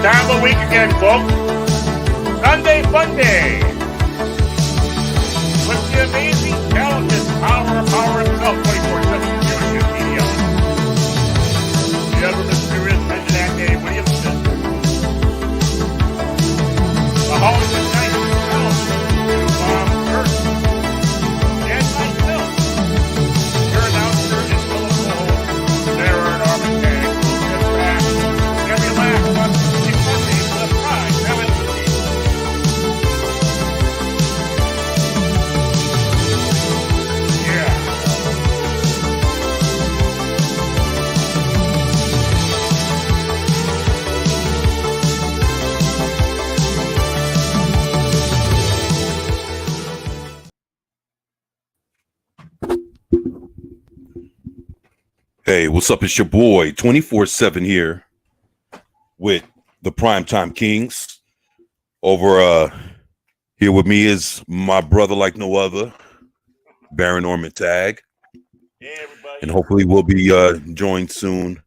Time of the week again, folks. Sunday Funday. With the amazing, talented power himself, 24/7 viewership media. The ever mysterious President Dave Williamson. The Hollywood Knight himself, Bob Hurt. And myself, your announcer and fellow Sarah Norman Tag. Sit back and relax on Sunday Funday for the prime Hey, what's up? It's your boy 24/7 here with the Primetime Kings. Over here with me is my brother like no other, Baron Norman Tag. Hey, everybody. And hopefully we'll be joined soon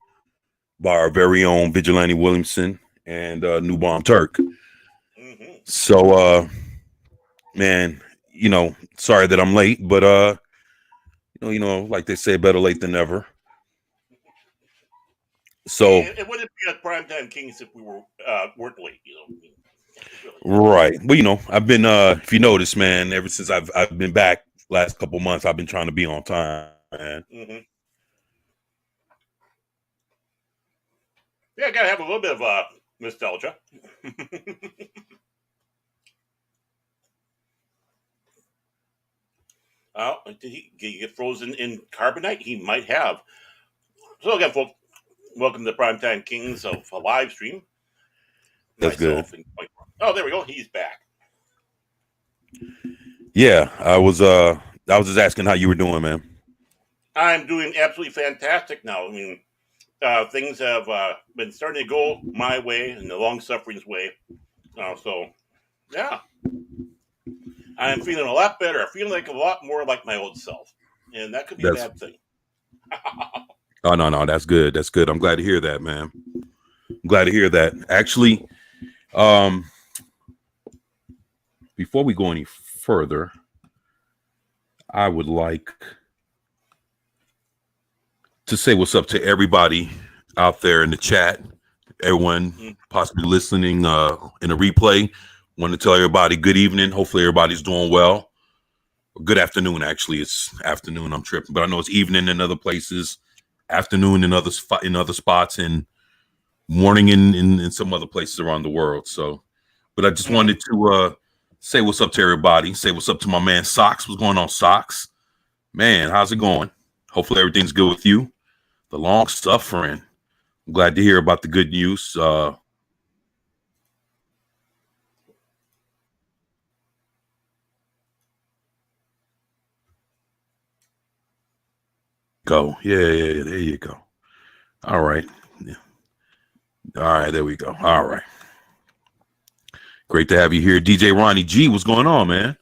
by our very own Vigilante Williamson and New Bomb Turk. Mm-hmm. So, man, sorry that I'm late, but like they say, better late than never. So it wouldn't be a Primetime Kings if we weren't late, Right. Well, I've been if you notice, man, ever since I've been back last couple months, I've been trying to be on time, man. Mm-hmm. Yeah, I gotta have a little bit of nostalgia. Oh, did he get frozen in carbonite? He might have. So again, folks, welcome to the Primetime Kings of a live stream. That's good. Oh, there we go. He's back. Yeah, I was just asking how you were doing, man. I'm doing absolutely fantastic now. I mean, things have been starting to go my way and the long suffering's way. So, yeah, I'm feeling a lot better. I feel like a lot more like my old self, and that could be a bad thing. Oh, no, that's good. That's good. I'm glad to hear that, man. I'm glad to hear that. Actually, before we go any further, I would like to say what's up to everybody out there in the chat, everyone possibly listening in a replay. Want to tell everybody good evening. Hopefully everybody's doing well. Good afternoon, actually. It's afternoon. I'm tripping, but I know it's evening in other places, afternoon in other spots, and morning in some other places around the world. So, but I just wanted to say what's up to everybody. Say what's up to my man Socks. What's going on, Socks? Man, how's it going? Hopefully everything's good with you. The long suffering. I'm glad to hear about the good news. Go. Yeah, there you go. All right. Yeah. All right, there we go. All right. Great to have you here. DJ Ronnie G, what's going on, man?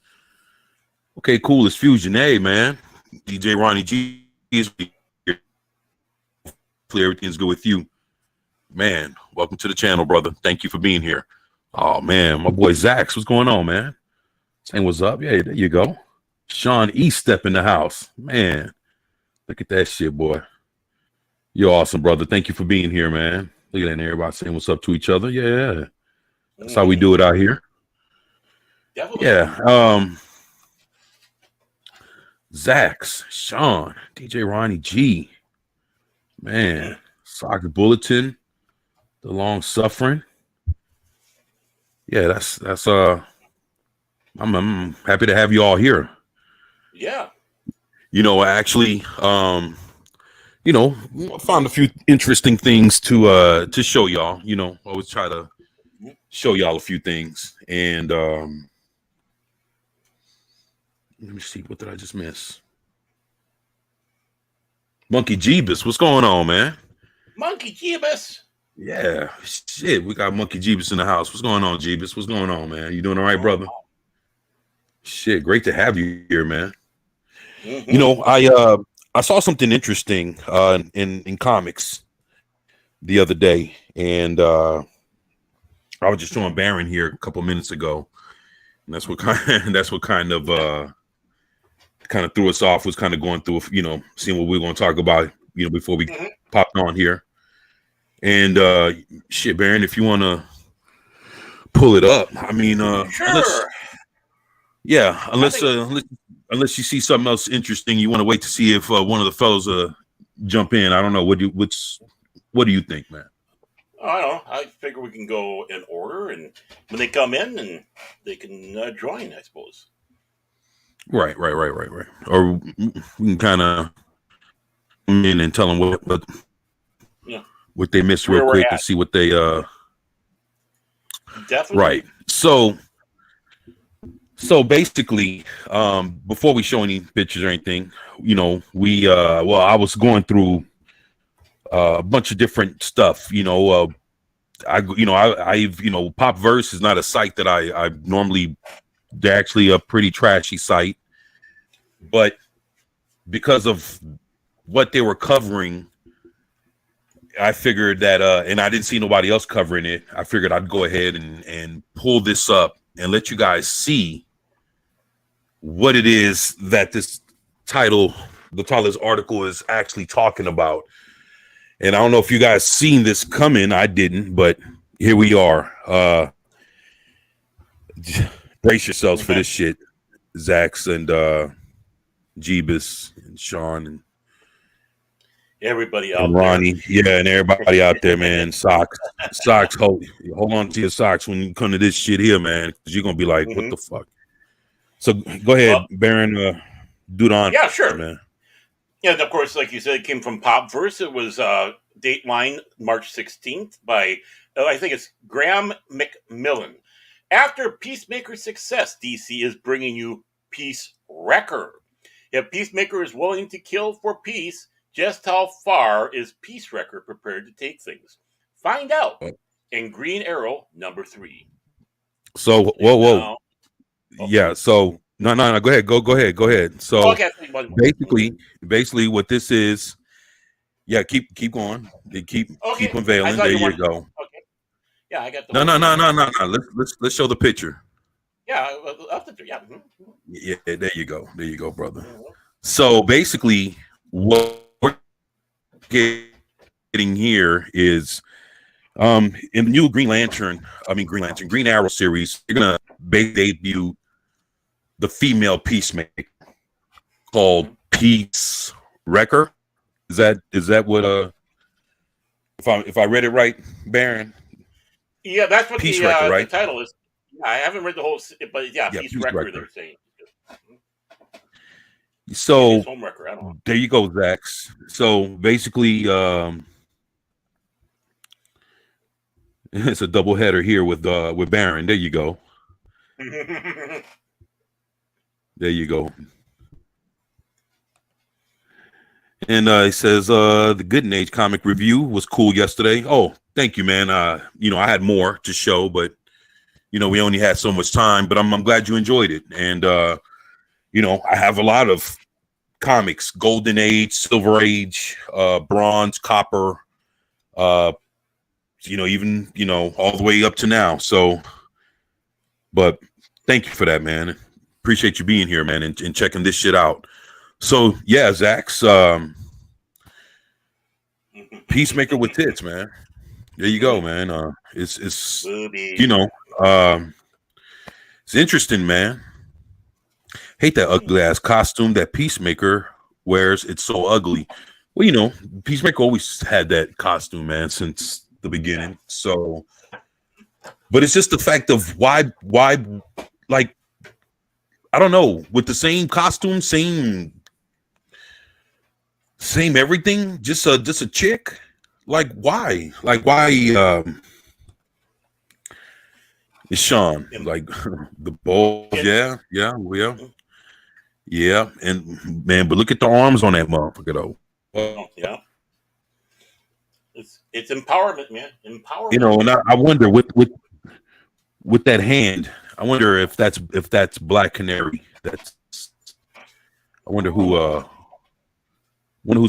Okay, cool. It's Fusion A, man. DJ Ronnie G is here. Hopefully everything's good with you. Man, welcome to the channel, brother. Thank you for being here. Oh, man, my boy Zax, what's going on, man? Saying what's up? Yeah, there you go. Sean E. step in the house. Man, look at that shit, boy. You're awesome, brother. Thank you for being here, man. Look at that, everybody saying what's up to each other. Yeah. That's how we do it out here. Definitely. Yeah. Zax, Sean, DJ Ronnie G, man, Soccer Bulletin, the long suffering. Yeah, that's I'm happy to have you all here. Yeah. Actually, I found a few interesting things to show y'all. Always try to show y'all a few things. And let me see, what did I just miss? Monkey Jeebus, what's going on, man? Monkey Jeebus. Yeah, shit, we got Monkey Jeebus in the house. What's going on, Jeebus? What's going on, man? You doing all right, brother? Shit, great to have you here, man. Mm-hmm. I saw something interesting in comics the other day, and I was just showing Baron here a couple minutes ago, and that's what kind that's what kind of threw us off, was kind of going through, seeing what we are going to talk about, before we popped on here. And shit, Baron, if you want to pull it up, I mean, Sure. unless you see something else interesting, you want to wait to see if one of the fellows jump in. I don't know. What do you think, man? I don't know. I figure we can go in order, and when they come in, and they can join, I suppose. Right. Or we can kind of come in and tell them what they missed real quick and see what they Definitely. Right. So basically, before we show any pictures or anything, I was going through a bunch of different stuff. Popverse is not a site that I normally. They're actually a pretty trashy site, but because of what they were covering, I figured that, and I didn't see nobody else covering it. I figured I'd go ahead and pull this up and let you guys see what it is that the title of this article is actually talking about. And I don't know if you guys seen this coming. I didn't, but here we are. Brace yourselves for this shit, Zax and Jeebus and Sean and everybody out Ronnie, there. and everybody out there, man. Socks, hold on to your socks when you come to this shit here, man, because you're gonna be like, what the fuck? So go ahead, Baron, do it on. Yeah, sure, man. Yeah, and of course, like you said, it came from Popverse. It was Dateline March 16th by I think it's Graham McMillan. After Peacemaker's success, DC is bringing you Peace Wrecker. If Peacemaker is willing to kill for peace, just how far is Peace Wrecker prepared to take things? Find out in Green Arrow #3. So, whoa. Yeah, so no. Go ahead. So basically what this is, keep going. They keep unveiling. There you go. Okay. Yeah, I got the No. Let's show the picture. Yeah, yeah. Yeah, there you go, brother. So basically what we're getting here is in the new Green Arrow series, they're gonna debut the female Peacemaker called Peace Wrecker. Is that what if I read it right, Baron? Yeah, that's what Peace Wrecker, right? The title is. Yeah, I haven't read the whole, but yeah, Peace Wrecker. They're saying. So Home Wrecker, I don't know. There you go, Zax. So basically, it's a double header here with Baron. There you go. There you go. And it says the Good Age comic review was cool yesterday. Oh, thank you, man. I had more to show, but we only had so much time. But I'm glad you enjoyed it. And I have a lot of comics: Golden Age, Silver Age, Bronze, Copper. Even all the way up to now. So, but thank you for that, man. Appreciate you being here, man, and checking this shit out. So yeah, Zax, Peacemaker with tits, man. There you go, man. It's it's interesting, man. Hate that ugly ass costume that Peacemaker wears. It's so ugly. Well, Peacemaker always had that costume, man, since the beginning. So, but it's just the fact of why, like, I don't know, with the same costume, same everything, just a chick. Like why? It's Sean, like the balls, yeah, and man, but look at the arms on that motherfucker though. Yeah, it's empowerment, man. Empowerment. And I wonder with that hand. I wonder if that's Black Canary. I wonder who's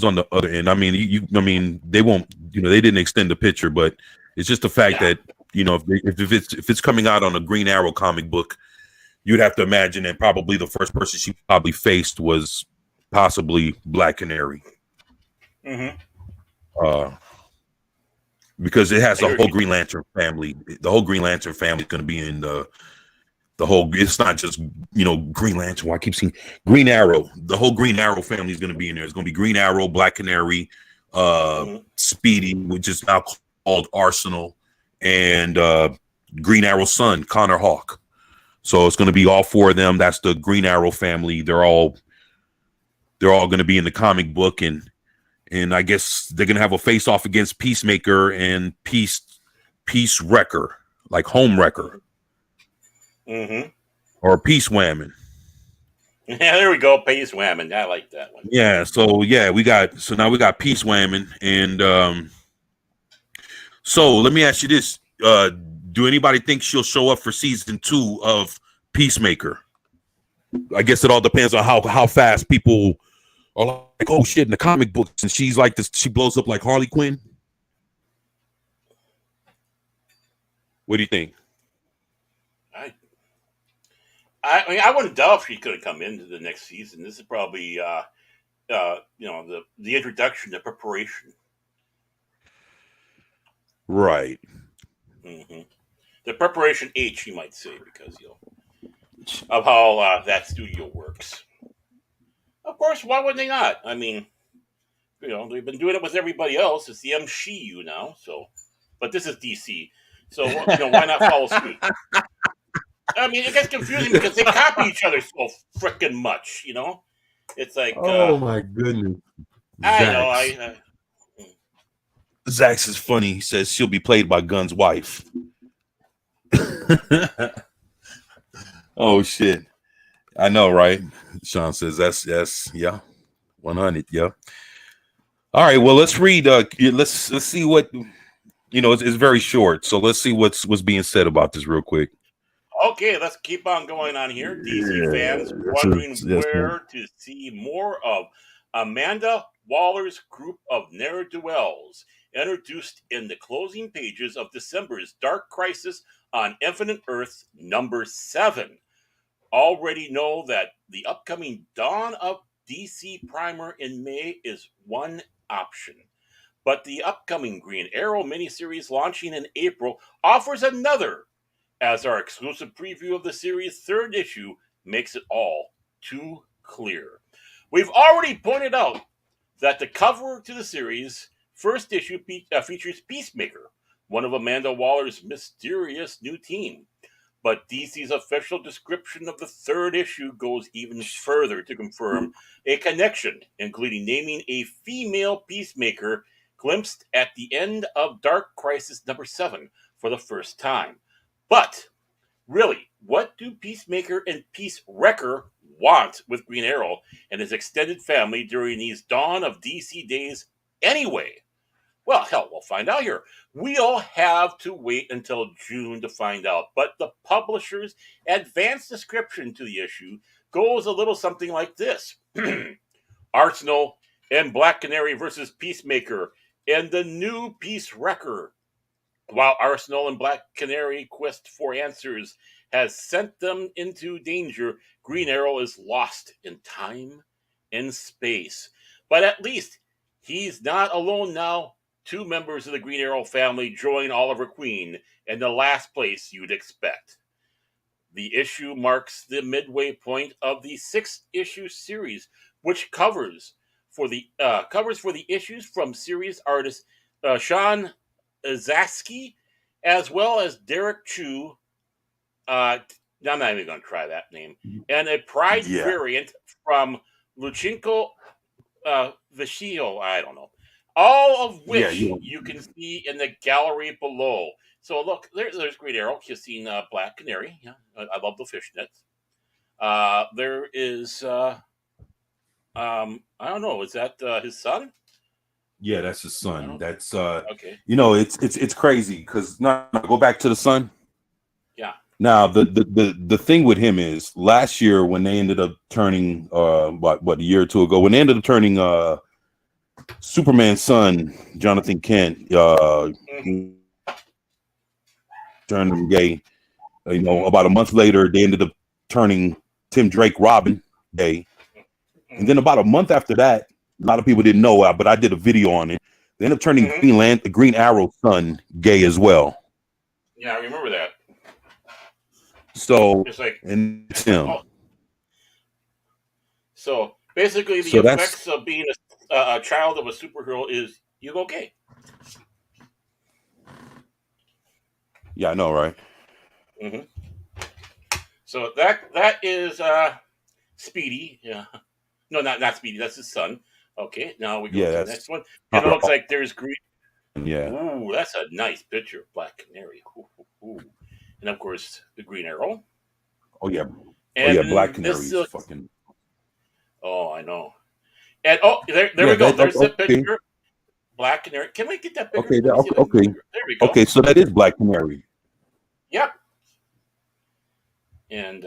on the other end. I mean, they won't. They didn't extend the picture, but it's just the fact that you know, if it's coming out on a Green Arrow comic book, you'd have to imagine that probably the first person she probably faced was possibly Black Canary. Mm-hmm. Because it has the whole Green Lantern family. The whole Green Lantern family is going to be in the whole. It's not just, you know, Green Lantern. Well, I keep seeing Green Arrow. The whole Green Arrow family is going to be in there. It's going to be Green Arrow, Black Canary, Speedy, which is now called Arsenal, and Green Arrow's son, Connor Hawk. So it's going to be all four of them. That's the Green Arrow family. They're all going to be in the comic book, and I guess they're going to have a face off against Peacemaker and Peace Wrecker, like Home Wrecker. Mm-hmm. Or Peace Whammon. Yeah, there we go. Peace Whammon. I like that one. Yeah. So now we got Peace Whammon. And so let me ask you this. Do anybody think she'll show up for season 2 of Peacemaker? I guess it all depends on how fast people are like, oh shit, in the comic books, and she's like this, she blows up like Harley Quinn. What do you think? I mean, I wouldn't doubt if she could have come into the next season. This is probably, the introduction, the preparation. Right. Mm-hmm. The preparation H, you might say, because of how that studio works. Of course, why would they not? I mean, they've been doing it with everybody else. It's the MCU now, so. But this is DC, so why not follow suit? I mean, it gets confusing because they copy each other so freaking much. It's like, oh my goodness. I know. Zax is funny. He says she'll be played by Gunn's wife. Oh shit. I know, right? Sean says that's yeah. 100, yeah. All right, well, let's read let's see what it's very short. So let's see what's being said about this real quick. Okay, let's keep on going on here. DC fans wondering where to see more of Amanda Waller's group of ne'er-do-wells introduced in the closing pages of December's Dark Crisis on Infinite Earths number 7. Already know that the upcoming Dawn of DC primer in May is one option. But the upcoming Green Arrow miniseries launching in April offers another, as our exclusive preview of the series' 3rd issue makes it all too clear. We've already pointed out that the cover to the series' 1st issue features Peacemaker, one of Amanda Waller's mysterious new team. But DC's official description of the 3rd issue goes even further to confirm a connection, including naming a female Peacemaker glimpsed at the end of Dark Crisis number 7 for the first time. But, really, what do Peacemaker and Peace Wrecker want with Green Arrow and his extended family during these Dawn of DC days anyway? Well, hell, we'll find out here. We'll have to wait until June to find out. But the publisher's advanced description to the issue goes a little something like this. Arsenal and Black Canary versus Peacemaker and the new Peace Wrecker. While Arsenal and Black Canary quest for answers has sent them into danger, Green Arrow is lost in time and space. But at least he's not alone now. 2 members of the Green Arrow family join Oliver Queen in the last place you'd expect. The issue marks the midway point of the 6-issue series, which covers for the issues from series artist Sean Zaski, as well as Derek Chu. I'm not even going to try that name. And a Pride variant from Luchenko Vishio. I don't know. All of which you can see in the gallery below. So look, there's Green Arrow kissing Black Canary. Yeah, I love the fishnets. There is, I don't know, is that his son? Yeah, that's his son. That's okay. It's crazy because go back to the son. Yeah. Now the thing with him is last year when they ended up turning a year or 2 ago when they ended up turning Superman's son, Jonathan Kent, turned him gay. You know, about a month later, they ended up turning Tim Drake Robin gay. And then about a month after that, a lot of people didn't know, but I did a video on it. They ended up turning Green Arrow's son gay as well. Yeah, I remember that. So, it's like, and it's him. Oh. So basically, the effects of being a child of a superhero is you go gay. Yeah, I know, right? Mm-hmm. So that is Speedy. Yeah. No, not Speedy. That's his son. Okay, now we go to the next one. And it looks like there's Green. Yeah. Ooh, that's a nice picture of Black Canary. Ooh. And of course, the Green Arrow. Oh yeah. And Black Canary is fucking. Oh, I know. And there we go. There's the picture. Black Canary. Can we get that picture? Okay. Okay. There we go. Okay, so that is Black Canary. Yep. And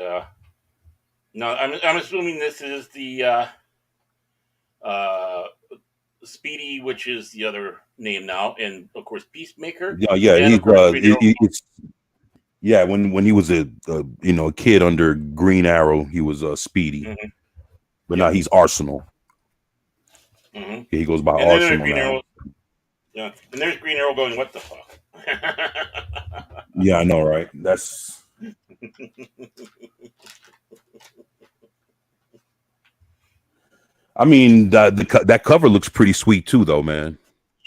no, I'm assuming this is the Speedy, which is the other name now, and of course Peacemaker. Yeah, when he was a kid under Green Arrow, he was Speedy, but now he's Arsenal. Mm-hmm. He goes by Arsenal now. Arrow, yeah, and there's Green Arrow going, what the fuck? Yeah, I know, right? That's. I mean, that cover looks pretty sweet too, though, man.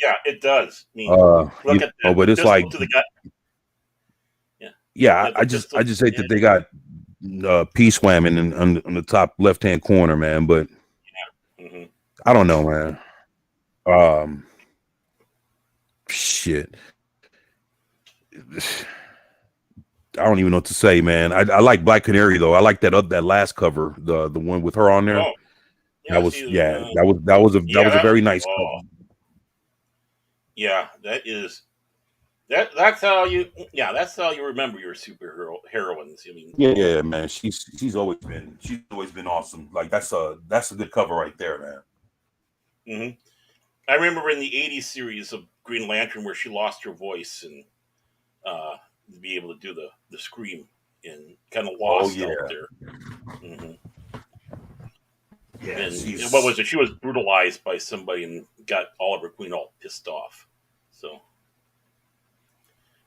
Yeah, it does. I mean, look at that. But it's like, I just hate that they got Peace Whamming on the top left hand corner, man. But I don't know, man. Shit. I don't even know what to say, man. I like Black Canary though. I like that last cover, the one with her on there. Oh. Yeah, that was a very nice cover. Yeah, that's how you remember your superhero heroines. I mean, yeah, man. She's always been awesome. Like that's a good cover right there, man. Mm-hmm. I remember in the '80s series of Green Lantern where she lost her voice and to be able to do the scream and kind of lost out there. Mm-hmm. Yeah, and what was it? She was brutalized by somebody and got Oliver Queen all pissed off. So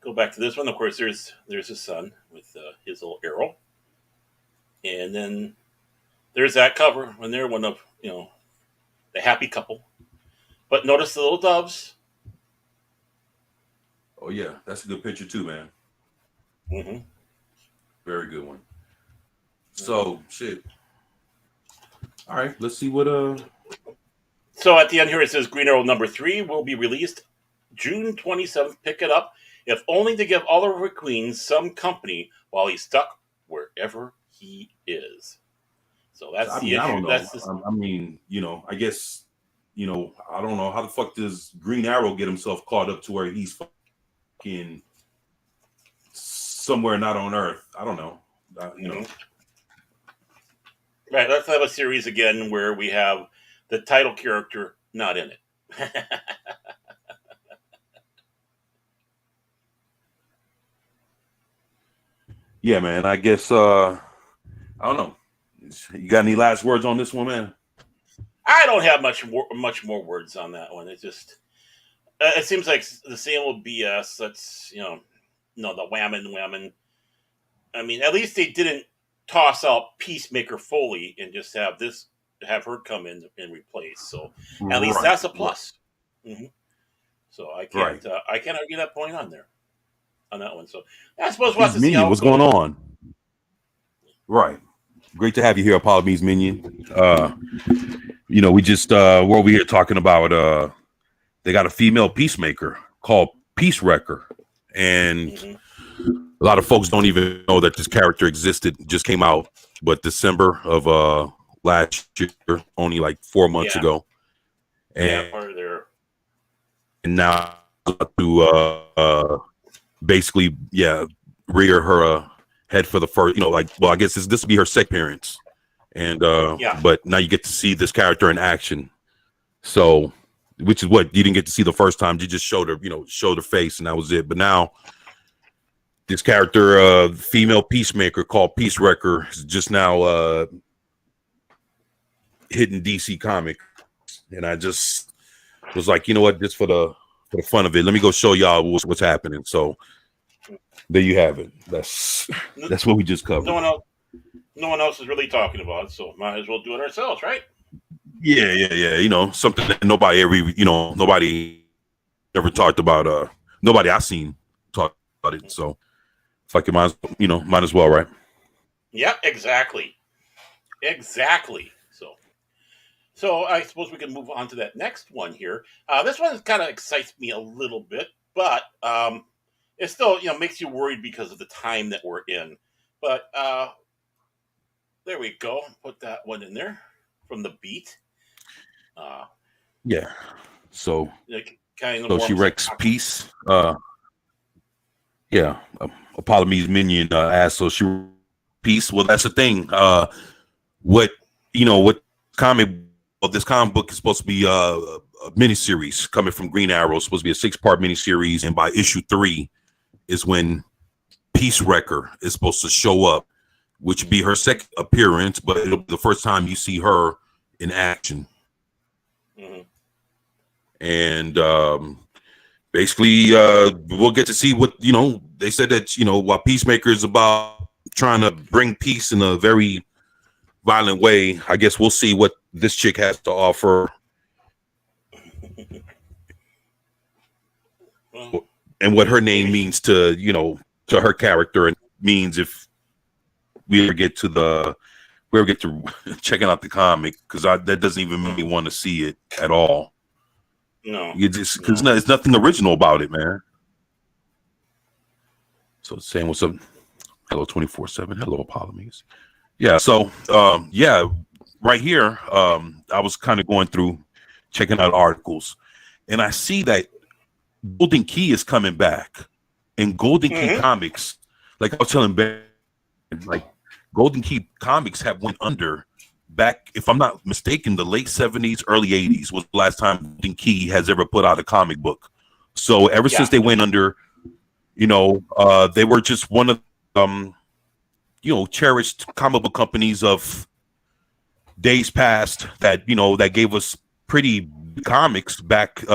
go back to this one. Of course, there's his son with his little arrow, and then there's that cover when they're one of the happy couple. But notice the little doves. Oh yeah, that's a good picture too, man. Mm-hmm. Very good one. So shit. All right, let's see what So at the end here it says Green Arrow #3 will be released June 27th. Pick it up, if only to give Oliver Queen some company while he's stuck wherever he is. So that's the issue. I don't know. I mean, I guess, I don't know how the fuck does Green Arrow get himself caught up to where he's fucking somewhere not on Earth. I don't know. Right, let's have a series again where we have the title character not in it. Yeah, man. I guess I don't know. You got any last words on this one, man? I don't have much more words on that one. It just it seems like the same old BS. That's the whamming. I mean, at least they didn't toss out Peacemaker fully and just have her come in and replace. So at least that's a plus. Right. Mm-hmm. So I can't argue that point on that one. So I suppose we'll have to see what's going on. Right. Great to have you here, Apollo Means Minion. We just we're over here talking about they got a female Peacemaker called Peace Wrecker, and a lot of folks don't even know that this character existed. Just came out, December of last year, only like 4 months ago, and now to basically rear her head for the first, I guess this will be her second appearance, and but now you get to see this character in action. So, which is what you didn't get to see the first time. You just showed her, showed her face, and that was it. But now this character, female peacemaker called Peace Wrecker, is just now hitting DC Comics, and I just was like, you know what, just for the fun of it, let me go show y'all what's happening. So there you have it. That's what we just covered. No one else is really talking about it, so might as well do it ourselves, right? Yeah. You know, something that nobody ever talked about. Nobody I've seen talk about it. So it's like you might as well, right? Yeah, exactly. So I suppose we can move on to that next one here. This one kind of excites me a little bit, but it still, makes you worried because of the time that we're in. But there we go. Put that one in there from the Beat. Yeah. So kind of she wrecks Peace. Yeah. Apollome's minion asked, so she Peace. Well, that's the thing. What comic? Well, this comic book is supposed to be a miniseries coming from Green Arrow. It's supposed to be a 6-part miniseries, and by issue 3 is when Peace Wrecker is supposed to show up, which would be her second appearance, but it'll be the first time you see her in action. Mm-hmm. And basically, we'll get to see what they said that while Peacemaker is about trying to bring peace in a very violent way, I guess we'll see what this chick has to offer, and what her name means to her character, and means if we ever get to checking out the comic, because that doesn't even make me want to see it at all. No, you just because there's nothing original about it, man. So saying what's up, hello 24/7, hello Apollome's. Yeah, so right here, I was kind of going through checking out articles, and I see that Golden Key is coming back, and Golden Key Comics, like I was telling Ben, like Golden Key Comics have went under back, if I'm not mistaken, the late 70s, early 80s was the last time Golden Key has ever put out a comic book. So ever since they went under, they were just one of cherished comic book companies of days past that that gave us pretty comics back in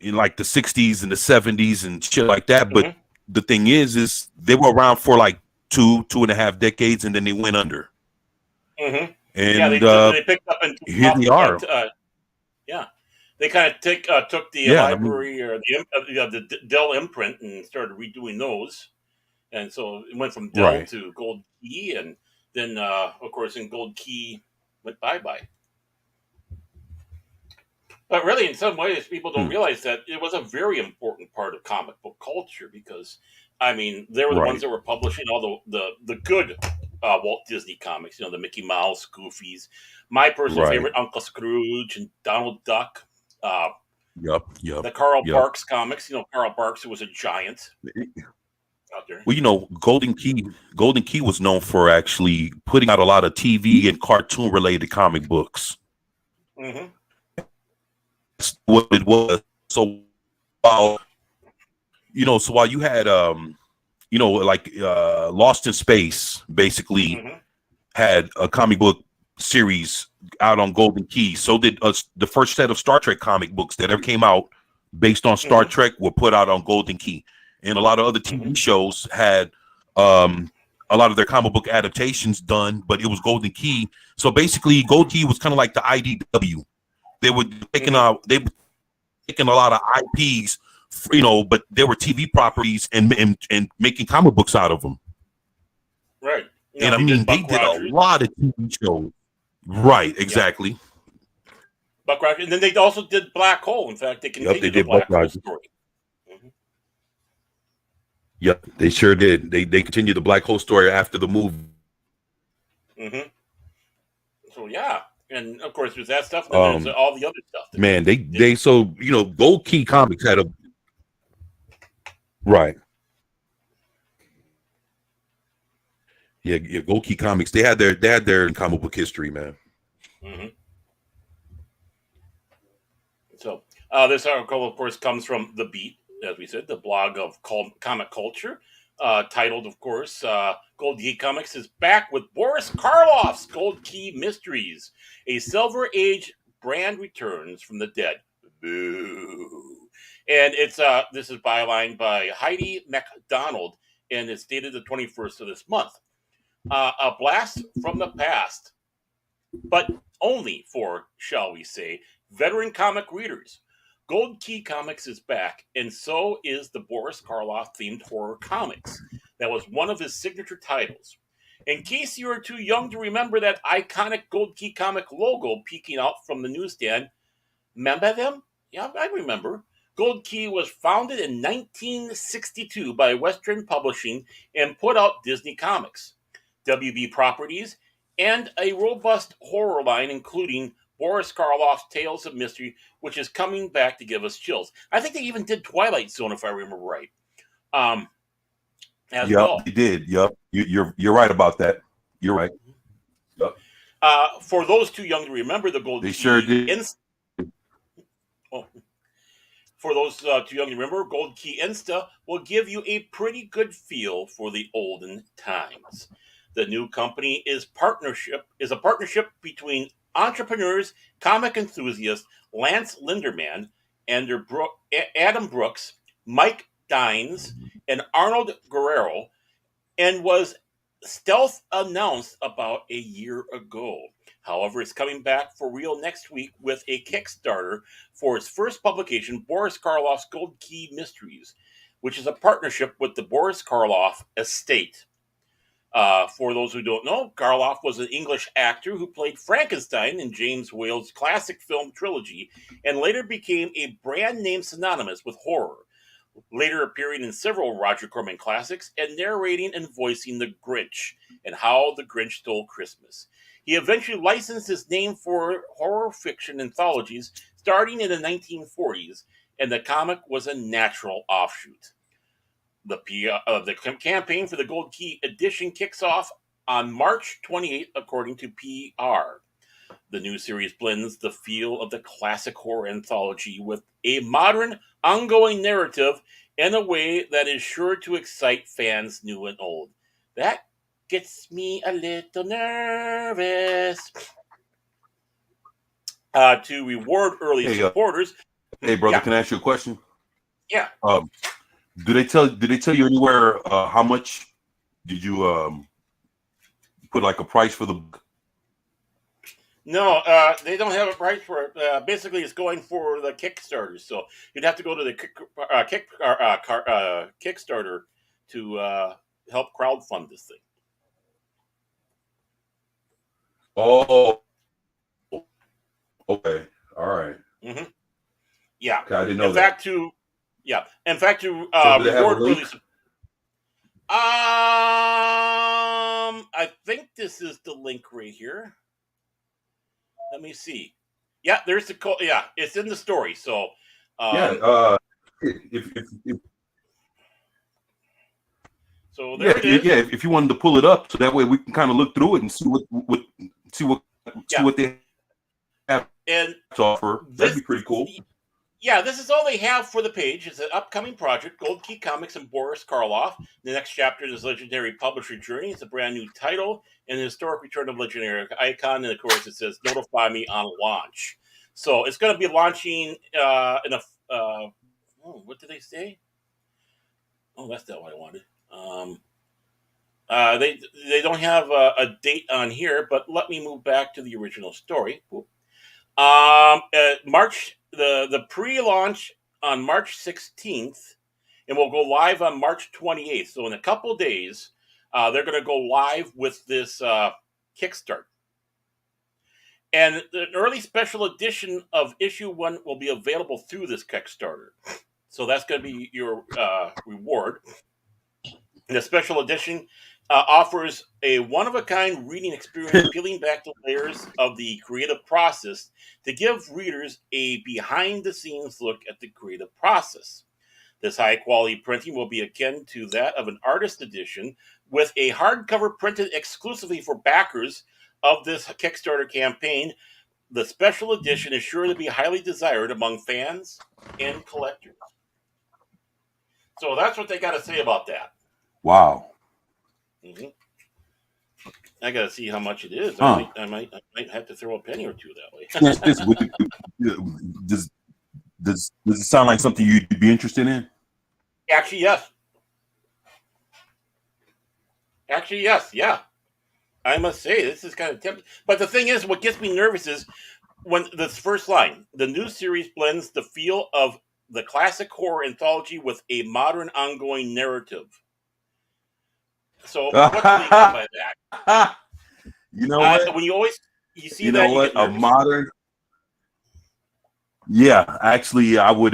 like the 60s and the 70s and shit like that. But the thing is they were around for like 2.5 decades, and then they went under. And they picked up and here they are. They kind of took the library or the Dell imprint and started redoing those. And so it went from Dell to Gold Key, and then, of course, in Gold Key went bye-bye. But really, in some ways, people don't realize that it was a very important part of comic book culture, because, I mean, they were the ones that were publishing all the good Walt Disney comics, the Mickey Mouse, Goofies. My personal favorite, Uncle Scrooge and Donald Duck. The Carl Barks comics. Carl Barks, who was a giant. Out there. Well, Golden Key was known for actually putting out a lot of TV and cartoon related comic books. That's what it was. So while you had Lost in Space basically had a comic book series out on Golden Key. So did the first set of Star Trek comic books that ever came out based on Star Trek were put out on Golden Key. And a lot of other TV shows had a lot of their comic book adaptations done, but it was Golden Key. So basically, Golden Key was kind of like the IDW. They were taking a lot of IPs, but they were TV properties and making comic books out of them. Right. And I mean, they did a lot of TV shows. Right. Exactly. Yeah. Buck Rogers, and then they also did Black Hole. In fact, they continued the Black Hole story. Yep, they sure did. They continued the Black Hole story after the movie. So and of course there's that stuff. And there's all the other stuff. Man, Gold Key Comics had a Gold Key Comics. They had their comic book history, man. So this article, of course, comes from The Beat. as we said, the blog of comic culture, titled, of course, Gold Key Comics is back with Boris Karloff's Gold Key Mysteries. A Silver Age brand returns from the dead. Boo. And it's this is bylined by Heidi MacDonald, and it's dated the 21st of this month. A blast from the past, but only for, shall we say, veteran comic readers. Gold Key Comics is back, and so is the Boris Karloff themed horror comics. That was one of his signature titles. In case you are too young to remember that iconic Gold Key comic logo peeking out from the newsstand, remember them? Yeah, I remember. Gold Key was founded in 1962 by Western Publishing and put out Disney Comics, WB Properties, and a robust horror line including Boris Karloff's Tales of Mystery, which is coming back to give us chills. I think they even did Twilight Zone, if I remember right. As well. They did. Yep, you're right about that. You're right. Yep. For those too young to remember, the Gold They Key sure did. For those too young to remember, Gold Key Insta will give you a pretty good feel for the olden times. The new company is a partnership between entrepreneurs, comic enthusiast Lance Linderman, Adam Brooks, Mike Dines, and Arnold Guerrero, and was stealth announced about a year ago. However, it's coming back for real next week with a Kickstarter for its first publication, Boris Karloff's Gold Key Mysteries, which is a partnership with the Boris Karloff estate. For those who don't know, Karloff was an English actor who played Frankenstein in James Whale's classic film trilogy and later became a brand name synonymous with horror, later appearing in several Roger Corman classics and narrating and voicing The Grinch and How the Grinch Stole Christmas. He eventually licensed his name for horror fiction anthologies starting in the 1940s, and the comic was a natural offshoot. The campaign for the Gold Key edition kicks off on March 28th, according to PR. The new series blends the feel of the classic horror anthology with a modern, ongoing narrative in a way that is sure to excite fans new and old. That gets me a little nervous. To reward early supporters. Hey, brother, can I ask you a question? Yeah. Did they tell you anywhere how much did you put like a price for the book? No, they don't have a price for it. Basically, it's going for the Kickstarter, so you'd have to go to the Kickstarter to help crowdfund this thing. Oh, okay, all right. Mm-hmm. Yeah, okay, I didn't know in that. fact, to So do they have a reward link? early. I think this is the link right here. Let me see. Yeah, there's the code. Yeah, it's in the story. So if so there it is. Yeah, if you wanted to pull it up, so that way we can kind of look through it and see what they have And to offer. That'd be pretty cool. Yeah, this is all they have for the page. It's an upcoming project, Gold Key Comics and Boris Karloff. The next chapter is legendary publisher journey. It's a brand new title and the historic return of legendary icon. And of course, it says notify me on launch. So it's going to be launching in a. What did they say? Oh, that's not what I wanted. They don't have a date on here, but let me move back to the original story. March. The pre-launch on March 16th, and we'll go live on March 28th. So in a couple days, they're going to go live with this Kickstarter. And an early special edition of issue 1 will be available through this Kickstarter. So that's going to be your reward. And the special edition offers a one-of-a-kind reading experience peeling back the layers of the creative process to give readers a behind-the-scenes look at the creative process. This high-quality printing will be akin to that of an artist edition, with a hardcover printed exclusively for backers of this Kickstarter campaign. The special edition is sure to be highly desired among fans and collectors. So that's what they got to say about that. Wow. Mm-hmm. I got to see how much it is. Huh. I might have to throw a penny or two that way. Yes, does it sound like something you'd be interested in? Actually, yes. Yeah. I must say, this is kind of tempting. But the thing is, what gets me nervous is when this first line, the new series blends the feel of the classic horror anthology with a modern ongoing narrative. So what do they mean by that? You know what? When you see You that, know you what? get A nervous. modern. Yeah, actually, I would.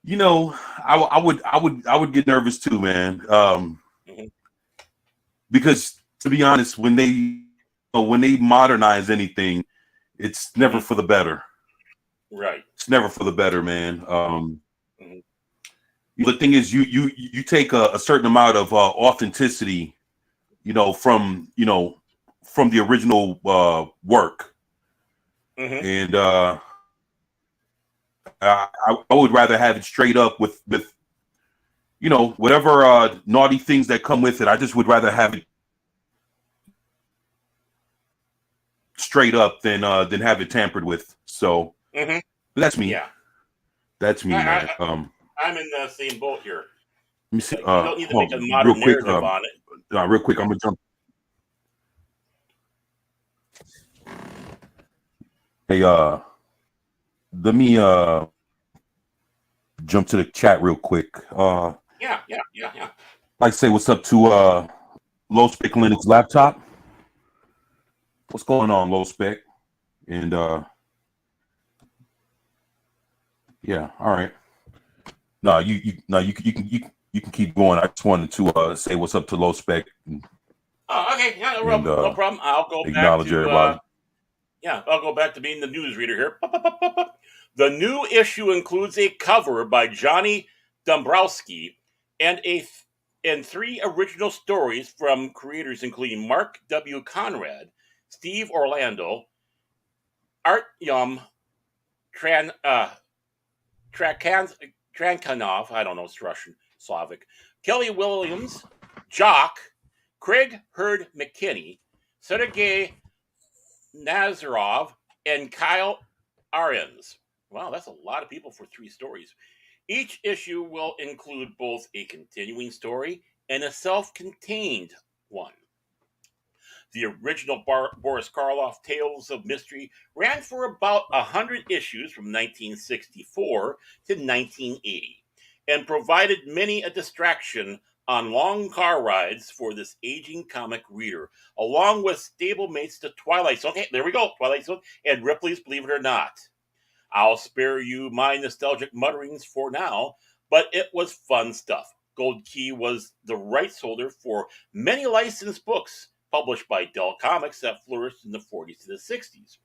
You know, I would get nervous too, man. Mhm. Because to be honest, when they modernize anything, it's never Mhm. for the better. Right. It's never for the better, man. Mhm. The thing is, you take a certain amount of authenticity, from from the original work, Mhm. and I would rather have it straight up with whatever naughty things that come with it. I just would rather have it straight up than have it tampered with. So Mhm. that's me. Yeah. That's me, man. I'm in the same boat here. Let me see. You don't need to make Hold a on, real modern quick. narrative on it. Real quick. I'm gonna jump. Hey, let me jump to the chat real quick. Yeah. Like to say what's up to Low Spec Linux Laptop. What's going on, Low Spec? And yeah, all right. No, you can keep going. I just wanted to say what's up to Low Spec Oh, okay. Yeah, and no problem. I'll go back acknowledge to everybody. I'll go back to being the newsreader here. The new issue includes a cover by Johnny Dombrowski and and 3 original stories from creators including Mark W. Conrad, Steve Orlando, Artyom Trankanov, I don't know, it's Russian, Slavic, Kelly Williams, Jock, Craig Hurd McKinney, Sergei Nazarov, and Kyle Aryans. Wow, that's a lot of people for 3 stories. Each issue will include both a continuing story and a self contained one. The original Boris Karloff Tales of Mystery ran for about 100 issues from 1964 to 1980 and provided many a distraction on long car rides for this aging comic reader, along with stablemates to Twilight Zone. Okay, there we go, Twilight Zone and Ripley's Believe It or Not. I'll spare you my nostalgic mutterings for now, but it was fun stuff. Gold Key was the rights holder for many licensed books published by Dell Comics that flourished in the 40s to the 60s.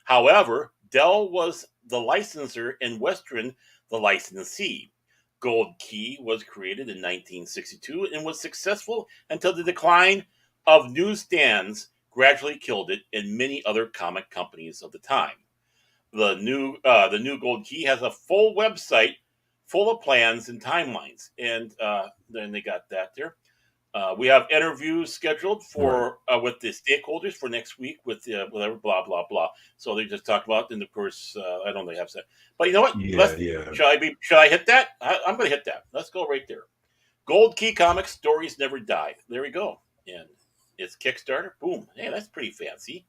However, Dell was the licensor and Western the licensee. Gold Key was created in 1962 and was successful until the decline of newsstands gradually killed it and many other comic companies of the time. The new Gold Key has a full website full of plans and timelines, and then they got that there. We have interviews scheduled Right. for with the stakeholders for next week with whatever blah blah blah. So they just talk about, and of course, I don't know they have that. But you know what? Yeah. Should I hit that? I'm going to hit that. Let's go right there. Gold Key Comics stories never die. There we go. And it's Kickstarter. Boom. Hey, that's pretty fancy.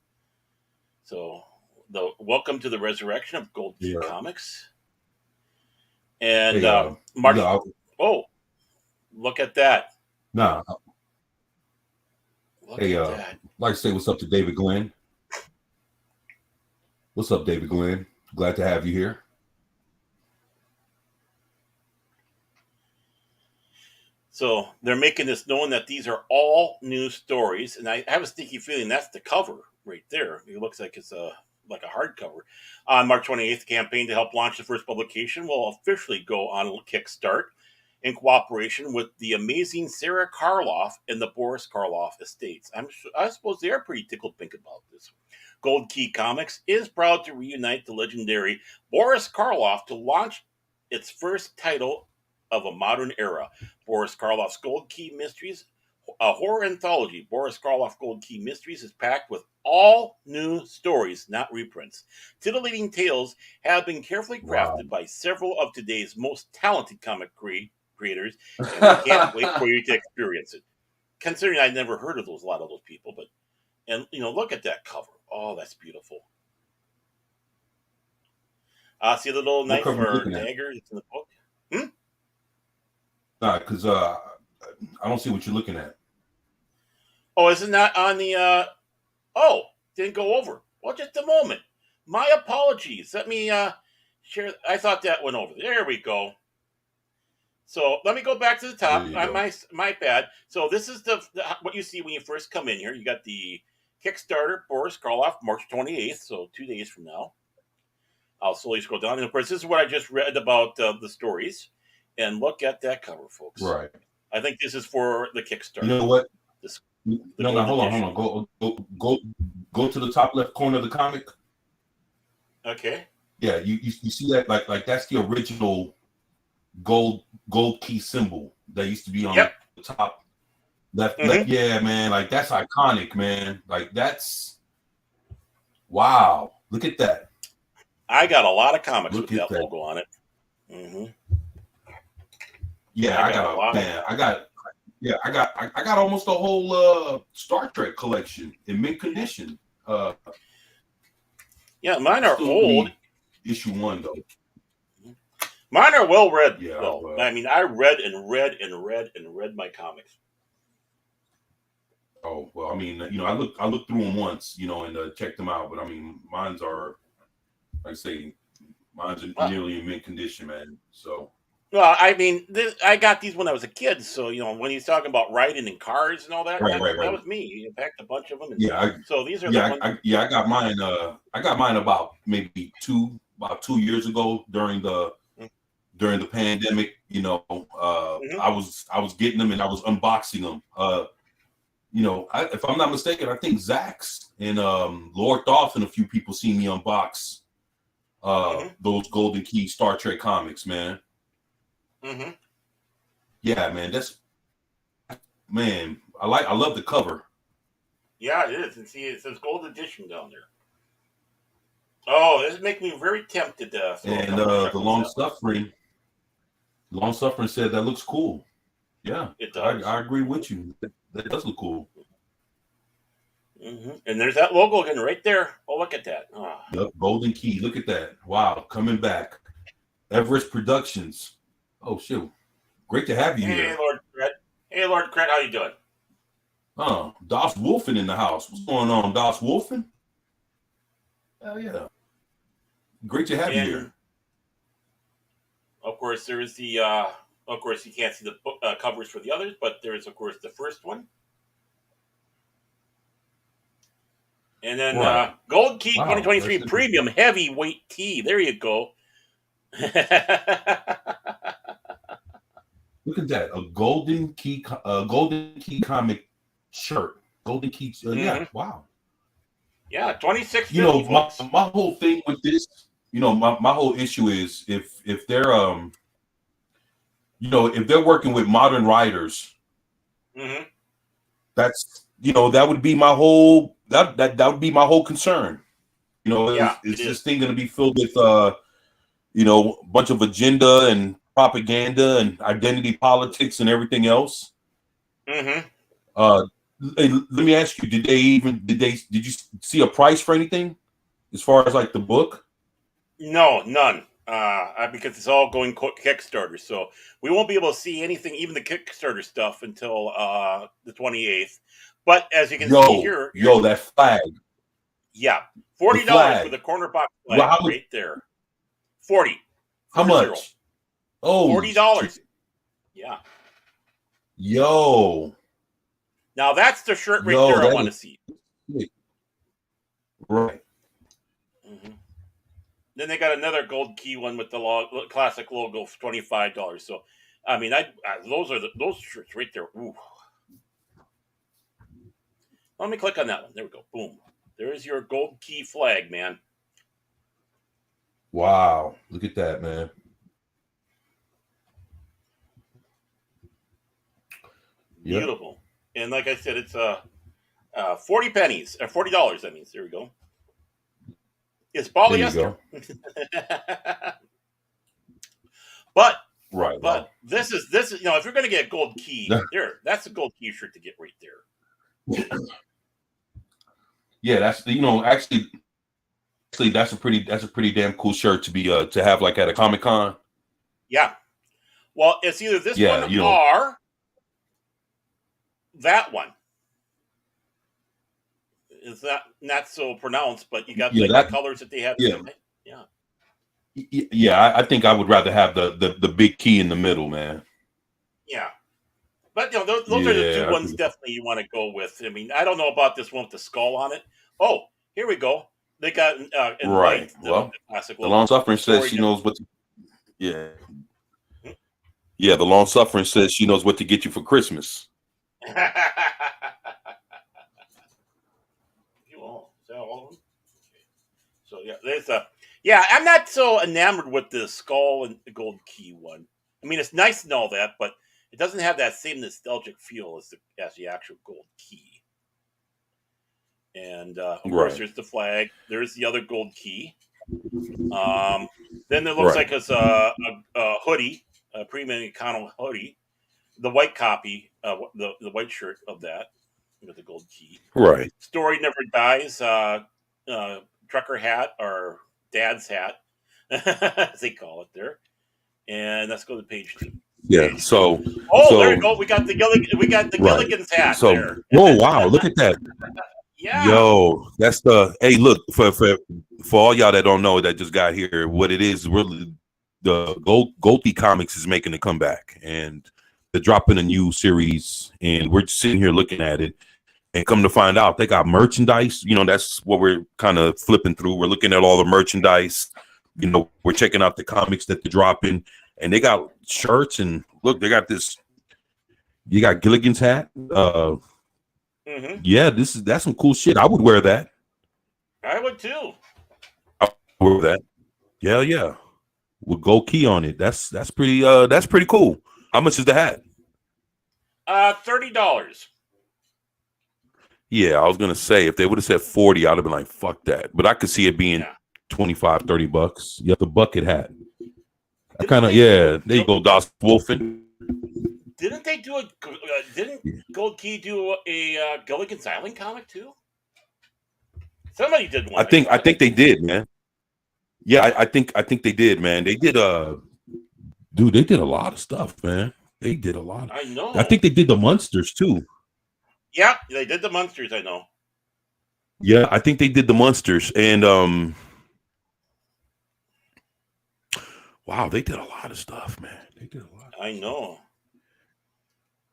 So the welcome to the resurrection of Gold Key Yeah. Comics. And Hey, March. no, Oh, look at that! nah. Look Hey, at that! like to say what's up to David Glenn. What's up, David Glenn? Glad to have you here. So they're making this known that these are all new stories, and I have a sneaky feeling that's the cover right there. It looks like it's like a hardcover. On March 28th, the campaign to help launch the first publication will officially go on Kickstart in cooperation with the amazing Sarah Karloff and the Boris Karloff estates. I suppose they are pretty tickled pink about this. Gold Key Comics is proud to reunite the legendary Boris Karloff to launch its first title of a Modern Era. Boris Karloff's Gold Key Mysteries, a horror anthology. Boris Karloff Gold Key Mysteries is packed with all new stories, not reprints. Titillating tales have been carefully Wow. crafted by several of today's most talented comic creators, and we can't wait for you to experience it. Considering I'd never heard of a lot of those people, but and look at that cover. Oh, that's beautiful. See the little What knife cover you or looking at? dagger that's in the book? Hmm? Nah, because I don't see what you're looking at. Oh, isn't that on the? Oh, didn't go over. Well, just a moment. My apologies. Let me share. I thought that went over. There we go. So let me go back to the There top. you go. My bad. So this is the what you see when you first come in here. You got the Kickstarter Boris Karloff, March 28th, so 2 days from now. I'll slowly scroll down, and of course, this is what I just read about the stories. And look at that cover, folks. Right. I think this is for the Kickstarter. You know what? This, No, hold on. Go to the top left corner of the comic. Okay. Yeah, you see that like that's the original gold key symbol that used to be on the top left. Yeah, man, like that's iconic, man. Like that's wow. Look at that. I got a lot of comics with that logo on it. Mm-hmm. Yeah, I got almost a whole Star Trek collection in mint condition. Yeah, mine are old. Issue 1 though. Mine are well read. Yeah, though. well. I mean, I read my comics. Oh well, I mean, I looked through them once, and checked them out. But I mean, mine's are, like I say, mine's nearly in mint condition, man. So. Well, I mean, I got these when I was a kid. So when he's talking about riding in cars and all that, right. That was me. You packed a bunch of them. So these are I got mine. I got mine about maybe 2 years ago during the pandemic. I was getting them and I was unboxing them. If I'm not mistaken, I think Zax and Lord Thoth and a few people seen me unbox those Golden Key Star Trek comics, man. Mm-hmm. Yeah, man. I love the cover. Yeah, it is. And see, it says Gold Edition down there. Oh, this is making me very tempted. And the Long Suffering said that looks cool. Yeah, it does. I agree with you. That does look cool. Mm-hmm. And there's that logo again right there. Oh, look at that. Oh. Yep, Golden Key. Look at that. Wow, coming back. Everest Productions. Oh, shoot. Great to have you here. Hey, Lord Kret, how you doing? Das Wolfen in the house. What's going on, Das Wolfen? Hell yeah. Great to have you here. Of course, there is the, of course, you can't see the book, covers for the others, but there is, of course, the first one. And then Gold Key 2023 Premium Heavyweight Tee. There you go. Look at that. A Golden Key comic shirt. Golden Key. Yeah, wow. Yeah, 26.50. My whole thing with this, my whole issue is if they're if they're working with modern writers, that's that would be my whole that would be my whole concern. Is this thing going to be filled with a bunch of agenda and propaganda and identity politics and everything else? Let me ask you: Did you see a price for anything as far as like the book? No, none. Because it's all going Kickstarter, so we won't be able to see anything, even the Kickstarter stuff, until the 28th. But as you can see here, that flag. Yeah, $40 for the corner box flag right there. 40. How much? Oh, $40. Yeah. Yo. Now that's the shirt right there I want to see. Right. Mm-hmm. Then they got another Gold Key one with the classic logo for $25. So, I mean, those shirts right there. Ooh. Let me click on that one. There we go. Boom. There's your Gold Key flag, man. Wow. Look at that, man. Yeah. Beautiful. And like I said, it's 40 pennies or $40. That means there we go. It's There you polyester. go. but Right. but this is if you're gonna get a gold key, that's a gold key shirt to get right there. Yeah, that's actually that's a pretty damn cool shirt to be to have like at a Comic-Con. Yeah. Well, it's either this one or that one. It's not so pronounced, but you got the colors that they have. Yeah. Yeah. Yeah, I think I would rather have the big key in the middle, man. Yeah. But those are the two ones definitely you want to go with. I mean, I don't know about this one with the skull on it. Oh, here we go. They got in right. White, the long suffering says she knows what. Yeah. Yeah, the long suffering says she knows what to get you for Christmas. Is that all of them? Okay. So yeah, there's I'm not so enamored with the skull and the gold key one. I mean, it's nice and all that, but it doesn't have that same nostalgic feel as the actual gold key. And of course, there's the flag. There's the other gold key. Then there looks like it's a hoodie, a Premium Econo hoodie, the white copy, the white shirt of that with the gold key. Right. Story Never Dies, trucker hat or dad's hat, as they call it there. And let's go to page 2. Yeah. So. There you go. We got the Gilligan's hat. So. There. Oh wow! Look at that. Yeah. Yo, that's look for all y'all that don't know that just got here. What it is really, the Goldie Comics is making a comeback, and they're dropping a new series, and we're just sitting here looking at it, and come to find out they got merchandise. That's what we're kind of flipping through. We're looking at all the merchandise. We're checking out the comics that they're dropping, and they got shirts, and look, they got this. You got Gilligan's hat. Yeah, that's some cool shit. I would wear that. I would too. I would wear that. Yeah. With gold key on it. That's pretty cool. How much is the hat? $30. Yeah, I was gonna say if they would have said 40, I'd have been like, fuck that. But I could see it being $25-$30. You have the bucket hat. I kind of there you go, Das Wolfen. Didn't they do didn't Gold Key do a Gilligan's Island comic too? Somebody did one. I think they did, man. Yeah, I think they did, man. They did dude, they did a lot of stuff, man. They did a lot. I know. I think they did the Munsters too. Yeah, they did the Munsters, I know. Yeah, I think they did the Munsters, and wow, they did a lot of stuff, man. They did a lot. I know.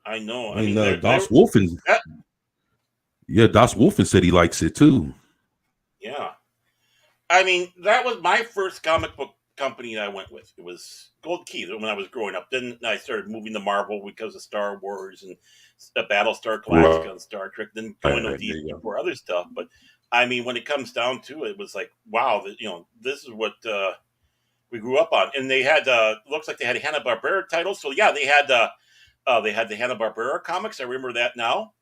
I mean, Das Wolfen. Yeah, Das Wolfen said he likes it too. Yeah. I mean, that was my first comic book company I went with. It was Gold Key when I was growing up. Then I started moving to Marvel because of Star Wars and Battlestar Galactica and Star Trek. Then going to DC for other stuff. But I mean, when it comes down to it, it was like, wow, this is what we grew up on. And they had looks like they had Hanna-Barbera titles. So yeah, they had the Hanna-Barbera comics. I remember that now.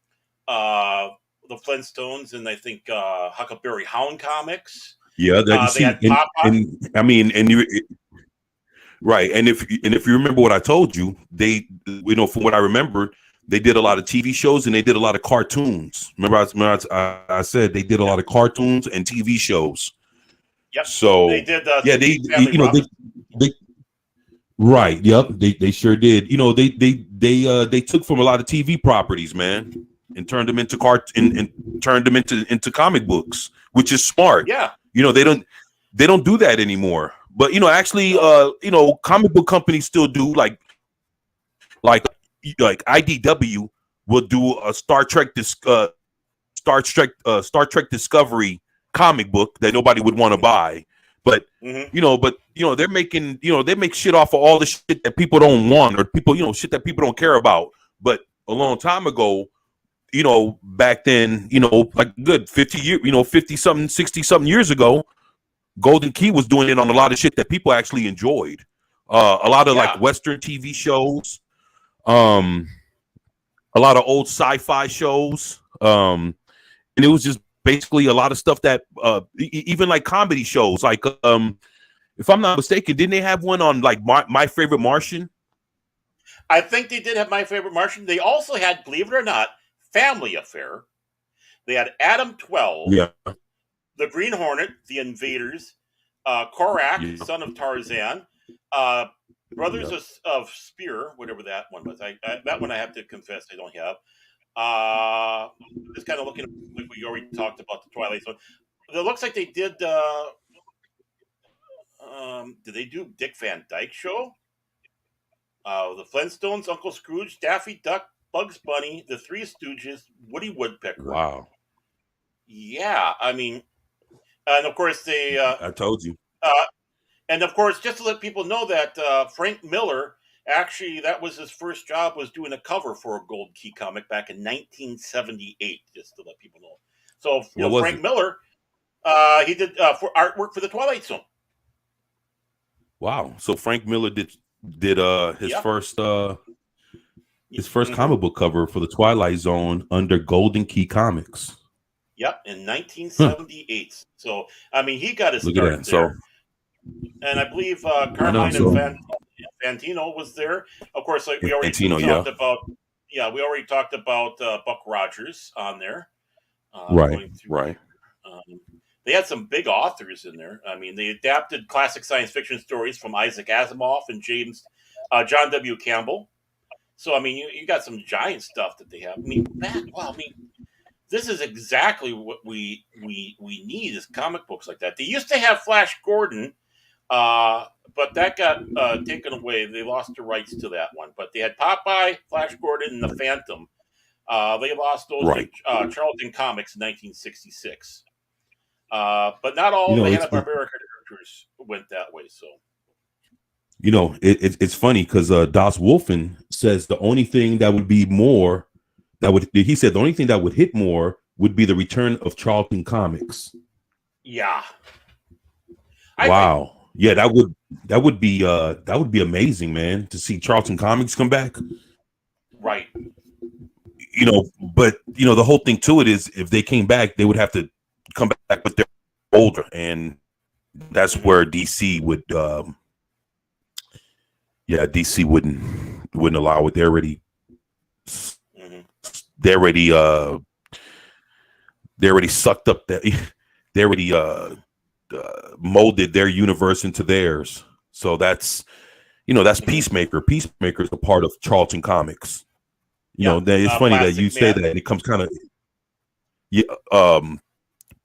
The Flintstones and I think Huckleberry Hound comics. Yeah, and I mean, and you right, and if you remember what I told you, they from what I remember, they did a lot of TV shows and they did a lot of cartoons. Remember, I said they did a lot of cartoons and TV shows. Yep. So they did. They right. Yep. They sure did. They took from a lot of TV properties, man, and turned them into turned them into comic books, which is smart. Yeah. They don't do that anymore. But actually, comic book companies still do like IDW will do a Star Trek Discovery comic book that nobody would want to buy. But they're making they make shit off of all the shit that people don't want or shit that people don't care about. But a long time ago, back then, like good 50 something, 60 something years ago, Golden Key was doing it on a lot of shit that people actually enjoyed. A lot of like Western TV shows. a lot of old sci-fi shows. And it was just basically a lot of stuff that even like comedy shows. Like if I'm not mistaken, didn't they have one on like My Favorite Martian? I think they did have My Favorite Martian. They also had, believe it or not, Family Affair. They had Adam 12, Yeah. the Green Hornet, the Invaders, Korak, Yeah. son of Tarzan, Brothers of Spear, whatever that one was. That one I have to confess I don't have. Just kind of looking like we already talked about the Twilight Zone. It looks like they did. Did they do Dick Van Dyke Show? The Flintstones, Uncle Scrooge, Daffy Duck, Bugs Bunny, The Three Stooges, Woody Woodpecker. Wow. Yeah, I mean, and of course they. I told you. And of course, just to let people know that Frank Miller, actually, that was his first job, was doing a cover for a Gold Key comic back in 1978. Just to let people know. So Frank Miller, he did for artwork for the Twilight Zone. Wow. So Frank Miller did his first Mm-hmm. comic book cover for the Twilight Zone under Golden Key Comics. Yep, in 1978. So I mean, he got his Look start at that. there. So And I believe Carmine and Fantino was there. Of course, like we already talked about. Yeah, we already talked about Buck Rogers on there. Right. They had some big authors in there. I mean, they adapted classic science fiction stories from Isaac Asimov and John W. Campbell. So I mean, you got some giant stuff that they have. I mean, this is exactly what we need is comic books like that. They used to have Flash Gordon, but that got taken away. They lost the rights to that one. But they had Popeye, Flash Gordon, and the Phantom. They lost those to Charlton Comics in 1966. But not all the Hanna-Barbera characters went that way. So, it's funny because Das Wolfen says the only thing that would be more he said the only thing that would hit more would be the return of Charlton Comics. Yeah. Wow. Yeah, that would be amazing, man, to see Charlton Comics come back. Right. But the whole thing to it is if they came back, they would have to come back, but they're older, and that's where DC would DC wouldn't allow it. They're already sucked up that they already molded their universe into theirs. So that's Peacemaker. Peacemaker is a part of Charlton Comics. It's funny that you say that. It comes kind of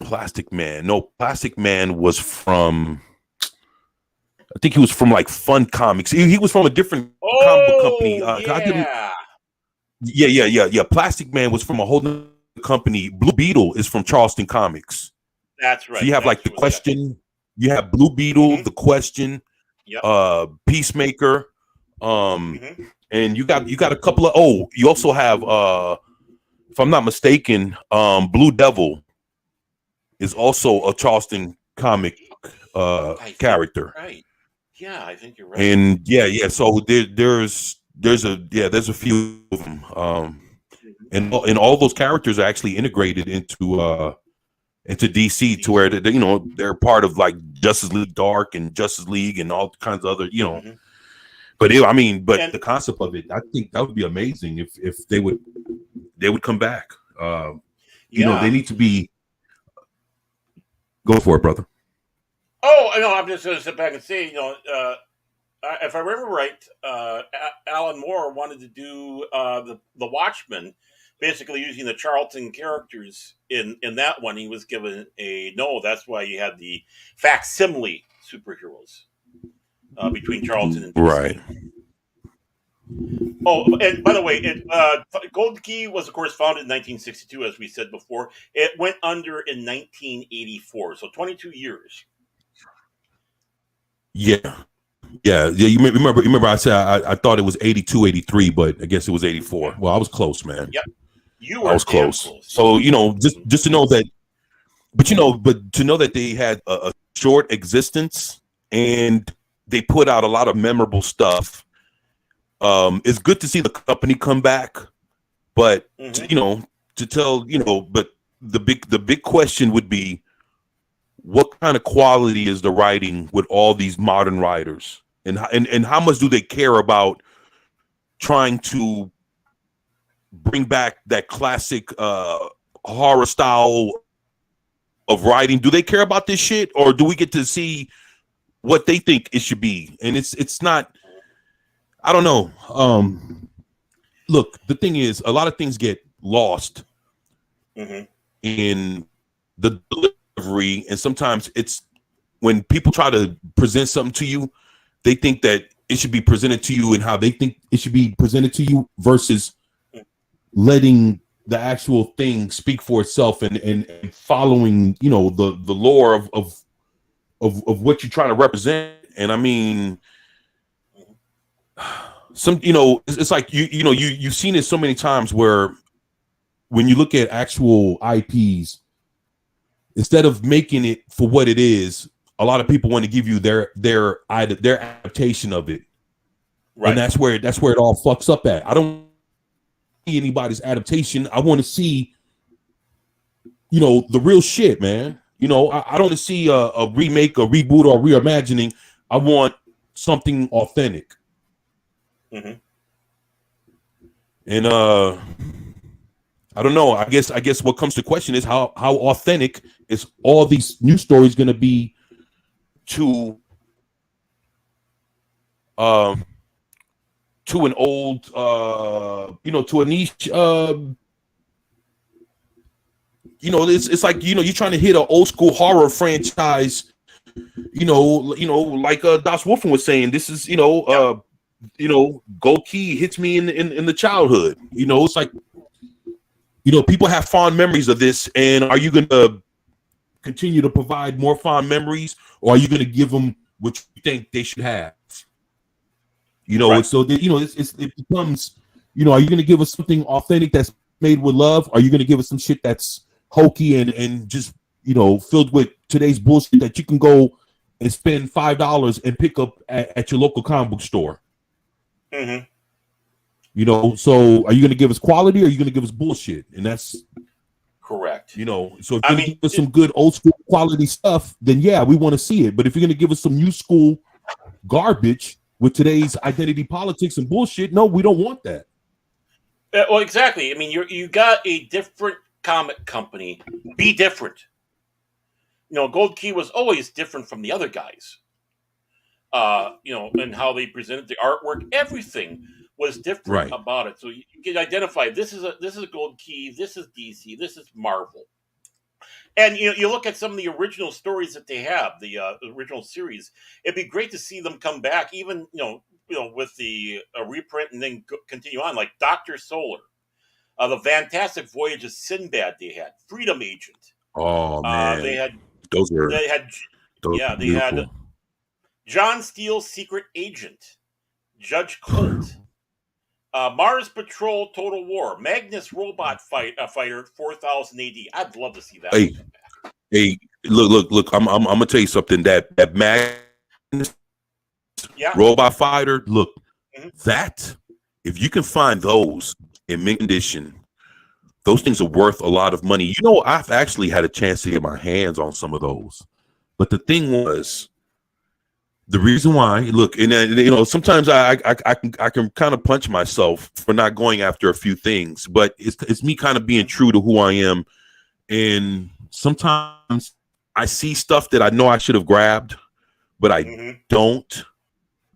Plastic Man. No, Plastic Man was from, I think he was from like Fun Comics. He was from a different comic book company. Yeah. Plastic Man was from a whole other company. Blue Beetle is from Charleston Comics. That's right. So you have like the Question. You have Blue Beetle, the Question, Peacemaker, and you got a couple of. Oh, you also have, if I'm not mistaken, Blue Devil is also a Charleston comic character. Right. Yeah, I think you're right. And so there's a few of them, and all those characters are actually integrated into DC to where they're part of like Justice League Dark and Justice League and all kinds of other But the concept of it, I think that would be amazing if they would come back. They need to be. Go for it, brother. Oh, no, I'm just going to sit back and say, if I remember right, Alan Moore wanted to do the Watchmen, basically using the Charlton characters in that one. He was given a no. That's why you had the facsimile superheroes between Charlton and DC. Right. Oh, and by the way, Gold Key was, of course, founded in 1962, as we said before. It went under in 1984, so 22 years. Yeah. You remember I said I thought it was 82, 83, but I guess it was 84. Well, I was close, man. Yep. I was close. So, just to know that, but to know that they had a short existence and they put out a lot of memorable stuff. It's good to see the company come back, But Mhm. to tell, but the big question would be, what kind of quality is the writing with all these modern writers, and how much do they care about trying to bring back that classic horror style of writing? Do they care about this shit, or do we get to see what they think it should be? And it's not. I don't know. Look, the thing is, a lot of things get lost Mhm. in the delivery, and sometimes it's when people try to present something to you, they think that it should be presented to you and how they think it should be presented to you versus letting the actual thing speak for itself and following, the lore of what you're trying to represent. And I mean, it's like you've seen it so many times where when you look at actual IPs, instead of making it for what it is, a lot of people want to give you their adaptation of it. Right. And that's where it all fucks up at. I don't see anybody's adaptation. I want to see, the real shit, man. I don't want to see a remake, a reboot, or reimagining. I want something authentic. Mm-hmm. And I don't know. I guess what comes to question is how authentic is all these new stories going to be to an old to a niche it's like you're trying to hit an old school horror franchise, like Das Wolfen was saying, this is Gold Key hits me in the childhood. It's like people have fond memories of this, and are you going to continue to provide more fond memories, or are you going to give them what you think they should have? Right. So that, it becomes, are you going to give us something authentic that's made with love? Are you going to give us some shit that's hokey and just, filled with today's bullshit that you can go and spend $5 and pick up at your local comic book store? Mm-hmm. So are you going to give us quality, or are you going to give us bullshit? And that's correct. So if you're going to give us some good old school quality stuff, then yeah, we want to see it. But if you're going to give us some new school garbage with today's identity politics and bullshit, no, we don't want that. Well, exactly. I mean, you got a different comic company. Be different. Gold Key was always different from the other guys. And how they presented the artwork, everything was different about it. So you can identify this is Gold Key, this is DC, this is Marvel. And you look at some of the original stories that they have, the original series. It'd be great to see them come back, even with the reprint, and then continue on, like Dr. Solar, the Fantastic Voyage of Sinbad. They had Freedom Agent. Oh man, they had John Steele's Secret Agent, Judge Colt, Mars Patrol Total War, Magnus Robot Fighter 4000 AD. I'd love to see that. Hey, look! I'm gonna tell you something. That Magnus Robot Fighter. Look, that if you can find those in mint condition, those things are worth a lot of money. I've actually had a chance to get my hands on some of those, but the thing was, the reason why, look, and sometimes I can kind of punch myself for not going after a few things, but it's me kind of being true to who I am. And sometimes I see stuff that I know I should have grabbed, but I don't,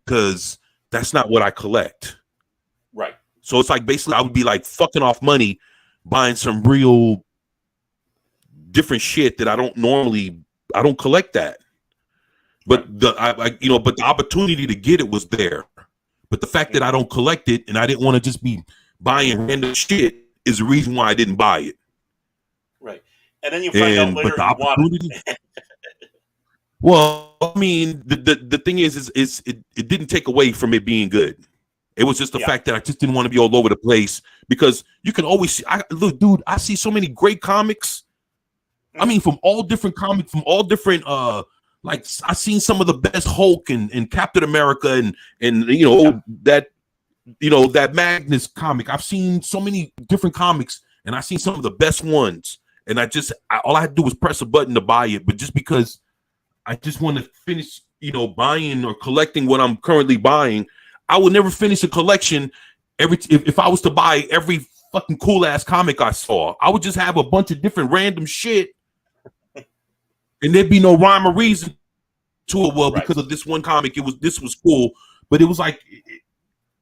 because that's not what I collect. Right. So it's like, basically I would be like fucking off money buying some real different shit that I don't collect that. But the opportunity to get it was there. But the fact that I don't collect it and I didn't want to just be buying random shit is the reason why I didn't buy it. Right. And then you find out later you want it. Well, I mean, the thing is it didn't take away from it being good. It was just the fact that I just didn't want to be all over the place, because you can always see, look, dude, I see so many great comics. I mean, from all different like I've seen some of the best Hulk and Captain America and that that Magnus comic. I've seen so many different comics, and I've seen some of the best ones. And all I had to do was press a button to buy it. But just because I just want to finish, buying or collecting what I'm currently buying, I would never finish a collection. If I was to buy every fucking cool ass comic I saw, I would just have a bunch of different random shit, and there'd be no rhyme or reason to it. Well, because of this one comic, this was cool, but it was like,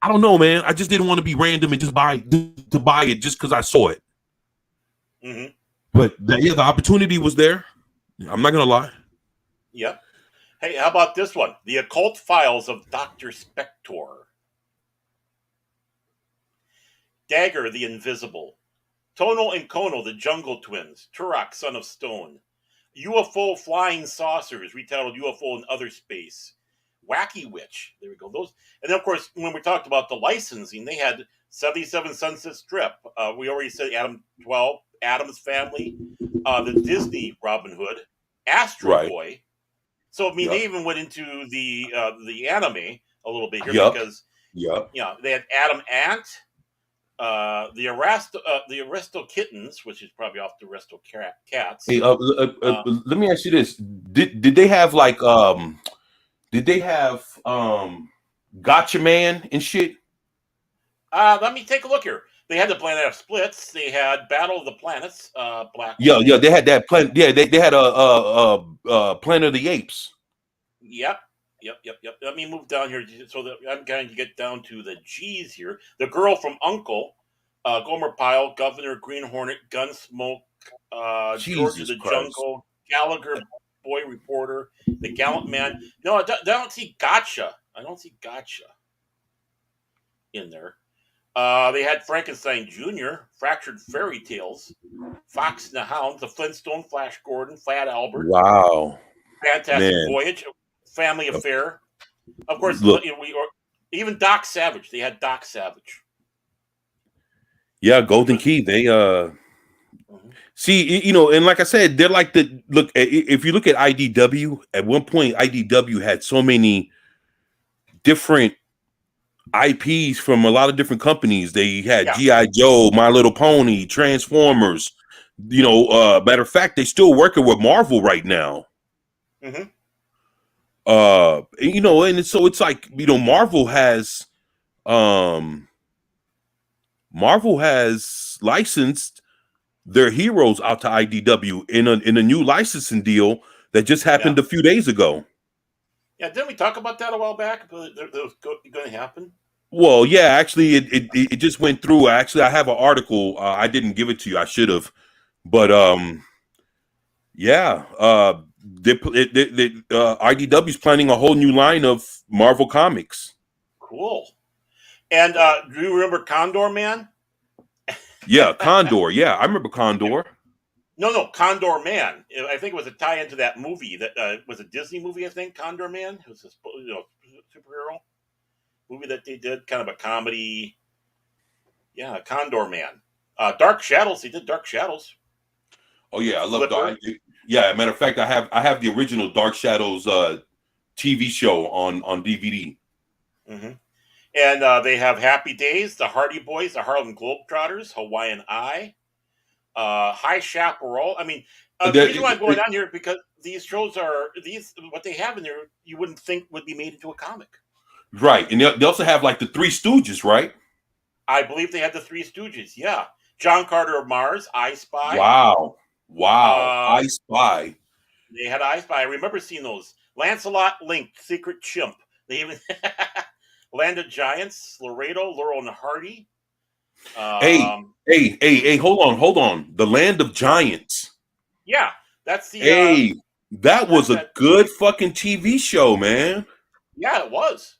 I don't know, man. I just didn't want to be random and just buy it just because I saw it. Mm-hmm. But the opportunity was there. I'm not gonna lie. Yep. Hey, how about this one? The Occult Files of Dr. Spector. Dagger the Invisible. Tono and Kono, the Jungle Twins. Turok, Son of Stone. UFO Flying Saucers, retitled UFO in Other Space. Wacky Witch. There we go. Those, and then, of course, when we talked about the licensing, they had 77 Sunset Strip. We already said Adam 12, Adam's Family, the Disney Robin Hood, Astro Boy. So I mean, they even went into the anime a little bit here because they had Adam Ant, the Aristo Kittens, which is probably off the Aristo Cats. Hey, let me ask you this: Did they have Gotcha Man and shit? Let me take a look here. They had the Planet of Splits. They had Battle of the Planets. Black. Yeah, they had that planet. Yeah, they had a Planet of the Apes. Yep. Let me move down here so that I'm going to get down to the G's here. The Girl from Uncle, Gomer Pyle, Governor, Green Hornet, Gunsmoke, George of the Jungle, Gallagher, Boy Reporter, The Gallant Man. No, I don't see Gotcha. I don't see Gotcha in there. They had Frankenstein Jr., Fractured Fairy Tales, Fox and the Hound, The Flintstone, Flash Gordon, Fat Albert. Wow. Fantastic Voyage, Family Affair. Of course, even Doc Savage. They had Doc Savage. Yeah, Golden Key. They see, and like I said, they're like if you look at IDW, at one point IDW had so many different IPs from a lot of different companies. They had G.I. Joe, My Little Pony, Transformers. Matter of fact, they still working with Marvel right now. Mm-hmm. And so it's like, Marvel has licensed their heroes out to IDW in a new licensing deal that just happened a few days ago. Yeah, didn't we talk about that a while back? That was going to happen. Well, yeah, actually, it just went through. Actually, I have an article. I didn't give it to you. I should have, but IDW is planning a whole new line of Marvel comics. Cool. And do you remember Condor Man? Yeah, Condor. Yeah, I remember Condor. No, Condor Man. I think it was a tie into that movie that was a Disney movie. I think Condor Man. It was a superhero movie that they did, kind of a comedy. Yeah, Condor Man. Dark Shadows. They did Dark Shadows. Oh yeah, I love Dark. Yeah, matter of fact, I have the original Dark Shadows TV show on DVD. Mm-hmm. And they have Happy Days, the Hardy Boys, the Harlem Globetrotters, Hawaiian Eye, High Chaparral. I mean, the reason why I'm going on here because these shows what they have in there you wouldn't think would be made into a comic. Right, and they also have like the Three Stooges, right? I believe they had the Three Stooges. Yeah, John Carter of Mars, I Spy. Wow, I Spy. They had I Spy. I remember seeing those. Lancelot Link, Secret Chimp. They even Land of Giants, Laredo, Laurel and Hardy. Hey, hold on. The Land of Giants. Yeah, that's the. That was a good fucking TV show, man. Yeah, it was.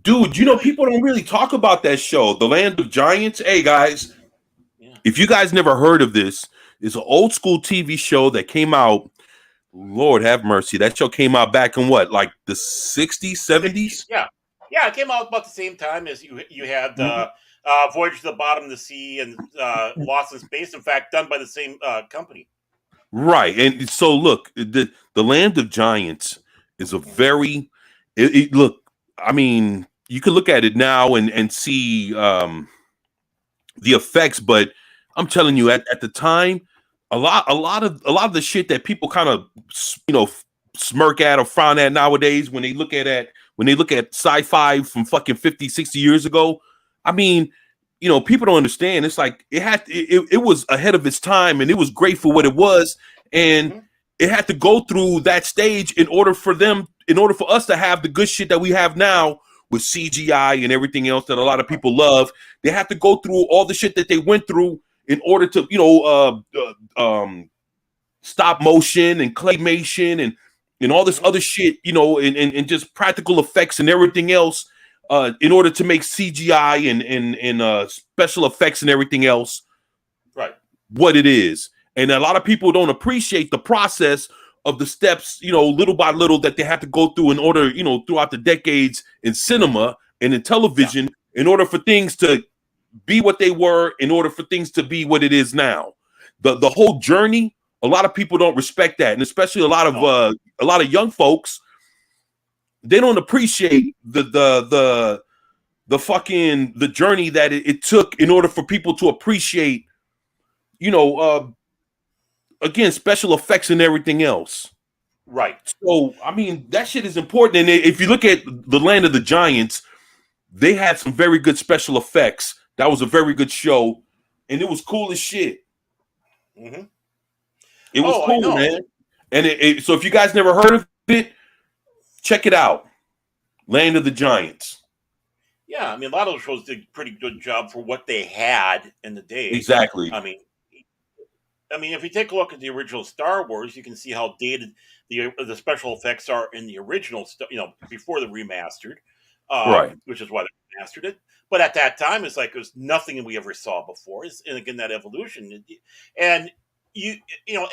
Dude, people don't really talk about that show, The Land of Giants. Hey, guys, if you guys never heard of this, it's an old school TV show that came out. Lord have mercy. That show came out back in what, like the 60s, 70s? Yeah, it came out about the same time as you had Voyage to the Bottom of the Sea and Lost in Space. In fact, done by the same company. Right, and so look, the Land of Giants is a very look. I mean, you can look at it now and see the effects, but I'm telling you, at the time, a lot of the shit that people kind of smirk at or frown at nowadays when they look at sci-fi from fucking 50, 60 years ago. I mean, people don't understand. It's like it was ahead of its time, and it was great for what it was, and it had to go through that stage in order for us to have the good shit that we have now with CGI and everything else that a lot of people love. They have to go through all the shit that they went through in order to, stop motion and claymation and all this other shit, and just practical effects and everything else, in order to make CGI and special effects and everything else right what it is. And a lot of people don't appreciate the process of the steps, little by little that they have to go through in order, throughout the decades in cinema and in television, in order for things to be what they were, in order for things to be what it is now. The whole journey, a lot of people don't respect that, and especially a lot of young folks, they don't appreciate the journey that it took in order for people to appreciate, again, special effects and everything else. Right. So, I mean, that shit is important. And if you look at The Land of the Giants, they had some very good special effects. That was a very good show, and it was cool as shit. Mm-hmm. It was cool, man. And so if you guys never heard of it, check it out. Land of the Giants. Yeah, I mean, a lot of those shows did a pretty good job for what they had in the day. Exactly. I mean, if you take a look at the original Star Wars, you can see how dated the special effects are in the original, before the remastered, right? Which is why they remastered it. But at that time, it's like it was nothing we ever saw before. And again, that evolution, and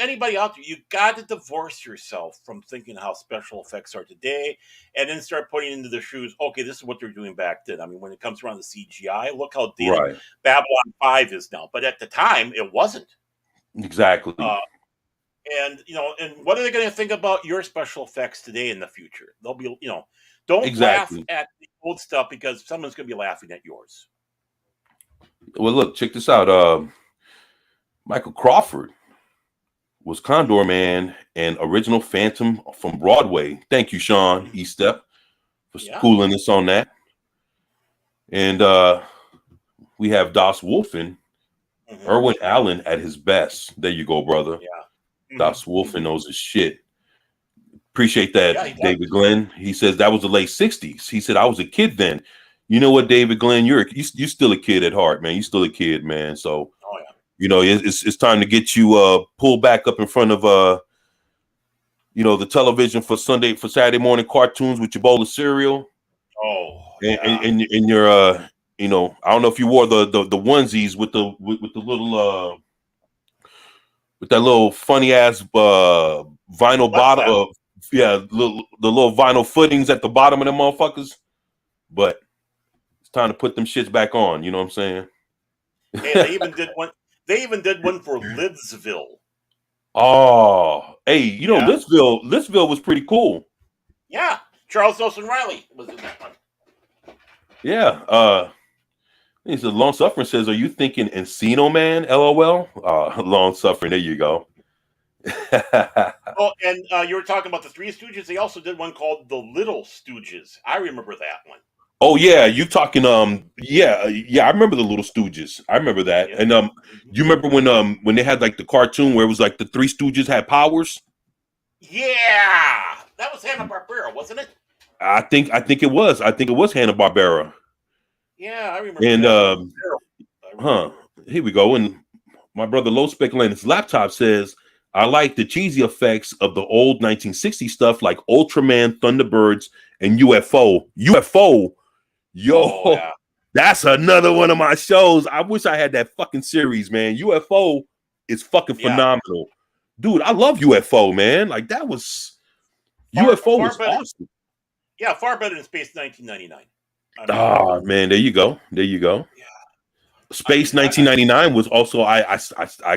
anybody out there, you got to divorce yourself from thinking how special effects are today, and then start putting into the shoes. Okay, this is what they're doing back then. I mean, when it comes around the CGI, look how dated Babylon 5 is now. But at the time, it wasn't. Exactly. And what are they going to think about your special effects today in the future? They'll be, don't laugh at the old stuff, because someone's going to be laughing at yours. Well, look, check this out. Michael Crawford was Condor Man and original Phantom from Broadway. Thank you, Sean Estep, for schooling us on that. And we have Das Wolfen, Irwin Allen at his best. There you go, brother. Yeah. Das Wolfen knows his shit. Appreciate that, David Glenn. He says that was the late 60s. He said, I was a kid then. You know what, David Glenn? You're still a kid at heart, man. You're still a kid, man. So, it's time to get you pulled back up in front of the television for Saturday morning cartoons with your bowl of cereal. Oh, and your I don't know if you wore the onesies with the little with that little funny ass vinyl bottom, the little vinyl footings at the bottom of them motherfuckers. But it's time to put them shits back on. You know what I'm saying? Hey, they even did one. They even did one for Lidsville. Oh, hey, Lidsville was pretty cool. Yeah, Charles Nelson Riley was in that one. Yeah. He said, Long Suffering says, are you thinking Encino Man? LOL. Long Suffering. There you go. Oh, and you were talking about the Three Stooges. They also did one called The Little Stooges. I remember that one. Oh yeah, you talking? Yeah. I remember the Little Stooges. I remember that. Yeah. And you remember when they had like the cartoon where it was like the Three Stooges had powers? Yeah, that was Hanna-Barbera, wasn't it? I think it was. I think it was Hanna-Barbera. Yeah, I remember. And here we go. And my brother Low Speculator's laptop says, I like the cheesy effects of the old 1960s stuff like Ultraman, Thunderbirds, and UFO. Yo, that's another one of my shows. I wish I had that fucking series, man. UFO is fucking phenomenal. Dude, I love UFO, man. Like that was UFO was awesome. Yeah, far better than Space 1999. Man, there you go. Yeah. Space 1999 was also I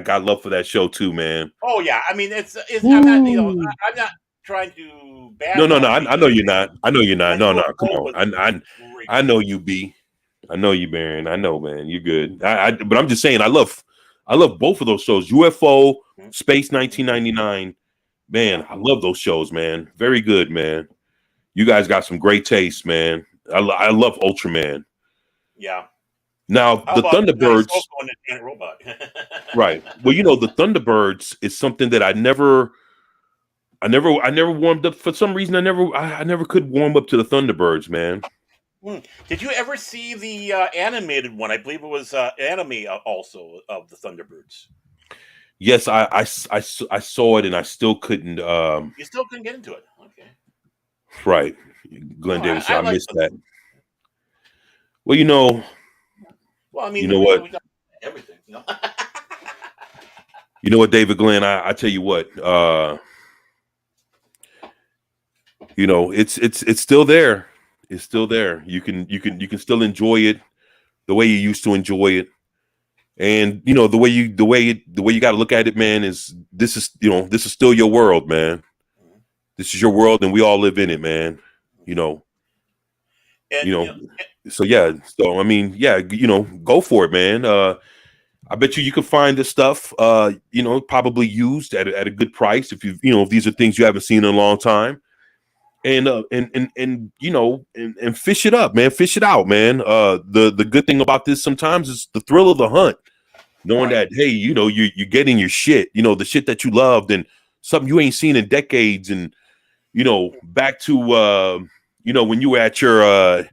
got love for that show too, man. Oh yeah, I mean it's I'm not trying to No, no, no. badmouth I know you're not. I know you're not. that No, no. Come UFO was on. great. I know you, B. I know you, Baron. I know, man. You're good. But I'm just saying, I love both of those shows. UFO, Mhm. Space 1999. Man, I love those shows, man. Very good, man. You guys got some great taste, man. I love Ultraman. Yeah. Now, How the about Johnny Thunderbirds, Soko and the Giant Robot? right? Well, the Thunderbirds is something that I never warmed up for some reason. I never could warm up to the Thunderbirds, man. Did you ever see the animated one? I believe it was anime also of the Thunderbirds. Yes, I saw it and I still couldn't. You still couldn't get into it. Okay. Right, No, Glenn Davis. I I like missed the. that. Well, Well, I you mean, know what, we got everything. David Glenn. I tell you what. It's still there. It's still there. You can still enjoy it the way you used to enjoy it. And the way you got to look at it, man, is this is still your world, man. This is your world, and we all live in it, man. You know, And you know. So yeah, so I mean, yeah, go for it, man. I bet you can find this stuff, probably used at a good price if these are things you haven't seen in a long time, and fish it up, man. Fish it out, man. The good thing about this sometimes is the thrill of the hunt. Knowing right, that, hey, you're getting your shit, the shit that you loved and something you ain't seen in decades, and back to when you were at your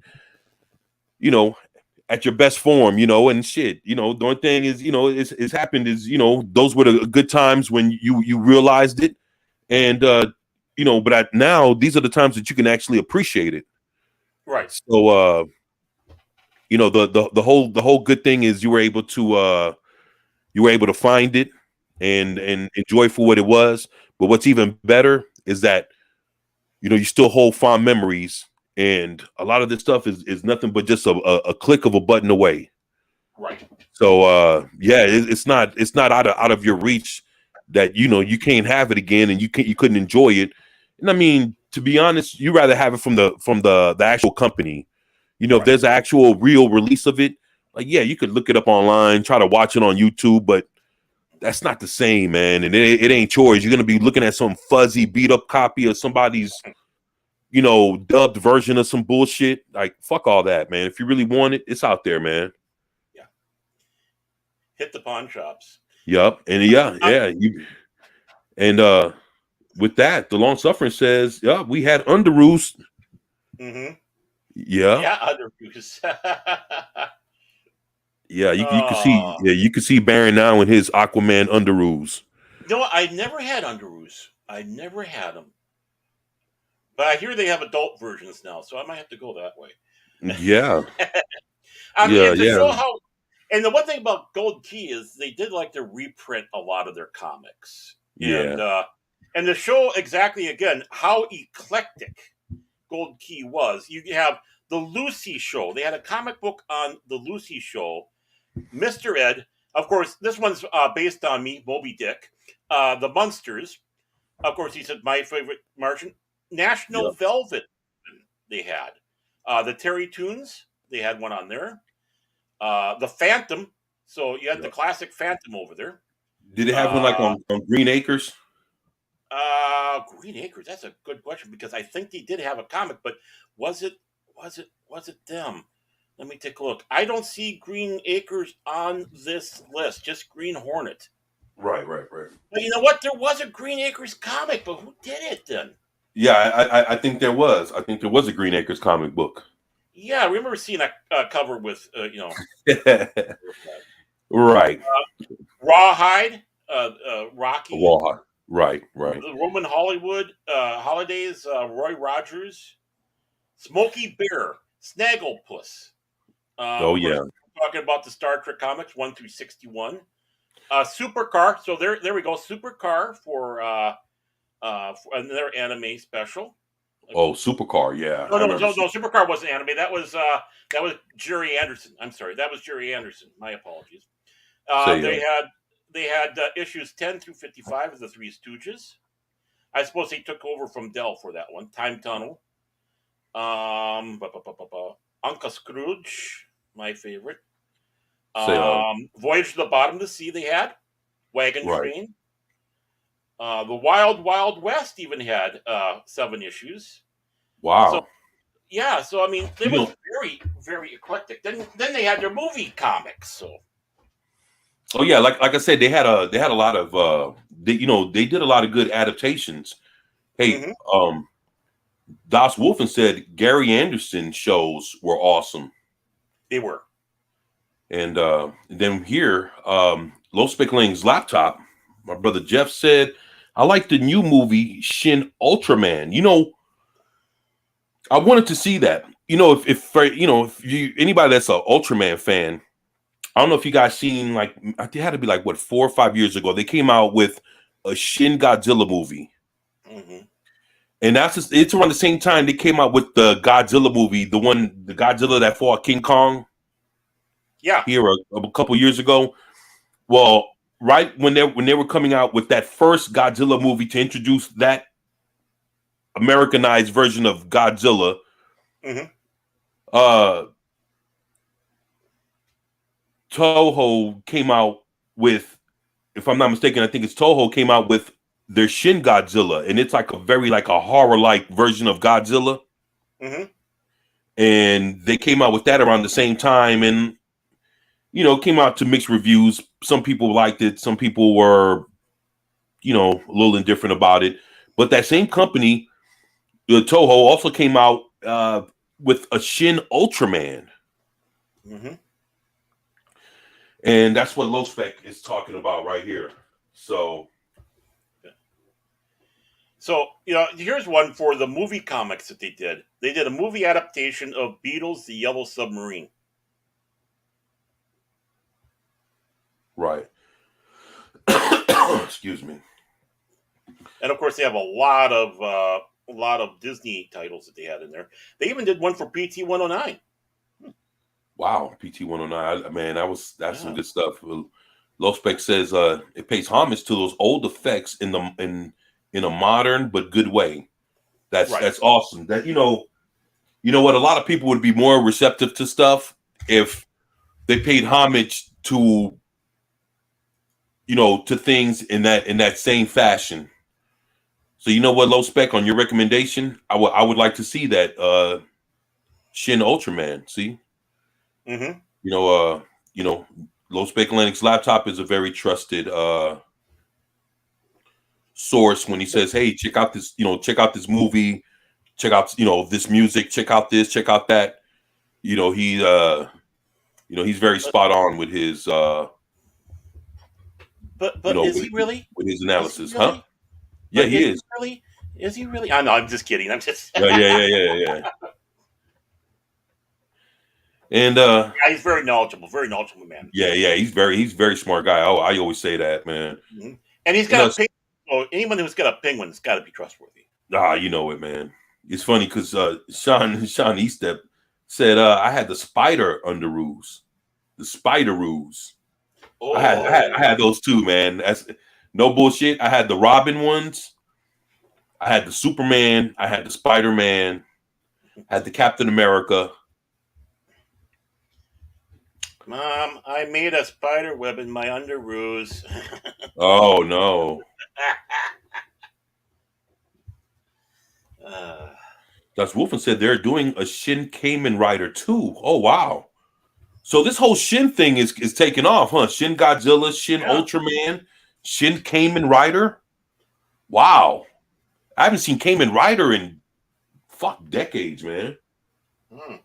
at your best form, and shit. The only thing is, it's happened is, those were the good times when you realized it, and now these are the times that you can actually appreciate it. right, So the whole good thing is you were able to find it and enjoy for what it was. But what's even better is that you still hold fond memories, and a lot of this stuff is nothing but just a click of a button away. right. So yeah, it's not out of your reach that you can't have it again, and you couldn't enjoy it. And I mean, to be honest, you rather have it from the actual company. If Right. there's an actual real release of it, like, yeah, you could look it up online, try to watch it on YouTube, but that's not the same, man. And it ain't yours. You're gonna be looking at some fuzzy, beat up copy of somebody's, dubbed version of some bullshit. Like, fuck all that, man. If you really want it, it's out there, man. Yeah. Hit the pawn shops. Yup. And yeah. With that, the long suffering says, yeah, we had Underoos. Mm-hmm. Yeah. Yeah, other views. Yeah, you can see Baron now in his Aquaman Underoos. No, I never had Underoos. I never had them. But I hear they have adult versions now, so I might have to go that way. Yeah. I mean, Yeah, and to yeah. show how. And the one thing about Gold Key is they did like to reprint a lot of their comics, Yeah. and to show exactly again how eclectic Gold Key was. You have the Lucy Show. They had a comic book on the Lucy Show. Mr. Ed, of course, this one's based on me, Moby Dick. The Munsters, of course, he said my favorite Martian. National Yep. Velvet, they had. The Terry Tunes, they had one on there. The Phantom, so you had the Yep. classic Phantom over there. Did it have one like on Green Acres? Green Acres, that's a good question because I think they did have a comic, but was it them? Let me take a look. I don't see Green Acres on this list, just Green Hornet. Right. But you know what? There was a Green Acres comic, but who did it then? Yeah, I think there was. I think there was a Green Acres comic book. Yeah, I remember seeing a cover with, Right. Rawhide, Rocky, Wall. Right. the Roman Hollywood, Holidays, Roy Rogers, Smokey Bear, Snagglepuss. Oh yeah. Talking about the Star Trek comics 1 through 61. Supercar. So there we go. Supercar for another anime special. Oh, Supercar. Yeah. No. Supercar wasn't anime. That was Jerry Anderson. I'm sorry. That was Jerry Anderson. My apologies. They had issues 10 through 55 of the Three Stooges. I suppose they took over from Dell for that one. Time Tunnel. Uncle Scrooge, my favorite. Say, Voyage to the Bottom of the Sea. They had Wagon right. Train. The Wild Wild West even had 7 issues. Wow. So yeah, so I mean, it You was know, very very eclectic. Then they had their movie comics. So oh yeah, like I said, they had a lot of they did a lot of good adaptations. Hey, mhm, Das Wolfen said Gary Anderson shows were awesome. they were. And then here, Low Spickling's laptop, my brother Jeff said, I like the new movie Shin Ultraman. You know, I wanted to see that. You know, if you anybody that's an Ultraman fan, I don't know if you guys seen, like, it had to be like what 4 or 5 years ago. They came out with a Shin Godzilla movie. Hmm. And it's around the same time they came out with the Godzilla movie, the Godzilla that fought King Kong Yeah. here a couple years ago. Well, right when they were coming out with that first Godzilla movie to introduce that Americanized version of Godzilla, Hmm. uh, Toho came out with, if I'm not mistaken, I think it's Toho came out with their Shin Godzilla, and it's like a horror-like version of Godzilla. Hmm. And they came out with that around the same time, and came out to mixed reviews. Some people liked it, some people were, a little indifferent about it. But that same company, Toho, also came out with a Shin Ultraman. Hmm. And that's what Low Spec is talking about right here. So here's one for the movie comics that they did. They did a movie adaptation of Beatles: The Yellow Submarine. right. Excuse me. And of course, they have a lot of Disney titles that they had in there. They even did one for PT 109. Wow, PT 109. Man, that's some Yeah. good stuff. Low Spec says it pays homage to those old effects in a modern but good way. That's Right. that's awesome. That you know what? A lot of people would be more receptive to stuff if they paid homage to to things in that same fashion. So you know what, Low Spec, on your recommendation, I would like to see that Shin Ultraman. See, Hmm. you know, Low Spec Linux laptop is a very trusted source when he says, "Hey, check out this movie, check out this music, check out this, check out that." He's very spot on with his But is he really? with his Is he analysis, huh? really? Yeah, But he is is. he really? Is he really? I know. I'm just kidding. I'm just. Yeah. And Yeah, he's very knowledgeable. Very knowledgeable man. yeah, he's very smart guy. I always say that, man. Hmm. And he's You know, got a penguin. So anyone who's got a penguin has got to be trustworthy. you know it, man. It's funny because Sean Eastep said I had the spider underoos, the spider roos. I had Oh, those too, man. That's no bullshit. I had the Robin ones. I had the Superman. I had the Spider Man. I had the Captain America. Mom, I made a spider web in my underoos. Oh no, uh, that's Wolfen said they're doing a Shin Kamen Rider too. Oh wow. So this whole Shin thing is taking off, huh? Shin Godzilla, Shin yeah. Ultraman, Shin Kamen Rider. Wow. I haven't seen Kamen Rider in decades, man. Hmm.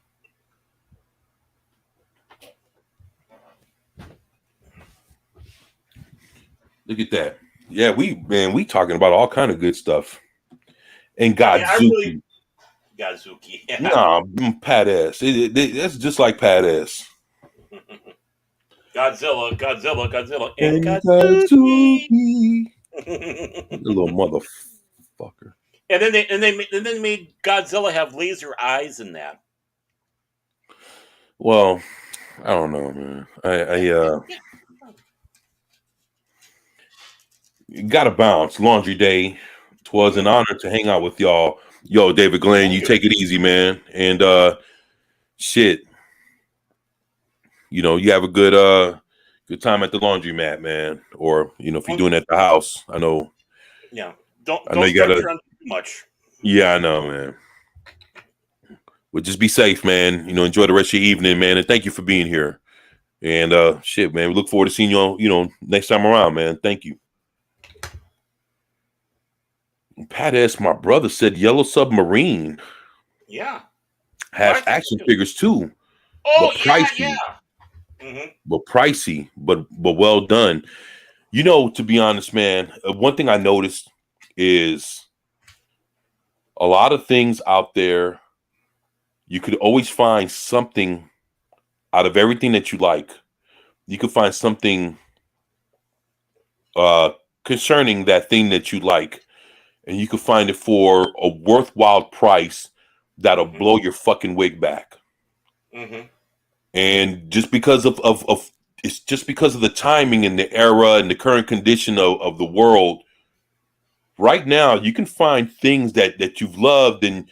Look at that. Yeah, we talking about all kind of good stuff. And Yeah, I really Godzuki. Gazuki. Yeah. Nah, Pat ass. That's just like Pat ass. Godzilla, and And Godzuki. Godzuki. And The little motherfucker. then they made Godzilla have laser eyes in that. Well, I don't know, man. I gotta bounce. Laundry day 'Twas an honor to hang out with y'all. Yo, David Glenn, you take it easy, man. And shit. You know, you have a good time at the laundromat, man. Or, you know, if you're doing it at the house. I know. Yeah. Don't you gotta too much. Yeah, I know, man. Well, just be safe, man. You know, enjoy the rest of your evening, man. And thank you for being here. And shit, man, we look forward to seeing you next time around, man. Thank you. Pat S., my brother, said Yellow Submarine. Yeah. Has action figures too. Oh, but pricey. yeah. Mm-hmm. But pricey, but well done. You know, to be honest, man, one thing I noticed is a lot of things out there, you could always find something out of everything that you like. You could find something concerning that thing that you like. And you could find it for a worthwhile price that'll blow your fucking wig back. Mm-hmm. And just because of it's just because of the timing and the era and the current condition of the world, right now you can find things that you've loved and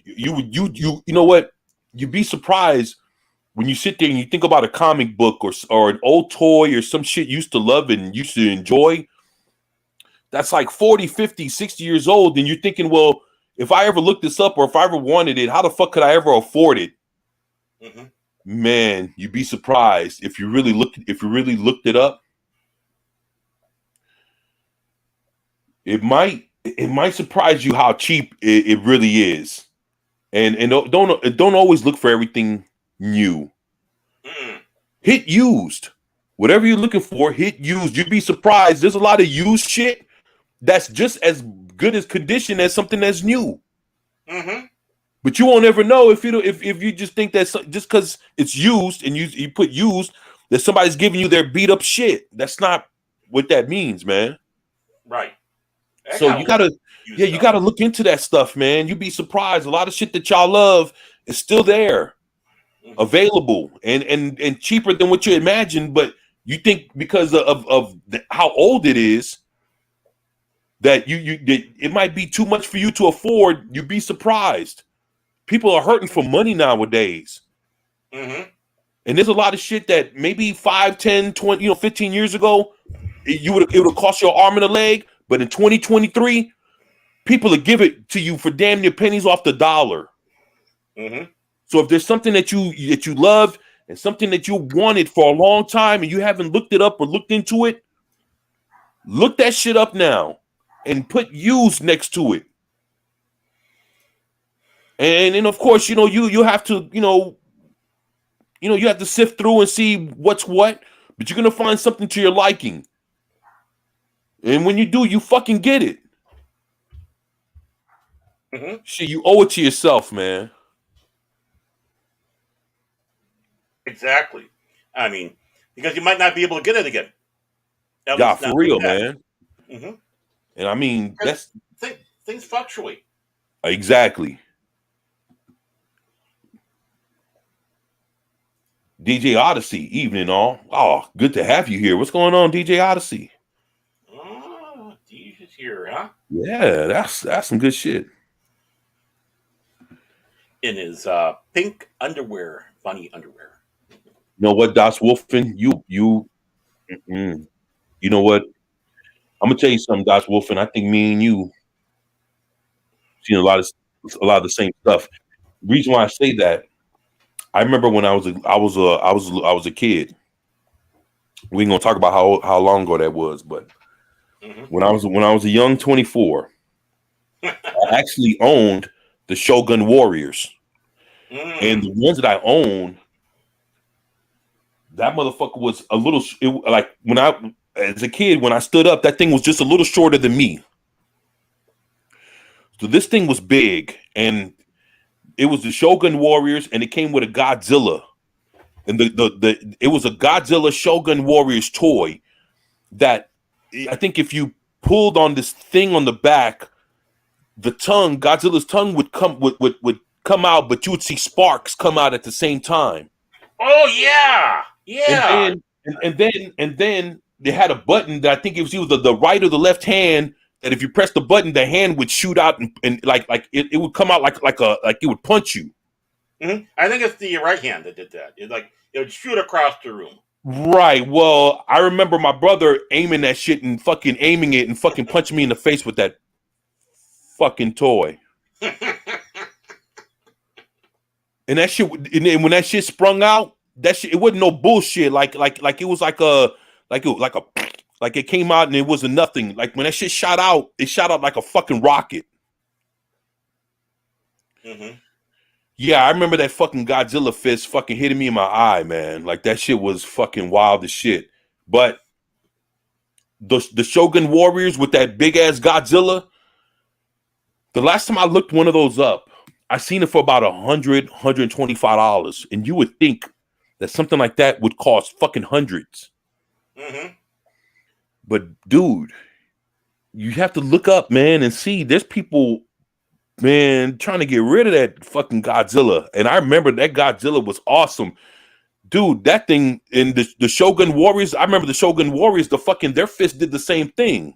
you know what? You'd be surprised when you sit there and you think about a comic book or an old toy or some shit you used to love and used to enjoy. That's like 40, 50, 60 years old. And you're thinking, well, if I ever looked this up or if I ever wanted it, how the fuck could I ever afford it? Mm-hmm. Man, you'd be surprised if you really looked it up. It might surprise you how cheap it really is. And don't always look for everything new. Hit used. Whatever you're looking for, hit used. You'd be surprised. There's a lot of used shit that's just as good as condition as something that's new. Mm-hmm. But you won't ever know if you just think that just because it's used and you put used that somebody's giving you their beat up shit. That's not what that means, man. Right. So you gotta look into that stuff, man. You'd be surprised. A lot of shit that y'all love is still there, available and cheaper than what you imagined. But you think because of how old it is, that it might be too much for you to afford. You'd be surprised. People are hurting for money nowadays. Mm-hmm. And there's a lot of shit that maybe 5, 10, 20, 15 years ago, it would have cost you an arm and a leg. But in 2023, people will give it to you for damn near pennies off the dollar. Mm-hmm. So if there's something that you love and something that you wanted for a long time and you haven't looked it up or looked into it, look that shit up now. And put used next to it. And then of course, you have to, you have to sift through and see what's what, but you're gonna find something to your liking. And when you do, you fucking get it. Mm-hmm. Shit, you owe it to yourself, man. Exactly. I mean, because you might not be able to get it again. Yeah, for real, man. Mm-hmm. And I mean, things fluctuate. Exactly. DJ Odyssey, evening all. Oh, good to have you here. What's going on, DJ Odyssey? Oh, DJ's here, huh? Yeah, that's some good shit. In his pink underwear, funny underwear. You know what, Das Wolfen? You know what? I'm gonna tell you something, Das Wolfen. I think me and you seen a lot of the same stuff. The reason why I say that, I remember when I was a kid. We ain't gonna talk about how long ago that was, but when I was a young 24, I actually owned the Shogun Warriors, and the ones that I owned, that motherfucker was a little like when I. As a kid, when I stood up, that thing was just a little shorter than me. So this thing was big, and it was the Shogun Warriors, and it came with a Godzilla. And it was a Godzilla Shogun Warriors toy that I think if you pulled on this thing on the back, Godzilla's tongue would come out, but you would see sparks come out at the same time. Oh yeah, yeah. And then they had a button that I think it was either the right or the left hand that if you press the button, the hand would shoot out and like it would come out like it would punch you. Mm-hmm. I think it's the right hand that did that. It would shoot across the room. Right. Well, I remember my brother aiming that shit and fucking aiming it and fucking punching me in the face with that fucking toy. And that shit, and when that shit sprung out, that shit, it wasn't no bullshit. Like it was like it came out and it wasn't nothing. Like when that shit shot out, it shot out like a fucking rocket. Mm-hmm. Yeah, I remember that fucking Godzilla fist fucking hitting me in my eye, man. Like that shit was fucking wild as shit. But the Shogun Warriors with that big ass Godzilla, the last time I looked one of those up, I seen it for about $100, $125, and you would think that something like that would cost fucking hundreds. Mm-hmm. But dude, you have to look up, man, and see there's people, man, trying to get rid of that fucking Godzilla. And I remember that Godzilla was awesome. Dude, that thing in the Shogun Warriors, I remember the Shogun Warriors, their fist did the same thing.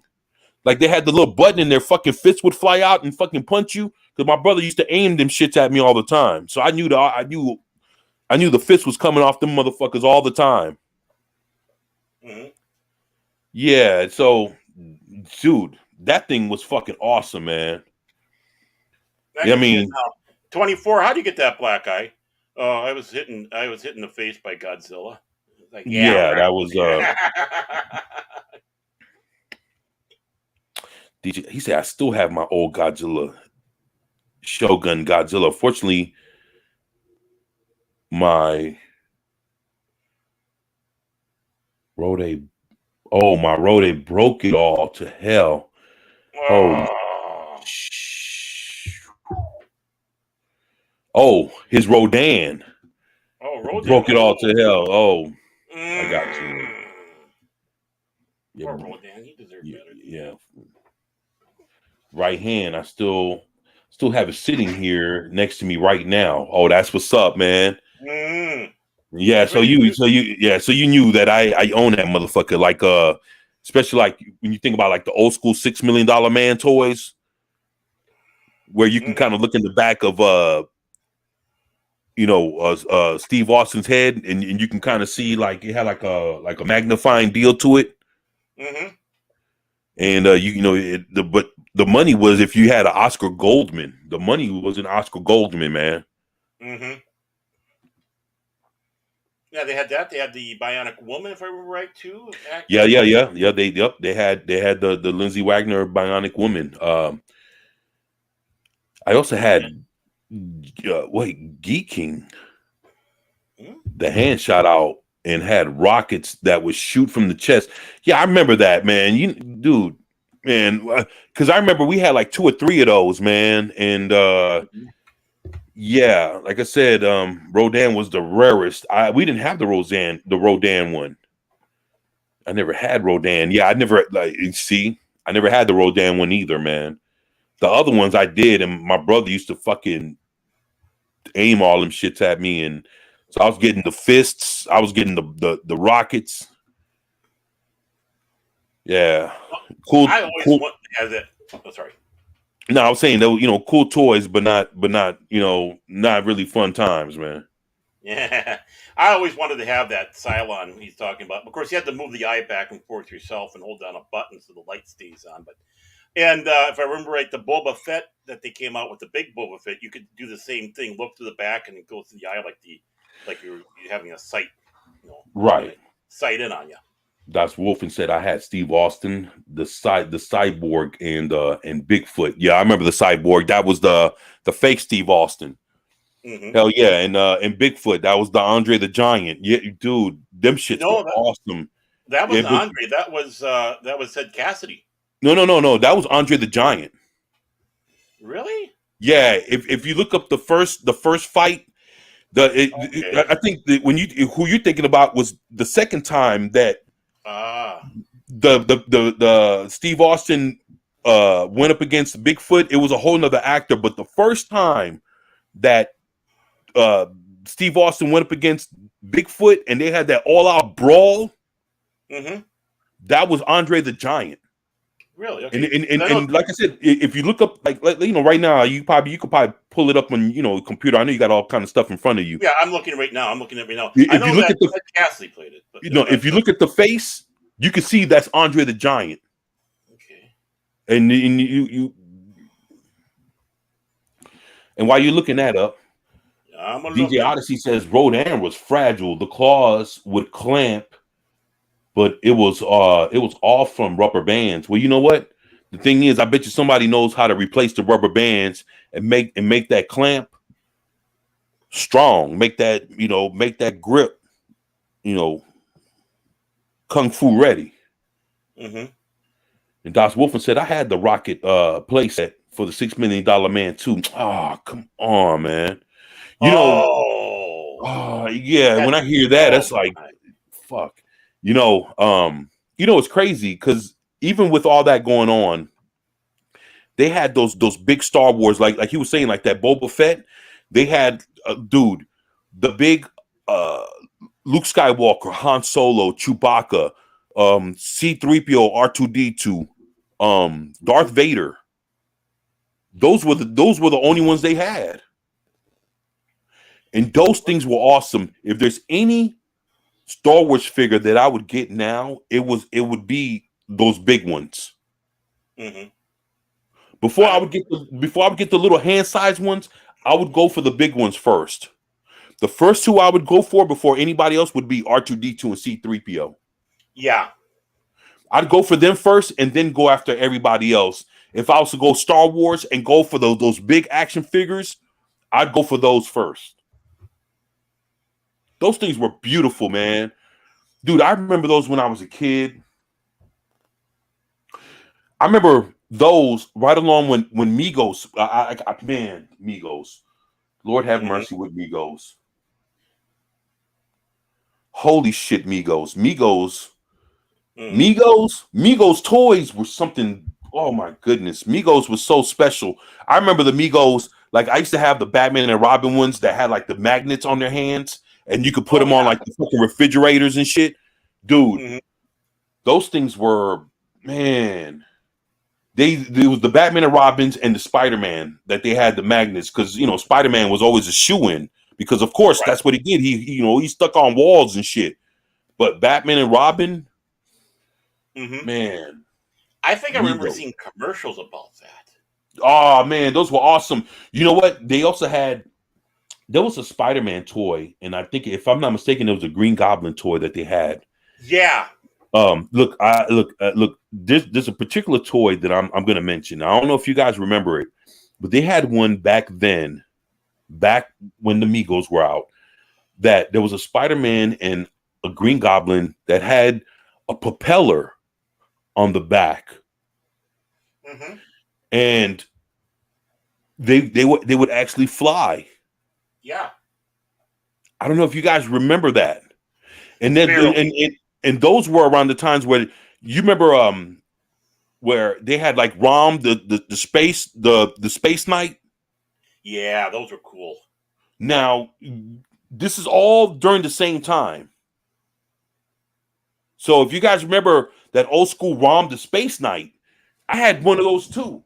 Like they had the little button and their fucking fists would fly out and fucking punch you. Because my brother used to aim them shits at me all the time. So I knew the fist was coming off them motherfuckers all the time. Mm-hmm. Yeah, so dude, that thing was fucking awesome, man. I mean, 24. How do you get that black eye? I was hitting the face by Godzilla. Like, yeah, right. That was DJ. He said I still have my old Godzilla, Shogun Godzilla. Fortunately, my Rode broke it all to hell. His Rodan. Rodan broke it all to hell. I got you. Yeah, poor Rodan, he deserved better. Yeah. Right hand, I still have it sitting here next to me right now. Oh, that's what's up, man. Yeah, so you knew that I own that motherfucker. Like especially like when you think about like the old school $6 Million Man toys, where you can kind of look in the back of Steve Austin's head, and you can kind of see like it had like a magnifying deal to it. Mm-hmm. And but the money was if you had an Oscar Goldman. The money was an Oscar Goldman, man. Mm-hmm. Yeah, they had that. They had the Bionic Woman, if I remember right, too. Yeah. They had the Lindsay Wagner Bionic Woman. I also had Geek King. The hand shot out and had rockets that would shoot from the chest. Yeah, I remember that, man. Because I remember we had like 2 or 3 of those, man. And yeah, like I said, Rodan was the rarest. We didn't have the Rodan one. I never had Rodan. Yeah, I never had the Rodan one either, man. The other ones I did, and my brother used to fucking aim all them shits at me, and so I was getting the fists, I was getting the rockets. Yeah, cool. I always want to have that. Oh, sorry. No, I was saying that cool toys, but not not really fun times, man. Yeah, I always wanted to have that Cylon he's talking about. Of course, you had to move the eye back and forth yourself and hold down a button so the light stays on. But if I remember right, the Boba Fett that they came out with, the big Boba Fett, you could do the same thing. Look to the back and it goes to the eye like you're having a sight, right? Sight in on you. Das Wolfen said I had Steve Austin, the cyborg, and Bigfoot. Yeah, I remember the cyborg. That was the fake Steve Austin. Mm-hmm. Hell yeah, and Bigfoot. That was the Andre the Giant. Yeah, dude, them shits were awesome. That was Andre. That was Ted Cassidy. No. That was Andre the Giant. Really? Yeah. If you look up the first fight, I think that who you're thinking about was the second time that the Steve Austin went up against Bigfoot. It was a whole nother actor, but the first time that Steve Austin went up against Bigfoot and they had that all-out brawl, that was Andre the Giant. Really? Okay. And like I said, if you look up like right now, you could probably pull it up on computer. I know you got all kind of stuff in front of you. Yeah, I'm looking right now. I'm looking at it right now. I If know you look that at the Ted Cassidy played it, but if you look at the face, you can see that's Andre the Giant. okay. And while you're looking that up, I'm gonna DJ look. Odyssey says Rodan was fragile. The claws would clamp, but it was all from rubber bands. Well, you know what? The thing is, I bet you somebody knows how to replace the rubber bands and make that clamp strong. Make that grip, kung fu ready. Mm-hmm. And Das Wolfen said, I had the Rocket playset for the $6 million man too. Oh, come on, man. Yeah, when I hear that, that's like, fuck. It's crazy because even with all that going on, they had those big Star Wars, like he was saying, like that Boba Fett. They had, the big Luke Skywalker, Han Solo, Chewbacca, C-3PO, R2-D2, Darth Vader. Those were the only ones they had. And those things were awesome. If there's any Star Wars figure that I would get now, it would be those big ones. Mm-hmm. Before I would get the little hand-sized ones, I would go for the big ones first. The first two I would go for before anybody else would be R2-D2 and C-3PO. Yeah. I'd go for them first and then go after everybody else. If I was to go Star Wars and go for those big action figures, I'd go for those first. Those things were beautiful, man. Dude, I remember those when I was a kid. I remember those right along when Migos, Migos. Lord have mercy with Migos. Holy shit, Migos. Migos toys were something. Oh my goodness. Migos was so special. I remember the Migos, like I used to have the Batman and Robin ones that had like the magnets on their hands and you could put them on like the fucking refrigerators and shit. Dude, those things were, man. There was the Batman and Robins and the Spider-Man that they had the magnets because Spider-Man was always a shoe-in because of course that's what he did. He stuck on walls and shit. But Batman and Robin, man. I think I remember seeing commercials about that. Oh man, those were awesome. You know what? They also there was a Spider-Man toy, and I think if I'm not mistaken, it was a Green Goblin toy that they had. Yeah. Look. There's a particular toy that I'm going to mention. I don't know if you guys remember it, but they had one back when the Migos were out. That there was a Spider-Man and a Green Goblin that had a propeller on the back, and they would actually fly. Yeah. I don't know if you guys remember that, and then and those were around the times where you remember where they had like ROM the space knight. Yeah, those were cool. Now this is all during the same time. So if you guys remember that old school ROM the space knight, I had one of those too.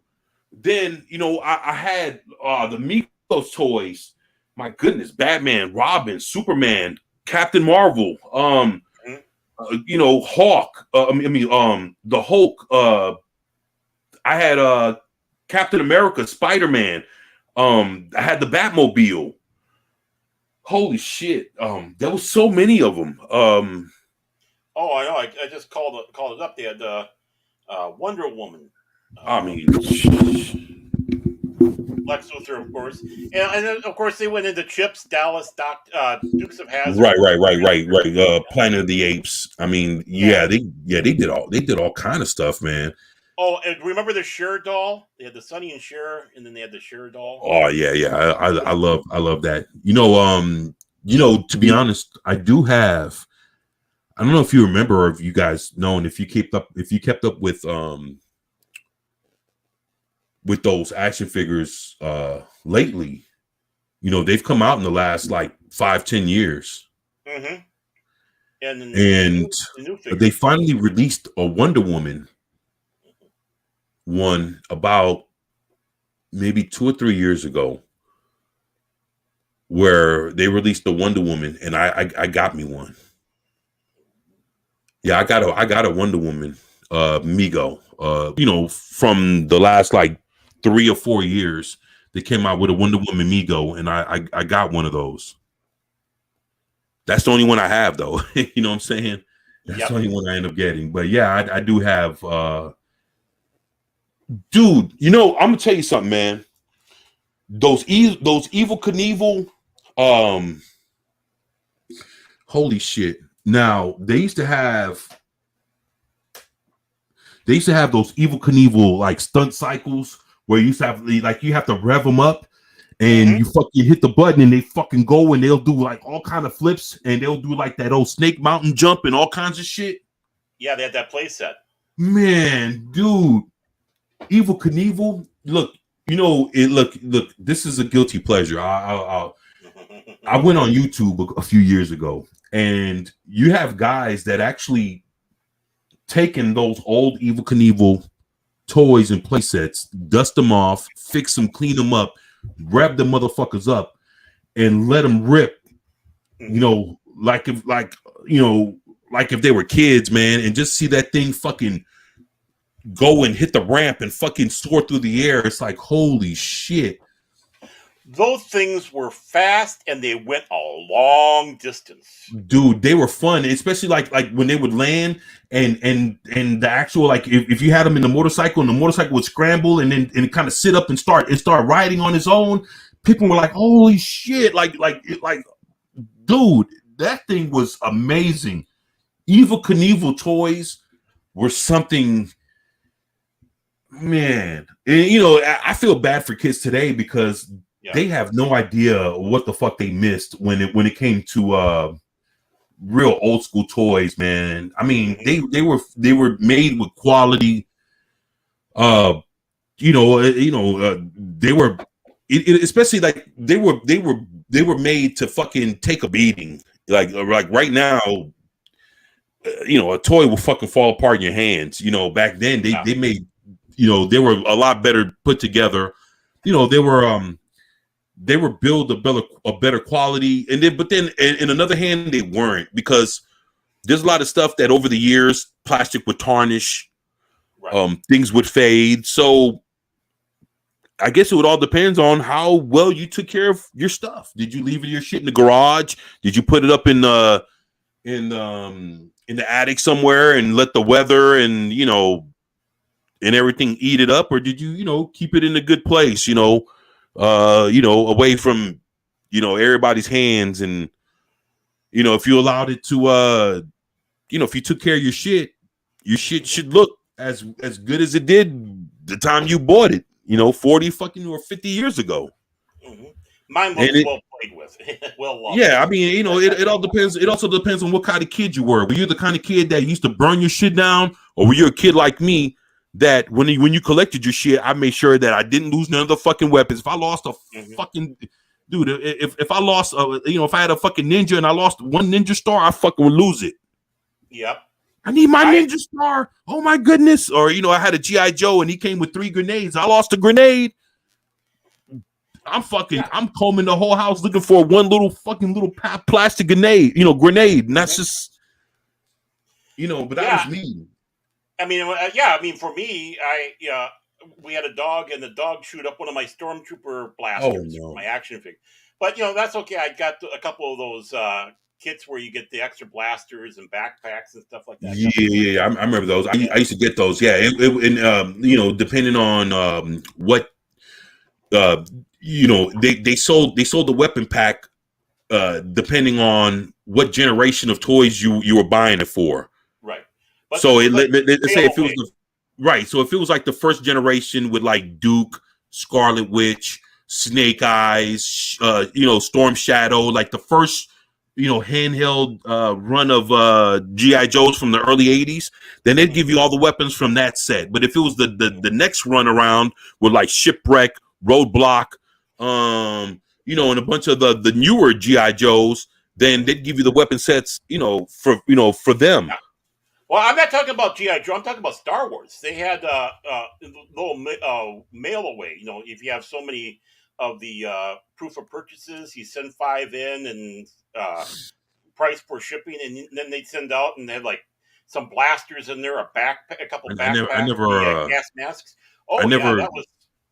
Then I had the Migos toys. My goodness, Batman, Robin, Superman, Captain Marvel, Hawk. The Hulk. I had Captain America, Spider-Man. I had the Batmobile. Holy shit! There was so many of them. Oh, I know. I just called it up. They had Wonder Woman. Lex Luthor, of course, and then, of course they went into Chips, Dallas, Dukes of Hazzard. Right. Planet of the Apes. They did all kind of stuff, man. Oh, and remember the Cher doll? They had the Sonny and Cher, and then they had the Cher doll. Oh yeah. I love that. To be honest, I do have. I don't know if you remember or if you guys know, and if you kept up with those action figures lately, they've come out in the last like 5-10 years. And they finally released a Wonder Woman one about maybe 2 or 3 years ago, where they released the Wonder Woman, and I got me one. Yeah, I got a Wonder Woman, Mego. From the last like 3 or 4 years, they came out with a Wonder Woman Mego, and I got one of those. That's the only one I have, though. You know what I'm saying? That's the only one I end up getting. But yeah, I do have. Dude, I'm gonna tell you something, man. Those Evil Knievel, holy shit. Now they used to have those Evil Knievel like stunt cycles where you used to have you have to rev them up and you hit the button and they fucking go and they'll do like all kind of flips and they'll do like that old Snake Mountain jump and all kinds of shit. Yeah, they had that play set. Man, dude, Evil Knievel. Look, look. This is a guilty pleasure. I went on YouTube a few years ago, and you have guys that actually taken those old Evil Knievel toys and play sets, dust them off, fix them, clean them up, wrap the motherfuckers up, and let them rip. Like if they were kids, man, and just see that thing fucking go and hit the ramp and fucking soar through the air. It's like, holy shit. Those things were fast and they went a long distance. Dude, they were fun, especially like when they would land and the actual, like if you had them in the motorcycle and the motorcycle would scramble and then kind of sit up and start riding on its own. People were like, holy shit, like dude, that thing was amazing. Evil Knievel toys were something. Man, and, I feel bad for kids today because they have no idea what the fuck they missed when it came to real old school toys, man. I mean, they were made with quality. They were especially like they were made to fucking take a beating. Like right now, a toy will fucking fall apart in your hands. Back then they made. They were a lot better put together. They were built a better quality, but then in another hand they weren't, because there's a lot of stuff that over the years plastic would tarnish, things would fade. So I guess it would all depends on how well you took care of your stuff. Did you leave your shit in the garage? Did you put it up in the attic somewhere and let the weather and everything eat it up, or did you keep it in a good place, away from everybody's hands, and if you allowed it to if you took care of your shit should look as good as it did the time you bought it, 40 fucking or 50 years ago. Mine was well played with. Well loved. Yeah, I mean, it all depends. It also depends on what kind of kid you were. Were you the kind of kid that used to burn your shit down, or were you a kid like me that when you collected your shit, I made sure that I didn't lose none of the fucking weapons? If I lost a fucking dude, if I lost, if I had a fucking ninja and I lost one ninja star, I fucking would lose it. Yep. I need my ninja star. Oh my goodness. Or I had a GI Joe and he came with 3 grenades. I lost a grenade. I'm combing the whole house looking for one little plastic grenade, and that's just, but that was me. I mean, for me, we had a dog, and the dog chewed up one of my Stormtrooper blasters, my action figure. But that's okay. I got a couple of those kits where you get the extra blasters and backpacks and stuff like that. Yeah, I remember those. I used to get those. Yeah, and depending on what they sold the weapon pack depending on what generation of toys you were buying it for. Right. But so let's say if it was so if it was like the first generation with like Duke, Scarlet Witch, Snake Eyes, Storm Shadow, like the first handheld run of GI Joes from the early 80s, then they'd give you all the weapons from that set. But if it was the next run around with like Shipwreck, Roadblock, and a bunch of the newer GI Joes, then they'd give you the weapon sets, for them. Well, I'm not talking about GI Joe. I'm talking about Star Wars. They had little mail away. You know, if you have so many of the proof of purchases, you send 5 in and price for shipping, and then they'd send out and they had like some blasters in there, a couple I never, I backpacks, never, the gas masks. I Oh yeah, never, that was.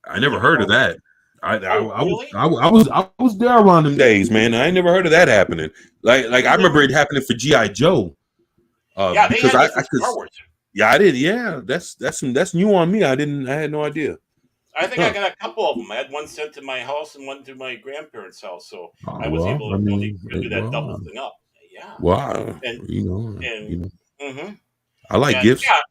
I You never never heard of know. that. Oh really? I was there around them days, man. I ain't never heard of that happening. Like I remember Mhm. it happening for GI Joe. Yeah, they Because had I, this for cause Star Wars. yeah, I did. Yeah, that's new on me. I had no idea. I think I Huh. got a couple of them. I had one sent to my house and one to my grandparents' house, so Oh, I was well, able I to, mean, do that double thing up. Yeah, well, and you and know, hmm I like and gifts. yeah,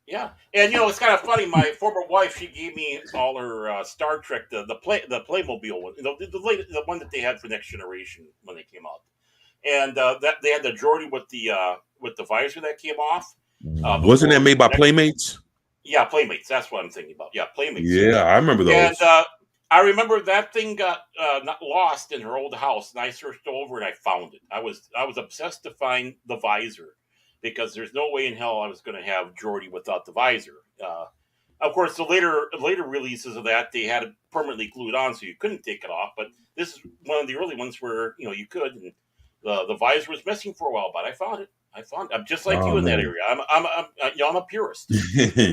yeah, and it's kind of funny. My former wife, she gave me all her Star Trek, the Playmobil one, the one that they had for Next Generation when they came out, and that they had the Geordie with the visor that came off Wasn't that before made by Next. Playmates? Yeah, Playmates. That's what I'm thinking about. Yeah, Playmates. Yeah. Yeah, I remember And those. I remember that thing got not lost in her old house, and I searched over and I found it. I was obsessed to find the visor because there's no way in hell I was going to have Geordie without the visor. Of course, the later releases of that they had it permanently glued on, so you couldn't take it off. But this is one of the early ones where you could, and the visor was missing for a while, but I found it. I found it. I'm just like Oh you in that man, area. I'm a purist.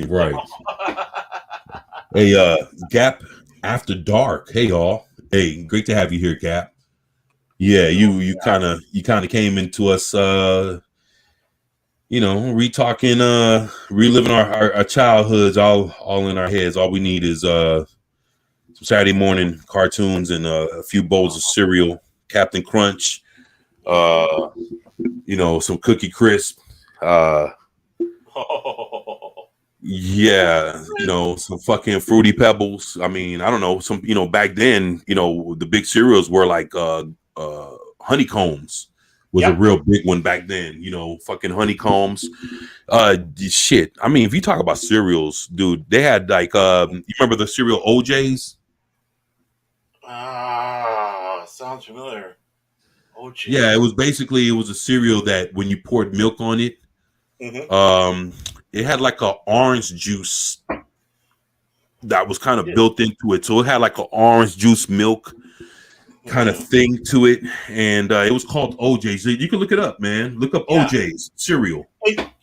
right. Hey, Gap After Dark. Hey, y'all. Hey, great to have you here, Gap. Yeah, you kind of came into us, re-talking, reliving our childhoods, all in our heads. All we need is some Saturday morning cartoons and a few bowls of cereal, Captain Crunch, uh, some Cookie Crisp. Uh, Yeah, some fucking Fruity Pebbles. I mean, I don't know, some, back then, the big cereals were like honeycombs was a Yep. real big one back then, fucking honeycombs. Shit. I mean, if you talk about cereals, dude, they had like you remember the cereal OJ's? Sounds familiar. Oh, Yeah, jeez. it was a cereal that when you poured milk on it, Mm-hmm. um it had like a orange juice that was kind of It built into it. So it had like an orange juice milk is. kind of Mm-hmm. thing to it, and it was called OJ's. You can look it up, man. Look up Yeah. OJ's cereal.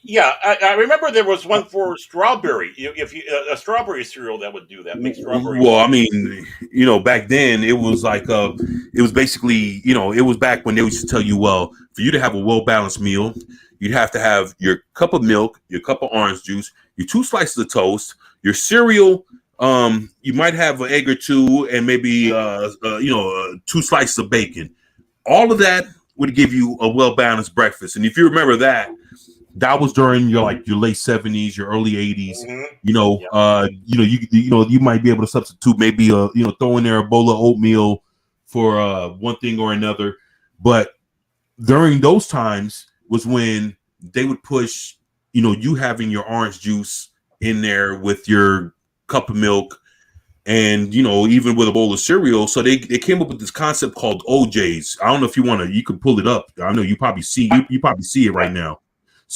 Yeah, I remember there was one for strawberry. If you a strawberry cereal that would do that, make strawberry Well, I milk. mean, back then it was like it was basically, it was back when they used to tell you, well, for you to have a well balanced meal, you'd have to have your cup of milk, your cup of orange juice, your 2 slices of toast, your cereal. You might have an egg or two, and maybe 2 slices of bacon. All of that would give you a well balanced breakfast. And if you remember that, that was during your late 70s, your early 80s. Mm-hmm. Yeah. You might be able to substitute maybe throw in there a bowl of oatmeal for one thing or another. But during those times was when they would push, you having your orange juice in there with your cup of milk, and even with a bowl of cereal. So they came up with this concept called OJ's. I don't know if you can pull it up. I know you probably see it Yeah. right now.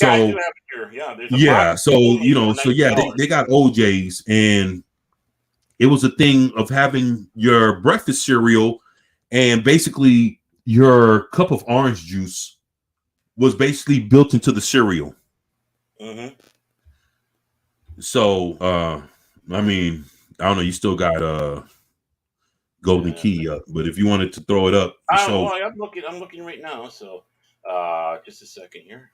Yeah, I do So have it here. Yeah, there's a yeah, box so only yeah, $19. they got OJ's, and it was a thing of having your breakfast cereal, and basically your cup of orange juice was basically built into the cereal. Mm-hmm. So I mean, I don't know, you still got Golden Yeah. Key up, but if you wanted to throw it up for show. Well, I'm looking right now. So, just a second here.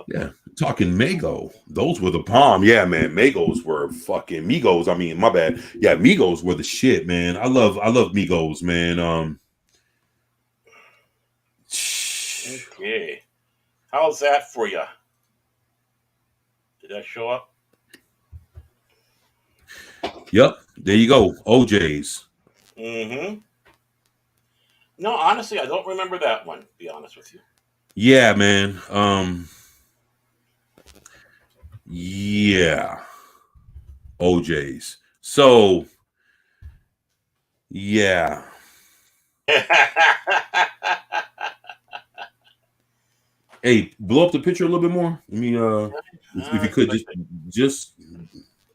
Yeah, talking Mago. Those were the bomb. Yeah, man. Magos were fucking Migos. I mean, my bad. Yeah, Migos were the shit, man. I love Migos, man. Okay. How's that for you? Did that show up? Yep, there you go. OJ's. Mm-hmm. No, honestly, I don't remember that one. To be honest with you. Yeah, man. Yeah. OJ's. So yeah. Hey, blow up the picture a little bit more. Let me if you could just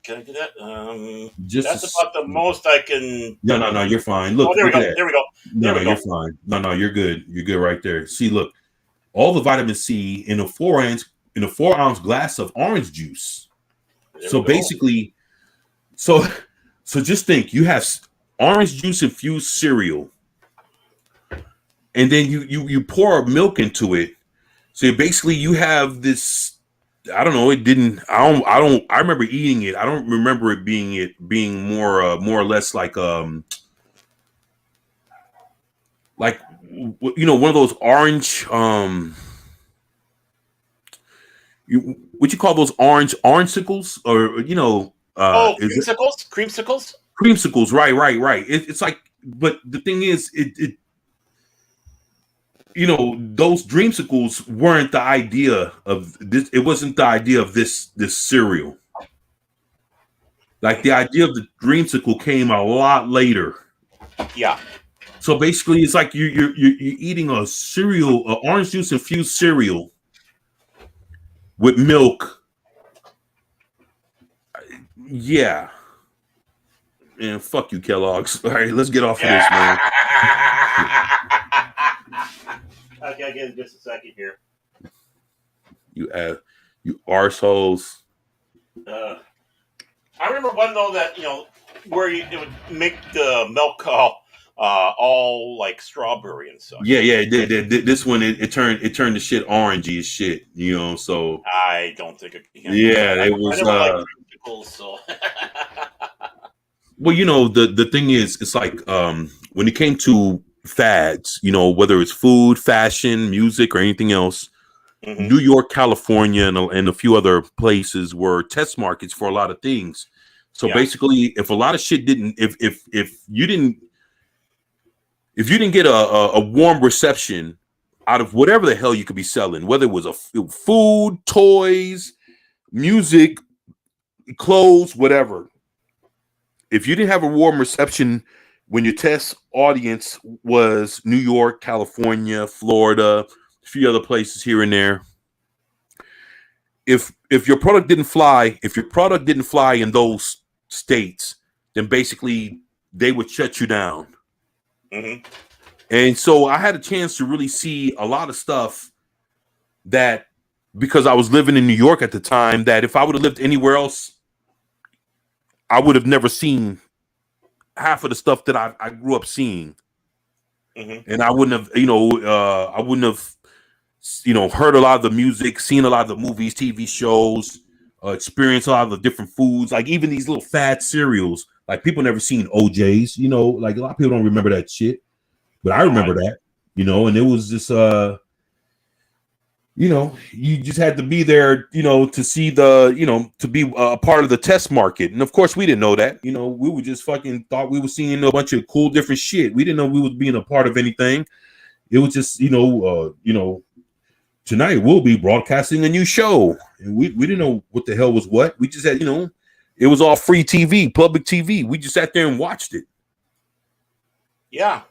can I do that? That's just about the most I can. no, you're fine. Look, Oh, there we look at go. that. There we go. There No, we go. you're fine. No, you're good. You're good right there. See, look, all the vitamin C in a 4-ounce glass of orange juice. There So we go. basically, so just think you have orange juice infused cereal, and then you pour milk into it. So basically, you have this. I don't know. It didn't. I don't. I remember eating it. I don't remember it being more or less like one of those orange what you call those orangecicles, or Oh, is it creamsicles. creamsicles? Right. It's like, but the thing is, it those dreamsicles weren't the idea of this. It wasn't the idea of this cereal. Like the idea of the dreamsicle came a lot later. Yeah. So basically, it's like you're eating a cereal, orange juice infused cereal with milk. Yeah. And fuck you, Kellogg's. All right, let's get off of this, man. Okay, I'll get just a second here. You arseholes. I remember one though that where it would make the milk all like strawberry and such. Yeah. This one it turned the shit orangey as shit. So I don't think it can. Yeah, it was. I never liked creamsicles, so. Well, the thing is, it's like when it came to fads, whether it's food, fashion, music, or anything else, New York, California, and a few other places were test markets for a lot of things. So basically, if a lot of shit didn't, if you didn't get a warm reception out of whatever the hell you could be selling, whether it was food, toys, music, clothes, whatever. If you didn't have a warm reception when your test audience was New York, California, Florida, a few other places here and there, if your product didn't fly, in those states, then basically they would shut you down. Mm-hmm. And so I had a chance to really see a lot of stuff that, because I was living in New York at the time, that if I would have lived anywhere else, I would have never seen half of the stuff that I grew up seeing. Mm-hmm. And I wouldn't have, heard a lot of the music, seen a lot of the movies, TV shows, experienced a lot of the different foods, like even these little fat cereals. Like people never seen OJ's, like a lot of people don't remember that shit, but I remember that, and it was just, you just had to be there, to see to be a part of the test market. And of course, we didn't know that. We were just fucking thought we were seeing a bunch of cool, different shit. We didn't know we was being a part of anything. It was just, tonight we'll be broadcasting a new show. And we didn't know what the hell was what. We just had, it was all free TV, public TV. We just sat there and watched it. Yeah.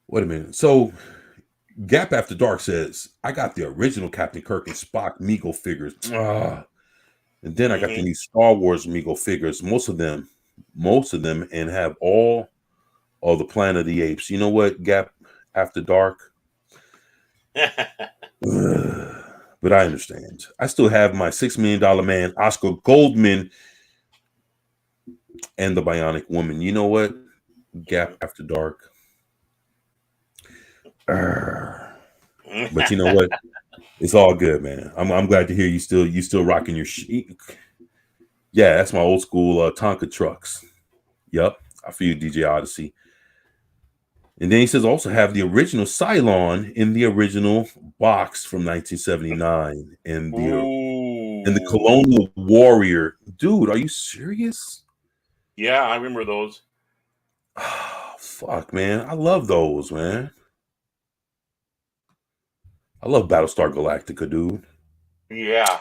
Wait a minute. So Gap After Dark says, I got the original Captain Kirk and Spock Meagle figures. And then I got the new Star Wars Meagle figures, most of them, and have all of the Planet of the Apes. You know what, Gap After Dark? But I understand. I still have my $6 Million Man, Oscar Goldman, and the Bionic Woman. You know what, Gap After Dark? But you know what? It's all good, man. I'm glad to hear you still rocking your shit. Yeah, that's my old school Tonka trucks. Yep, I feel you, DJ Odyssey. And then he says also have the original Cylon in the original box from 1979 and the Colonial Warrior. Dude, are you serious? Yeah, I remember those. Oh, fuck, man. I love those, man. I love Battlestar Galactica, dude. Yeah.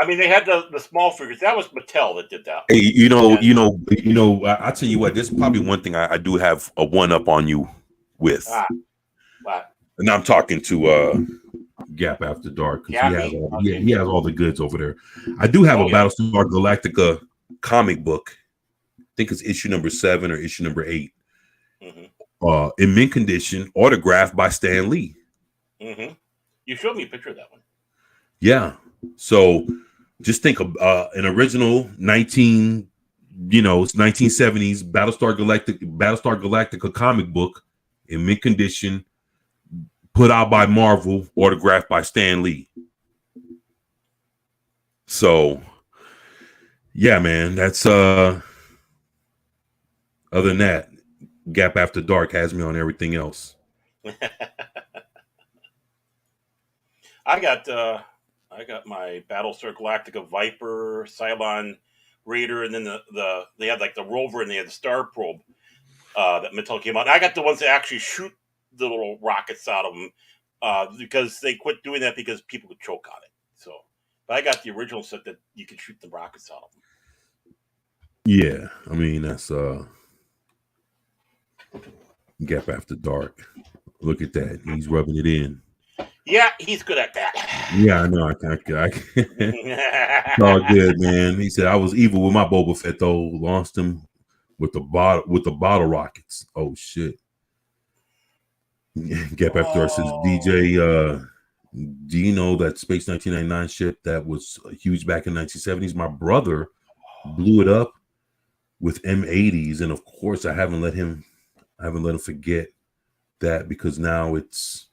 I mean, they had the small figures. That was Mattel that did that. Hey, I tell you what, this is probably one thing I do have a one up on you with. What? And I'm talking to Gap After Dark because he has all the goods over there. I do have a Battlestar Galactica comic book. I think it's issue number 7 or issue number 8. Mm-hmm. In mint condition, autographed by Stan Lee. Mm-hmm. You showed me a picture of that one. Yeah. So just think of an original 1970s Battlestar Galactica comic book in mint condition, put out by Marvel, autographed by Stan Lee. So yeah, man, that's other than that, Gap After Dark has me on everything else. I got my Battlestar Galactica Viper, Cylon Raider, and then they had like the rover and they had the Star Probe that Mattel came out. And I got the ones that actually shoot the little rockets out of them because they quit doing that because people could choke on it. So, but I got the original set that you could shoot the rockets out of them. Yeah, I mean that's Gap After Dark. Look at that, he's rubbing it in. Yeah, he's good at that. Yeah, I know. I can't. It's all good, man. He said I was evil with my Boba Fett though. Lost him with the bottle rockets. Oh shit. Gap After Dark says, DJ, do you know that Space 1999 ship that was huge back in 1970s? My brother blew it up with M80s, and of course I haven't let him forget that because now it's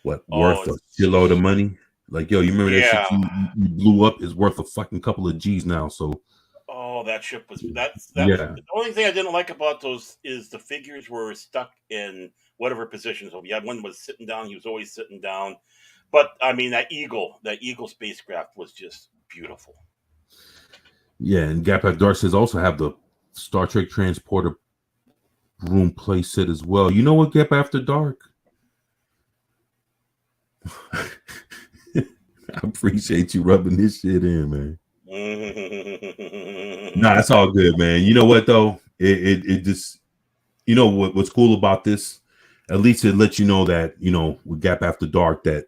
worth a shitload of money. Like, yo, you remember that shit you blew up is worth a fucking couple of G's now. So that ship was the only thing I didn't like about those is the figures were stuck in whatever position. So we had one that was sitting down, he was always sitting down. But I mean that Eagle spacecraft was just beautiful. Yeah, and Gap After Dark says also have the Star Trek transporter room play set as well. You know what, Gap After Dark? I appreciate you rubbing this shit in, man. Nah, it's all good, man. You know what though? It just, you know what's cool about this? At least it lets you know that, you know, with Gap After Dark that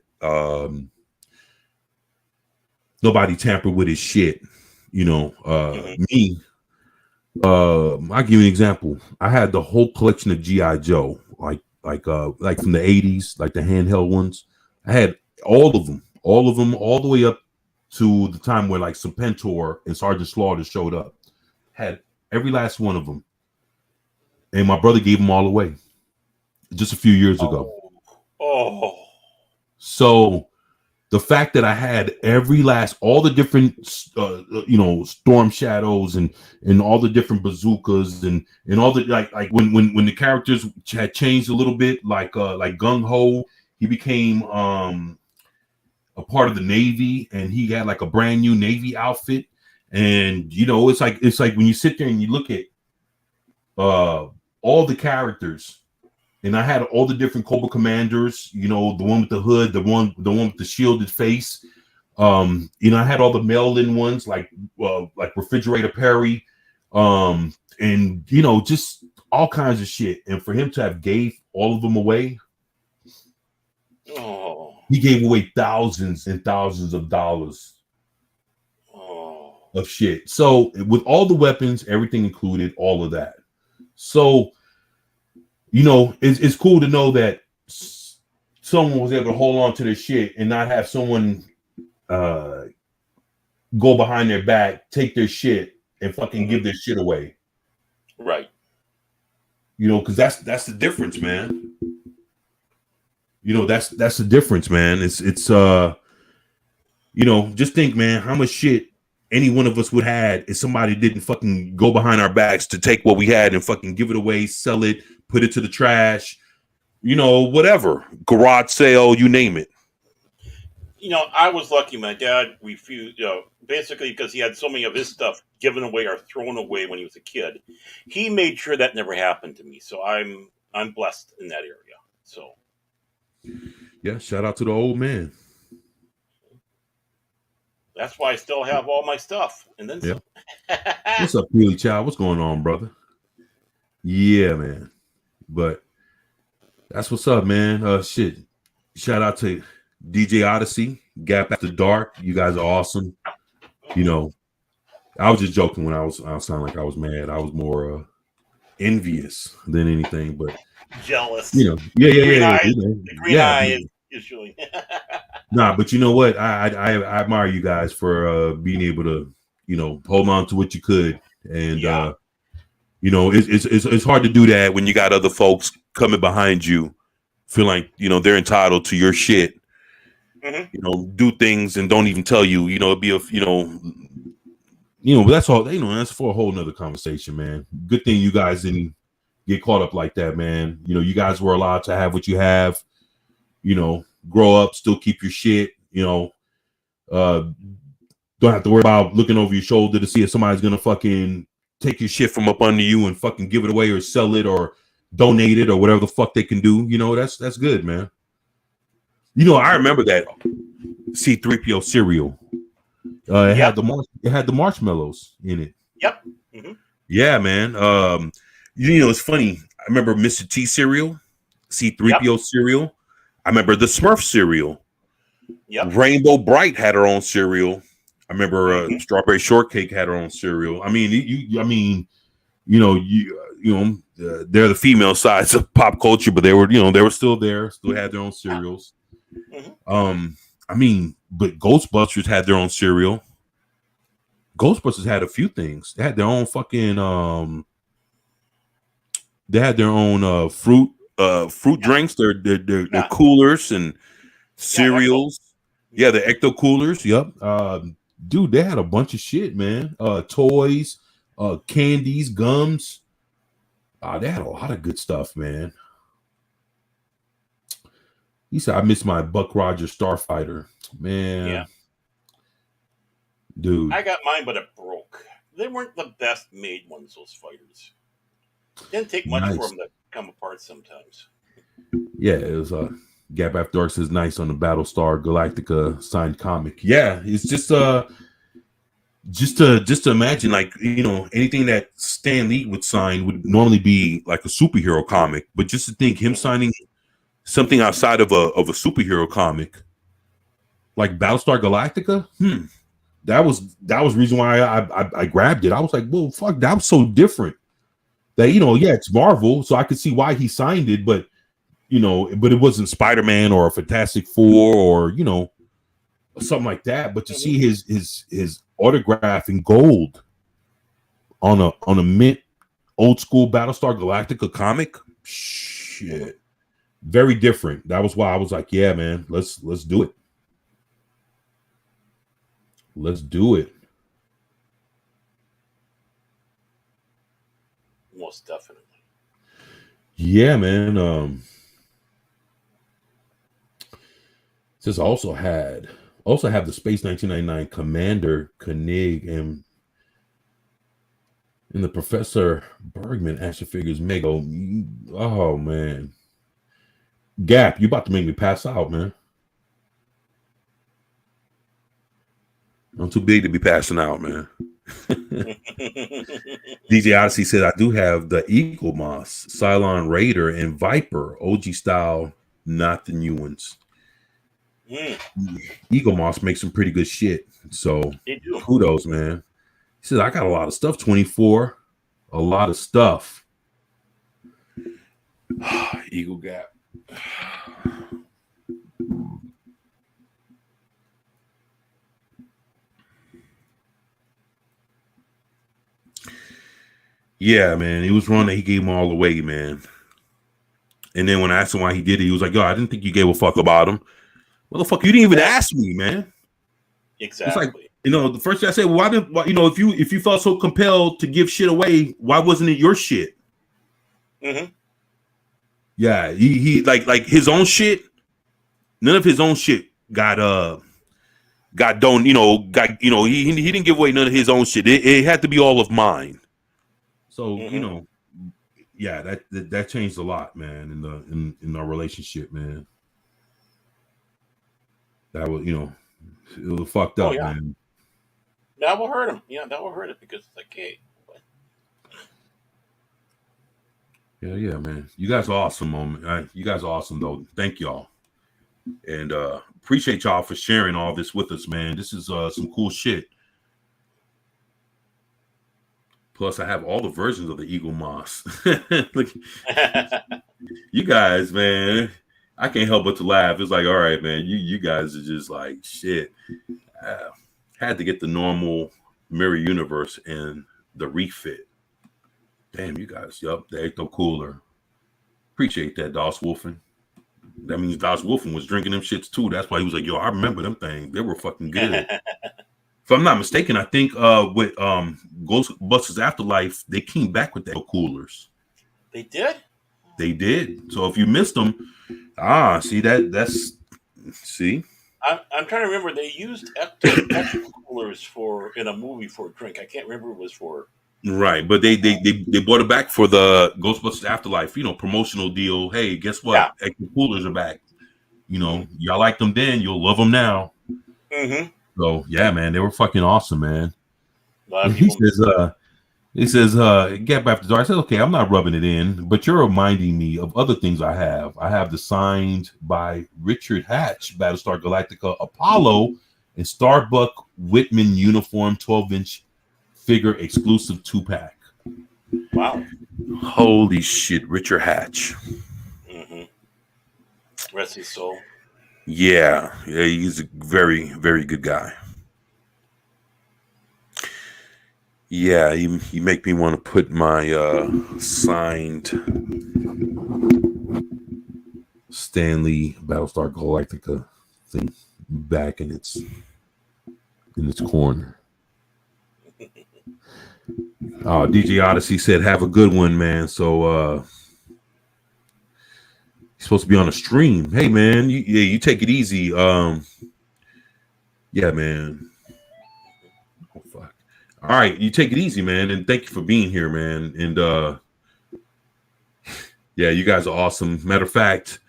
nobody tampered with his shit. You know, me. I'll give you an example. I had the whole collection of G.I. Joe, like from the 80s, like the handheld ones. I had all of them, all the way up to the time where like Serpentor and Sergeant Slaughter showed up. Had every last one of them. And my brother gave them all away just a few years ago. So the fact that I had all the different, Storm Shadows and all the different bazookas and all the like when the characters had changed a little bit, like Gung Ho, he became a part of the Navy and he had like a brand new Navy outfit. And you know, it's like when you sit there and you look at all the characters. And I had all the different Cobra Commanders, you know, the one with the hood, the one with the shielded face. I had all the mail-in ones like Refrigerator Perry, and you know, just all kinds of shit. And for him to have gave all of them away, he gave away thousands and thousands of dollars of shit. So with all the weapons, everything included, all of that. So, you know, it's cool to know that someone was able to hold on to their shit and not have someone go behind their back, take their shit, and fucking give their shit away. Right. You know, because that's the difference, man. You know, that's the difference, man. It's you know, just think, man, how much shit any one of us would have if somebody didn't fucking go behind our backs to take what we had and fucking give it away, sell it, put it to the trash, you know, whatever, garage sale, you name it. You know, I was lucky. My dad refused, you know, basically because he had so many of his stuff given away or thrown away when he was a kid. He made sure that never happened to me. So I'm blessed in that area. So yeah, shout out to the old man. That's why I still have all my stuff. And then some. What's up, Peely Child? What's going on, brother? Yeah, man. But that's what's up, man. Shit. shout out to DJ Odyssey, Gap After Dark. You guys are awesome. You know, I was just joking when I sound like I was mad. I was more envious than anything, but Jealous. you know, yeah. The green eye is showing. Nah, but you know what? I admire you guys for being able to, you know, hold on to what you could, and you know, it's hard to do that when you got other folks coming behind you, feel like, you know, they're entitled to your shit. You know, do things and don't even tell you. You know, it'd be but that's all. You know, that's for a whole nother conversation, man. Good thing you guys didn't get caught up like that, man. You know, you guys were allowed to have what you have. You know, grow up, still keep your shit. You know, don't have to worry about looking over your shoulder to see if somebody's gonna fucking take your shit from up under you and fucking give it away or sell it or donate it or whatever the fuck they can do. You know, that's good, man. You know, I remember that C3PO cereal. It had the marshmallows in it. Yep. Yeah, man. You know, it's funny. I remember Mr. T cereal, C3PO cereal. I remember the Smurf cereal. Yep. Rainbow Bright had her own cereal. I remember Strawberry Shortcake had her own cereal. I mean, they're the female sides of pop culture, but they were still there, still had their own cereals. I mean, but Ghostbusters had their own cereal. Ghostbusters had a few things. They had their own fucking fruit drinks, their coolers and cereals. Yeah, the Ecto coolers. Yep. Dude, they had a bunch of shit, man. Toys, candies, gums. They had a lot of good stuff, man. He said, I miss my Buck Rogers Starfighter. Man. Yeah. Dude. I got mine, but it broke. They weren't the best made ones, those fighters. Didn't take much for them to come apart sometimes. Yeah, it was Gap After Dark says nice on the Battlestar Galactica signed comic. Yeah, it's just to imagine, like, you know, anything that Stan Lee would sign would normally be like a superhero comic, but just to think him signing something outside of a superhero comic like Battlestar Galactica, that was the reason why I grabbed it. I was like, well, fuck, that was so different. That, you know, yeah, it's Marvel, so I could see why he signed it, but you know, but it wasn't Spider-Man or a Fantastic Four or, you know, something like that. But to see his autograph in gold on a mint old school Battlestar Galactica comic, shit, very different. That was why I was like, yeah, man, let's do it. Let's do it. Most definitely. Yeah, man. This also have the Space 1999 Commander Koenig and the Professor Bergman action figures Mego. Oh man, Gap, you about to make me pass out, man. I'm too big to be passing out, man. DJ Odyssey said, I do have the Eagle Moss, Cylon Raider, and Viper, OG style, not the new ones. Eagle Moss makes some pretty good shit. So kudos, man. He says, I got a lot of stuff, 24. A lot of stuff. Eagle Gap. Yeah, man. It was wrong that he gave them all away, man. And then when I asked him why he did it, he was like, yo, I didn't think you gave a fuck about him. Motherfucker, you didn't even ask me, man. Exactly. It's like, you know, the first thing I said, well, you know, if you felt so compelled to give shit away, why wasn't it your shit? Yeah, he like his own shit. None of his own shit got done. You know, he didn't give away none of his own shit. It had to be all of mine. So you know, yeah, that changed a lot, man, in our relationship, man. That was, you know, it was fucked up, man. That will hurt him. Yeah, that will hurt it because it's like, hey. Yeah, man. You guys are awesome, man. You guys are awesome, though. Thank y'all. And appreciate y'all for sharing all this with us, man. This is some cool shit. Plus, I have all the versions of the Eagle Moss. Look, you guys, man, I can't help but to laugh. It's like, all right, man, you guys are just like shit. Had to get the normal Mirror Universe and the refit. Damn, you guys, yup, the Ecto Cooler. Appreciate that, Doss Wolfen. That means Doss Wolfen was drinking them shits too. That's why he was like, yo, I remember them things. They were fucking good. If I'm not mistaken, I think with Ghostbusters Afterlife, they came back with the coolers. They did? They did. So if you missed them, see see. I'm trying to remember. They used Ecto coolers in a movie for a drink. I can't remember what it was for. Right, but they brought it back for the Ghostbusters Afterlife, promotional deal. Hey, guess what? Yeah. Ecto Coolers are back. Y'all liked them then, you'll love them now. Mm-hmm. So yeah, man, they were fucking awesome, man. He says, get back to the dark. I said, okay, I'm not rubbing it in, but you're reminding me of other things I have. I have the signed by Richard Hatch, Battlestar Galactica Apollo, and Starbuck Whitman uniform 12-inch figure exclusive 2-pack. Wow. Holy shit, Richard Hatch. Mm-hmm. Rest his soul. Yeah, he's a very, very good guy. Yeah, you make me want to put my signed Stanley Battlestar Galactica thing back in its corner. DJ Odyssey said, "Have a good one, man." So he's supposed to be on a stream. Hey, man, you take it easy. Yeah, man. Oh fuck. All right, you take it easy, man, and thank you for being here, man. And yeah, you guys are awesome. Matter of fact,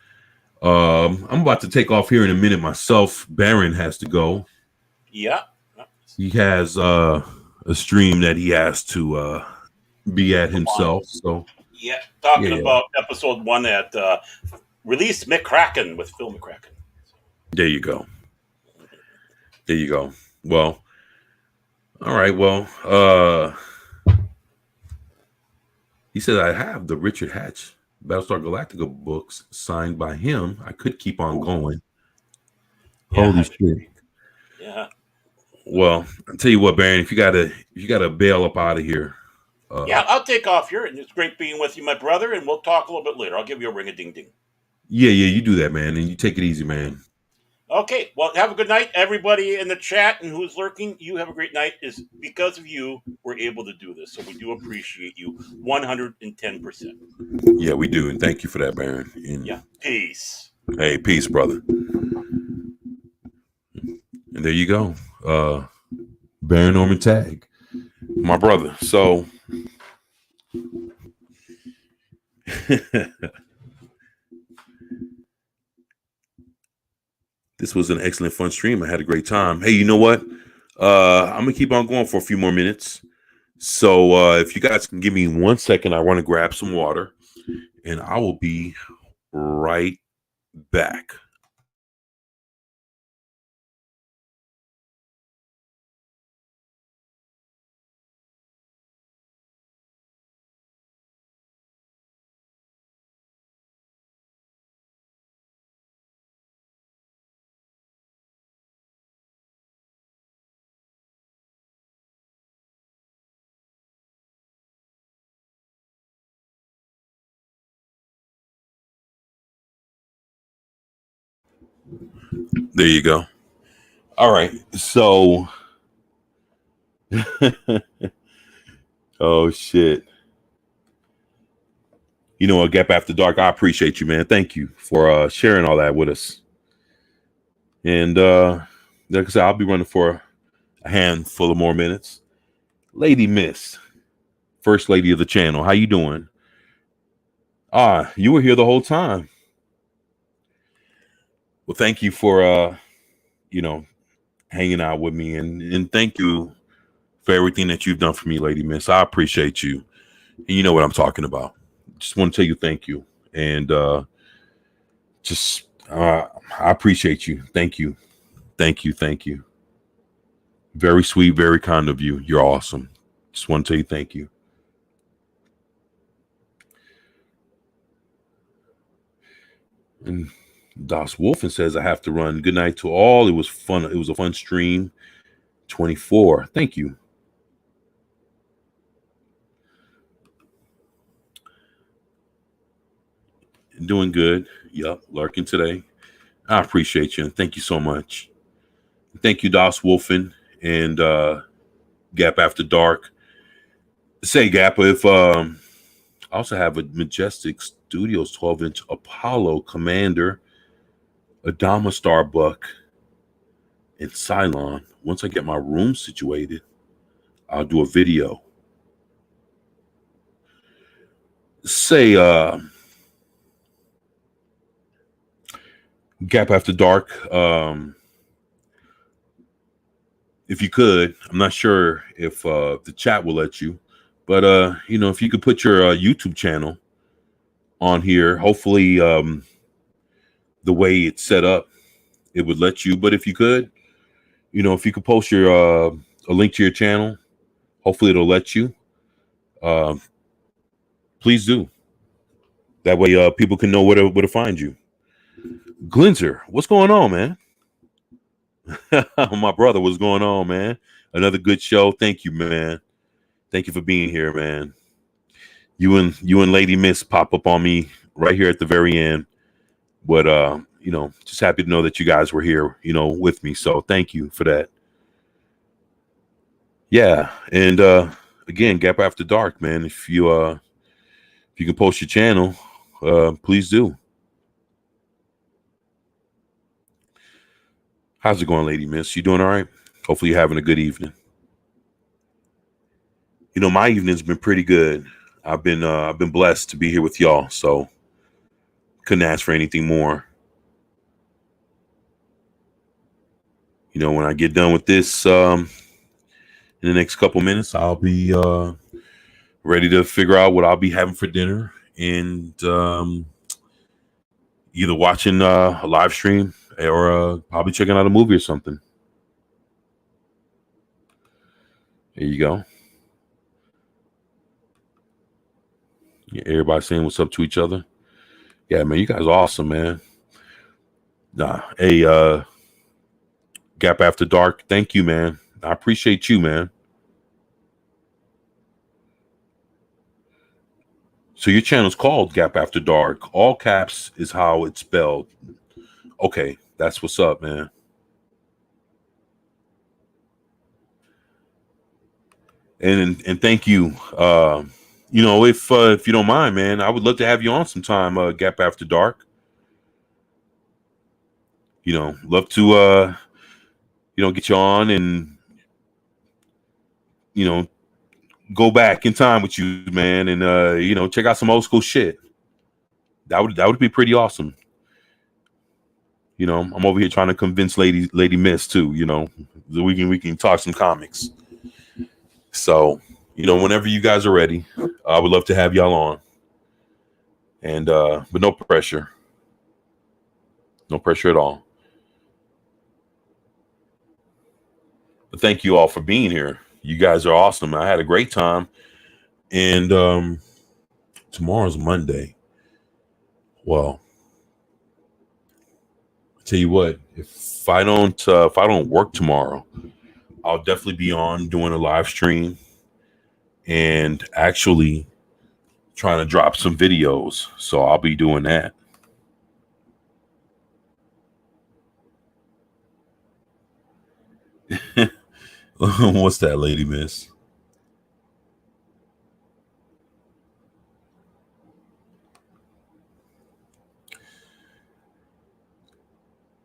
I'm about to take off here in a minute myself. Baron has to go. Yeah. He has a stream that he has to be at himself. So yeah, talking about episode 1 at Release McCracken with Phil McCracken. There you go. There you go. Well, all right. Well, he said I have the Richard Hatch Battlestar Galactica books signed by him. I could keep on going. Yeah. Holy shit. Yeah. Well, I'll tell you what, Baron, if you gotta bail up out of here. Yeah, I'll take off here, and it's great being with you, my brother, and we'll talk a little bit later. I'll give you a ring-a-ding-ding. Yeah, you do that, man, and you take it easy, man. Okay, well, have a good night, everybody in the chat and who's lurking. You have a great night. It's because of you we're able to do this, so we do appreciate you 110%. Yeah, we do, and thank you for that, Baron. And yeah, peace. Hey, peace, brother. And there you go, Baron Norman Tag, my brother. So. This was an excellent fun stream. I had a great time. Hey, you know what? I'm gonna keep on going for a few more minutes. So if you guys can give me 1 second, I want to grab some water, and I will be right back. There you go. All right. So, oh shit. You know what, Gap After Dark, I appreciate you, man. Thank you for sharing all that with us. And like I said, I'll be running for a handful of more minutes. Lady Miss, First Lady of the channel, how you doing? You were here the whole time. Well, thank you for hanging out with me, and thank you for everything that you've done for me, Lady Miss. I appreciate you. And you know what I'm talking about. Just want to tell you thank you. And I appreciate you. Thank you. Thank you. Thank you. Very sweet, very kind of you. You're awesome. Just want to tell you thank you. And Das Wolfen says, I have to run. Good night to all. It was fun. It was a fun stream. 24. Thank you. Doing good. Yep. Lurking today. I appreciate you. And thank you so much. Thank you, Das Wolfen and Gap After Dark. Say, Gap, if I also have a Majestic Studios 12-inch Apollo Commander, Adama Starbuck, and Cylon. Once I get my room situated, I'll do a video. Say, Gap After Dark, if you could, I'm not sure if the chat will let you, but if you could put your YouTube channel on here, hopefully the way it's set up, it would let you. But if you could, if you could post your a link to your channel, hopefully it'll let you. Please do. That way people can know where to find you. Glinzer, what's going on, man? My brother, what's going on, man? Another good show. Thank you, man. Thank you for being here, man. You and Lady Miss pop up on me right here at the very end. But just happy to know that you guys were here, with me. So thank you for that. Yeah, and again, Gap After Dark, man. If you can post your channel, please do. How's it going, Lady Miss? You doing all right? Hopefully you're having a good evening. My evening's been pretty good. I've been blessed to be here with y'all, so couldn't ask for anything more. When I get done with this in the next couple minutes, I'll be ready to figure out what I'll be having for dinner and either watching a live stream or probably checking out a movie or something. There you go. Yeah, everybody saying what's up to each other. Yeah, man, you guys are awesome, man. Hey, Gap After Dark, thank you, man. I appreciate you, man. So your channel's called Gap After Dark. All caps is how it's spelled. Okay, that's what's up, man. And thank you. If you don't mind, man, I would love to have you on sometime, Gap After Dark. Love to get you on and go back in time with you, man, and check out some old school shit. That would be pretty awesome. I'm over here trying to convince Lady Miss too, that we can talk some comics. So, whenever you guys are ready, I would love to have y'all on. And but no pressure. No pressure at all. But thank you all for being here. You guys are awesome. I had a great time. And tomorrow's Monday. Well, I tell you what, if I don't work tomorrow, I'll definitely be on doing a live stream and actually trying to drop some videos. So I'll be doing that. What's that, Lady Miss?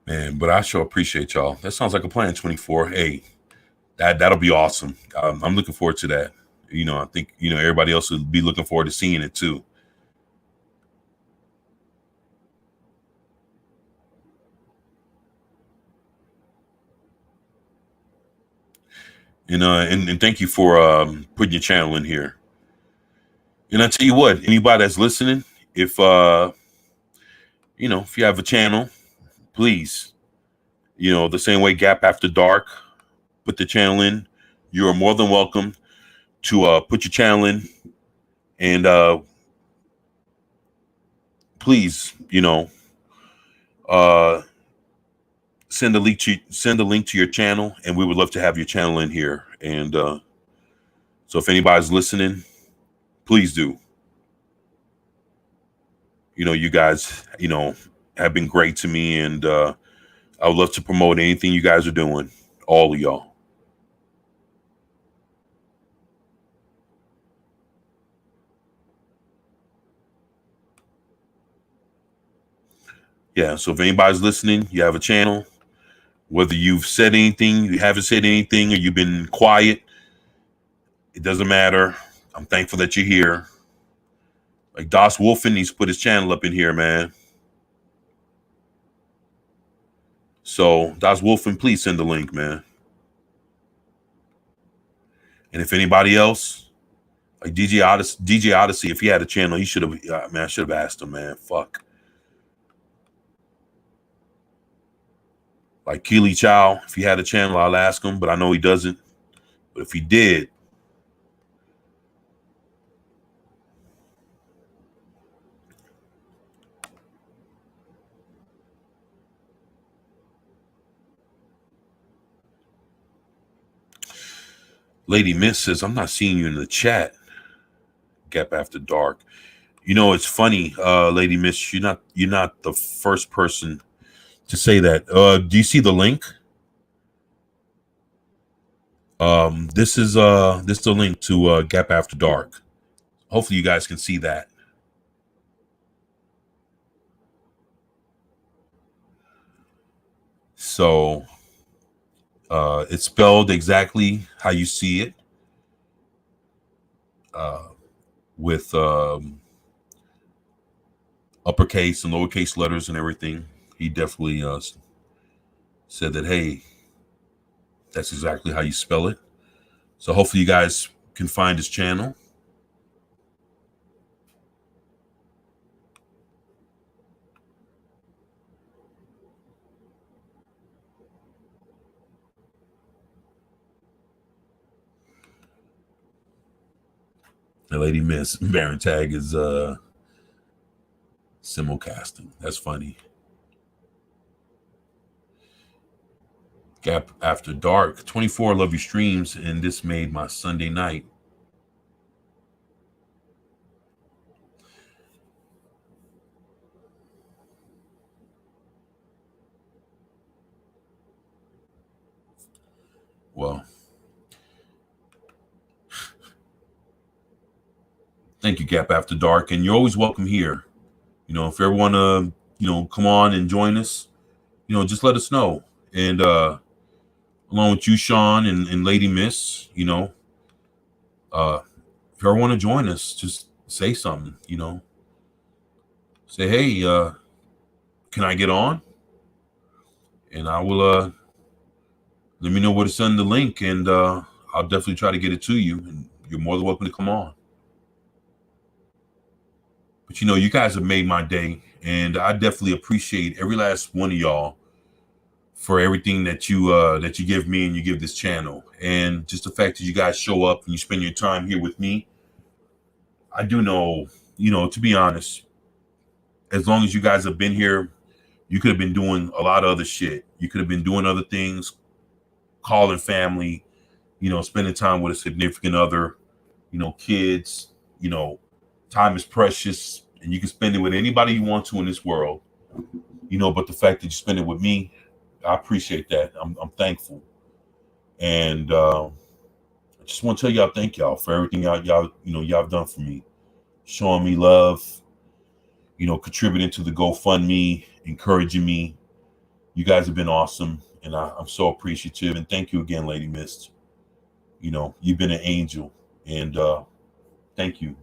Man, but I sure appreciate y'all. That sounds like a plan, 24. Hey, that'll be awesome. I'm looking forward to that. I think, everybody else will be looking forward to seeing it too. And thank you for putting your channel in here. And I tell you what, anybody that's listening, if if you have a channel please, the same way Gap After Dark put the channel in, you are more than welcome to put your channel in, and please, send a link to your channel, and we would love to have your channel in here. And so if anybody's listening, please do. You guys, have been great to me, and I would love to promote anything you guys are doing, all of y'all. Yeah, so if anybody's listening, you have a channel, whether you've said anything, you haven't said anything, or you've been quiet, it doesn't matter. I'm thankful that you're here. Like Das Wolfen needs to put his channel up in here, man. So Das Wolfen, please send the link, man. And if anybody else, like DJ Odyssey, if he had a channel, he should have, man, I should have asked him, man. Fuck. Like Keely Chow, if he had a channel, I'll ask him, but I know he doesn't. But if he did, Lady Miss says, I'm not seeing you in the chat. Gap After Dark. It's funny, Lady Miss, you're not the first person to say that. Do you see the link? This is the link to Gap After Dark. Hopefully you guys can see that. So it's spelled exactly how you see it, with uppercase and lowercase letters and everything. He definitely said that, hey, that's exactly how you spell it. So hopefully you guys can find his channel. The Lady Miss Baron Tag is simulcasting. That's funny. Gap After Dark. 24 love your streams, and this made my Sunday night. Well, thank you, Gap After Dark, and you're always welcome here. If you ever want to, come on and join us, just let us know. And along with you, Sean, and Lady Miss, if you ever want to join us, just say something, Say, hey, can I get on? And I will let me know where to send the link, and I'll definitely try to get it to you, and you're more than welcome to come on. But you guys have made my day, and I definitely appreciate every last one of y'all for everything that you give me and you give this channel, and just the fact that you guys show up and you spend your time here with me. I do know, to be honest, as long as you guys have been here, you could have been doing a lot of other shit. You could have been doing other things, calling family, spending time with a significant other, kids. Time is precious, and you can spend it with anybody you want to in this world, but the fact that you spend it with me, I appreciate that. I'm thankful. And I just want to tell y'all, thank y'all for everything y'all have done for me, showing me love, contributing to the GoFundMe, encouraging me. You guys have been awesome, and I'm so appreciative. And thank you again, Lady Mist. You've been an angel, and thank you.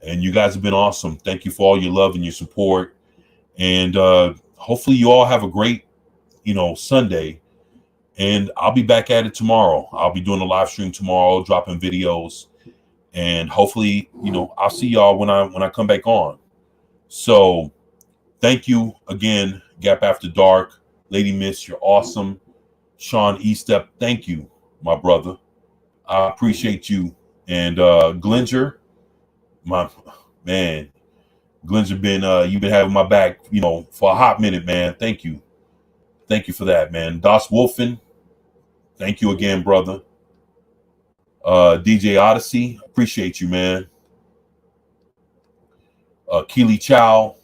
And you guys have been awesome. Thank you for all your love and your support. And hopefully you all have a great, Sunday. And I'll be back at it tomorrow. I'll be doing a live stream tomorrow, dropping videos. And hopefully, I'll see y'all when I come back on. So thank you again, Gap After Dark, Lady Miss, you're awesome. Sean Estep, thank you, my brother. I appreciate you. And Glinger, my man, Glinger you've been having my back, for a hot minute, man. Thank you. Thank you for that, man. Das Wolfen, thank you again, brother. DJ Odyssey, appreciate you, man. Keely Chow,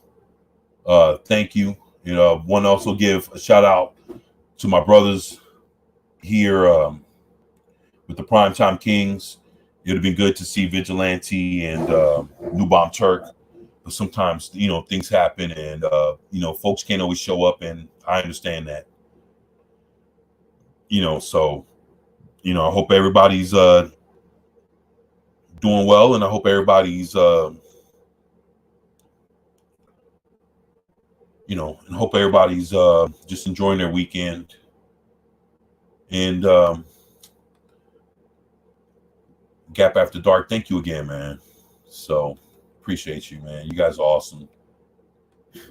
thank you. Want to also give a shout out to my brothers here with the Primetime Kings. It would have been good to see Vigilante and New Bomb Turk, but sometimes things happen, and folks can't always show up, and I understand that. So I hope everybody's doing well, and I hope everybody's just enjoying their weekend. And Gap After Dark, thank you again, man. So appreciate you, man. You guys are awesome. There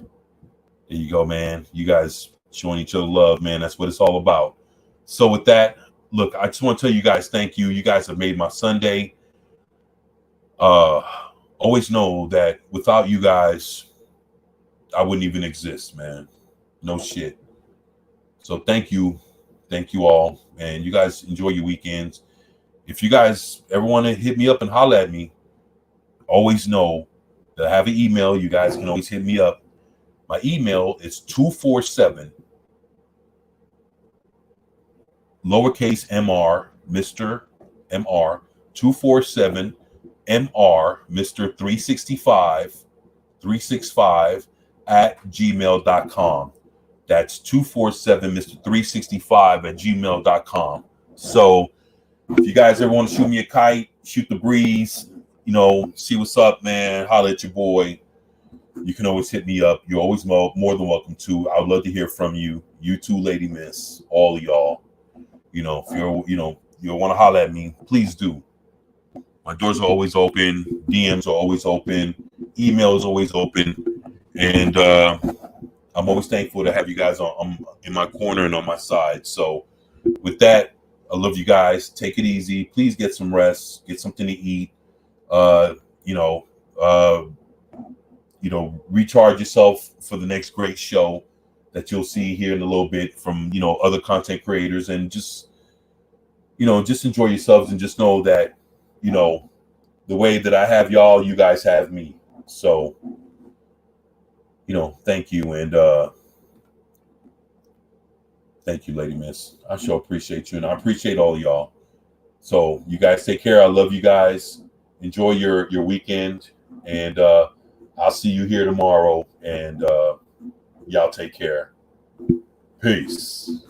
you go, man. You guys showing each other love, man. That's what it's all about. So with that, look, I just want to tell you guys thank you. You guys have made my Sunday. Always know that without you guys, I wouldn't even exist, man. No shit. So thank you all, and you guys enjoy your weekends. If you guys ever want to hit me up and holler at me, always know that I have an email. You guys can always hit me up. My email is 247 lowercase mr, Mr. Mr. 247 Mr. Mr. 365 at gmail.com. That's 247 Mr. 365 at gmail.com. So if you guys ever want to shoot me a kite, shoot the breeze, see what's up, man, holler at your boy, you can always hit me up. You're always more than welcome to. I would love to hear from you. You too, Lady Miss, all of y'all. If you want to holler at me, please do. My doors are always open. DMs are always open. Email is always open. And I'm always thankful to have you guys in my corner and on my side. So with that, I love you guys. Take it easy. Please get some rest. Get something to eat. Recharge yourself for the next great show that you'll see here in a little bit from, other content creators, and just enjoy yourselves, and just know that, the way that I have y'all, you guys have me. So, thank you. And thank you, Lady Miss. I sure appreciate you, and I appreciate all of y'all. So you guys take care. I love you guys. Enjoy your weekend, and I'll see you here tomorrow. And y'all take care. Peace.